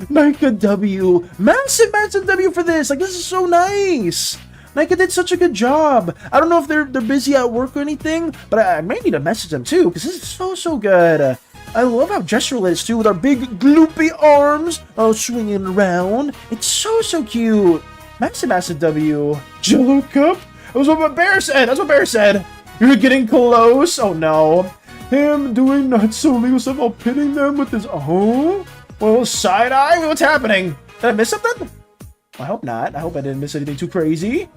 Speaker 1: Nika W. Massive W for this. Like, this is so nice. Nika did such a good job. I don't know if they're busy at work or anything, but I may need to message them too, because this is so good. I love how gestural it is too, with our big gloopy arms swinging around. It's so cute. Massive W. Jello Cup? That was what Bear said. That's what Bear said. You're getting close. Oh no. Him doing not so legal stuff while pitting them with his well, side eye. What's happening? Did I miss something? I hope not. I hope I didn't miss anything too crazy.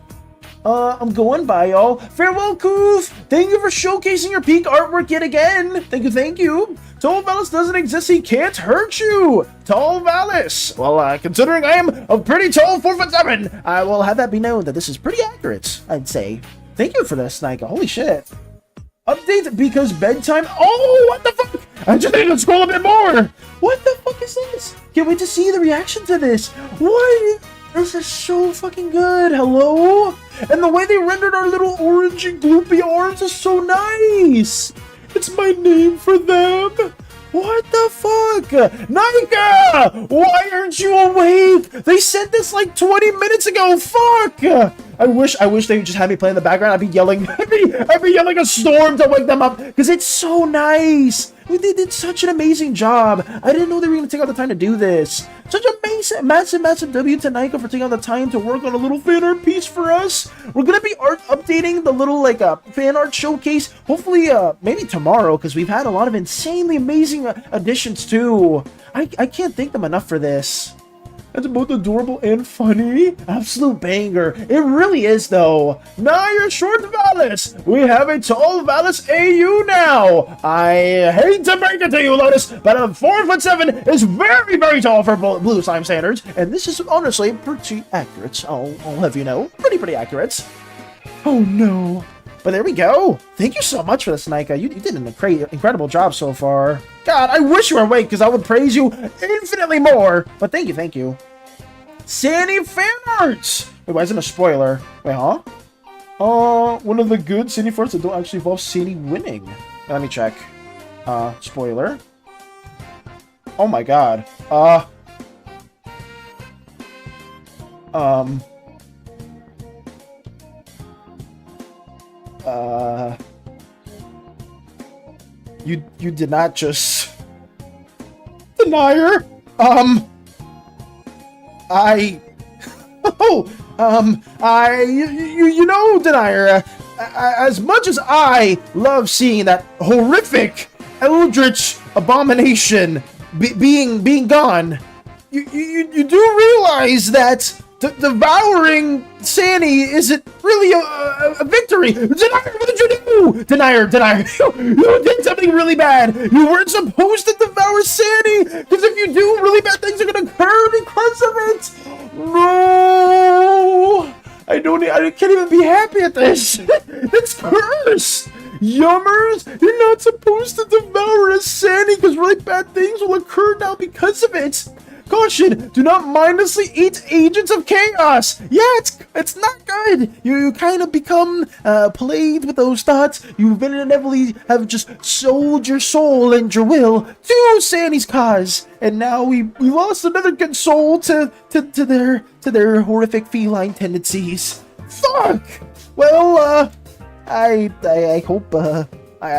Speaker 1: I'm going by, y'all. Farewell, Koof! Thank you for showcasing your peak artwork yet again. Thank you. Tall Valis doesn't exist. He can't hurt you. Tall Valis. Well, considering I am a pretty tall 4'7", I will have that be known that this is pretty accurate, I'd say. Thank you for this, Nika. Holy shit. Update because bedtime. Oh, what the fuck? I just need to scroll a bit more. What the fuck is this? Can't wait to see the reaction to this. What? This is so fucking good. Hello? And the way they rendered our little orangey gloopy arms is so nice. It's my name for them. What the fuck? Nika! Why aren't you awake? They sent this like 20 minutes ago. Fuck! I wish they would just have me play in the background. I'd be yelling. I'd be yelling a storm to wake them up because it's so nice. They did such an amazing job. I didn't know they were going to take out the time to do this. Such a massive W to Nika for taking out the time to work on a little fan art piece for us. We're going to be updating the little fan art showcase. Hopefully maybe tomorrow, because we've had a lot of insanely amazing additions too. I can't thank them enough for this. That's both adorable and funny. Absolute banger. It really is, though. Now you're short Valis. We have a tall Valis AU now. I hate to break it to you, Lotus, but a 4'7" is very, very tall for blue slime standards. And this is honestly pretty accurate. I'll have you know. Pretty accurate. Oh, no. But there we go. Thank you so much for this, Nika. You did an incredible job so far. God, I wish you were awake because I would praise you infinitely more. But thank you. SANI fan arts. Wait, why isn't a spoiler? Wait, huh? One of the good SANI fan arts that don't actually involve SANI winning. Let me check. Spoiler. Oh my god. You did not just deny her. You know, Denier, as much as I love seeing that horrific eldritch abomination being gone, you do realize that devouring SANI isn't really a victory. Denier, what did you do? Denier, you did something really bad. You weren't supposed to devour SANI, because if you do, really bad things are gonna occur because of it. No, I can't even be happy at this. It's cursed. Yummers, you're not supposed to devour a SANI because really bad things will occur now because of it. Caution, do not mindlessly eat agents of chaos. Yeah, it's not good. You kind of become plagued with those thoughts. You inevitably have just sold your soul and your will to SANI's cause. And now we lost another good soul to their horrific feline tendencies. Fuck! Well, I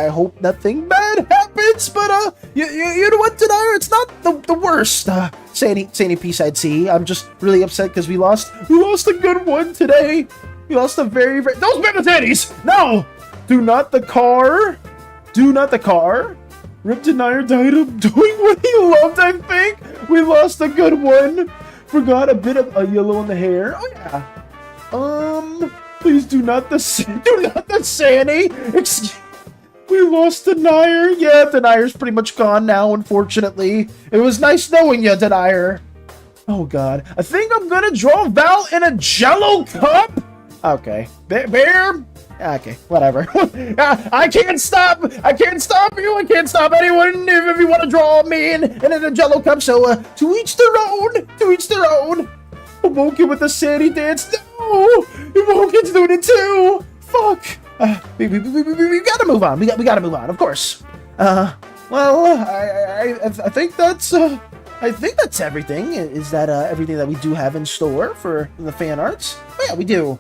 Speaker 1: hope nothing bad happens, but you know what, Denier? It's not the worst SANI piece I'd see. I'm just really upset because we lost a good one today. We lost a very those Benetani's! No! Do not the car. Rip Denier died of doing what he loved, I think. We lost a good one. Forgot a bit of a yellow in the hair. Oh yeah. Please do not the SANI. Excuse. We lost Denier. Yeah, Denier's pretty much gone now, unfortunately. It was nice knowing you, Denier. Oh, God. I think I'm gonna draw Val in a Jello cup. Okay. Bear? Okay, whatever. I can't stop you. I can't stop anyone if you want to draw me in a Jello cup. So, to each their own. I won't get with the SANI dance. No! You won't get doing it too. Fuck. We gotta move on. We gotta move on, of course. Well, I think that's everything. Is that everything that we do have in store for the fan arts? Oh, yeah, we do.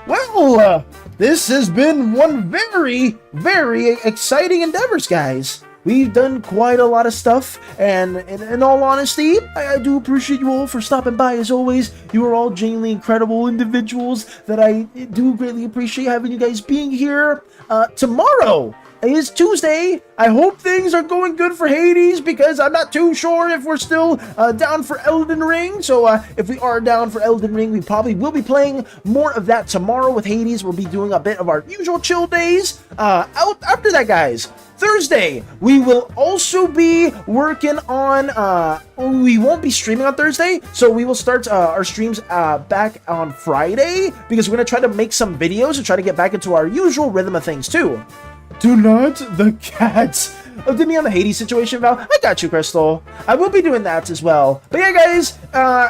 Speaker 1: Well, this has been one very, very exciting endeavors, guys. We've done quite a lot of stuff, and in all honesty, I do appreciate you all for stopping by as always. You are all genuinely incredible individuals that I do greatly appreciate having you guys being here. Tomorrow is Tuesday. I hope things are going good for Hades because I'm not too sure if we're still down for Elden Ring. So if we are down for Elden Ring, we probably will be playing more of that tomorrow with Hades. We'll be doing a bit of our usual chill days. After that, guys, Thursday, we will also be working on, we won't be streaming on Thursday, so we will start our streams back on Friday, because we're going to try to make some videos and try to get back into our usual rhythm of things, too. Do not the cats. Did me on the Hades situation, Val? I got you, Crystal. I will be doing that as well. But yeah, guys,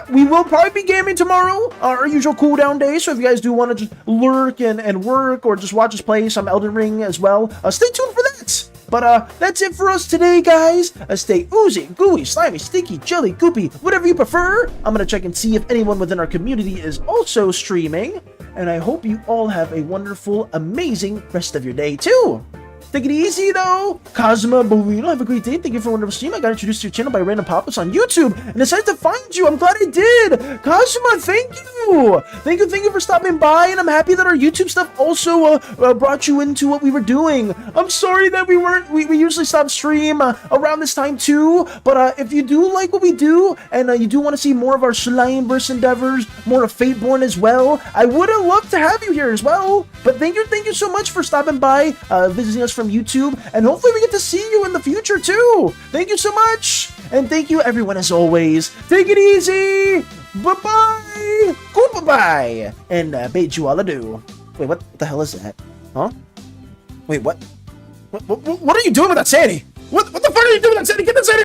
Speaker 1: we will probably be gaming tomorrow, our usual cooldown day. So if you guys do want to just lurk and work or just watch us play some Elden Ring as well, stay tuned for that. But that's it for us today, guys. Stay oozy, gooey, slimy, sticky, jelly, goopy, whatever you prefer. I'm going to check and see if anyone within our community is also streaming. And I hope you all have a wonderful, amazing rest of your day, too. Take it easy, though. Cosma Bolino, have a great day. Thank you for a wonderful stream. I got introduced to your channel by random pop-ups on YouTube and decided to find you. I'm glad I did. Cosma, thank you. Thank you for stopping by, and I'm happy that our YouTube stuff also brought you into what we were doing. I'm sorry that we usually stop stream around this time too, but if you do like what we do, and you do want to see more of our Slimeverse endeavors, more of Fateborn as well, I would have loved to have you here as well. But thank you so much for stopping by, visiting us from YouTube, and hopefully we get to see you in the future too. Thank you so much, and thank you everyone as always. Take it easy. Bye-bye. Goodbye. And bid you all adieu. Wait, what the hell is that? Huh? Wait, what? What are you doing with that SANI? What the fuck are you doing with that SANI? Get that SANI!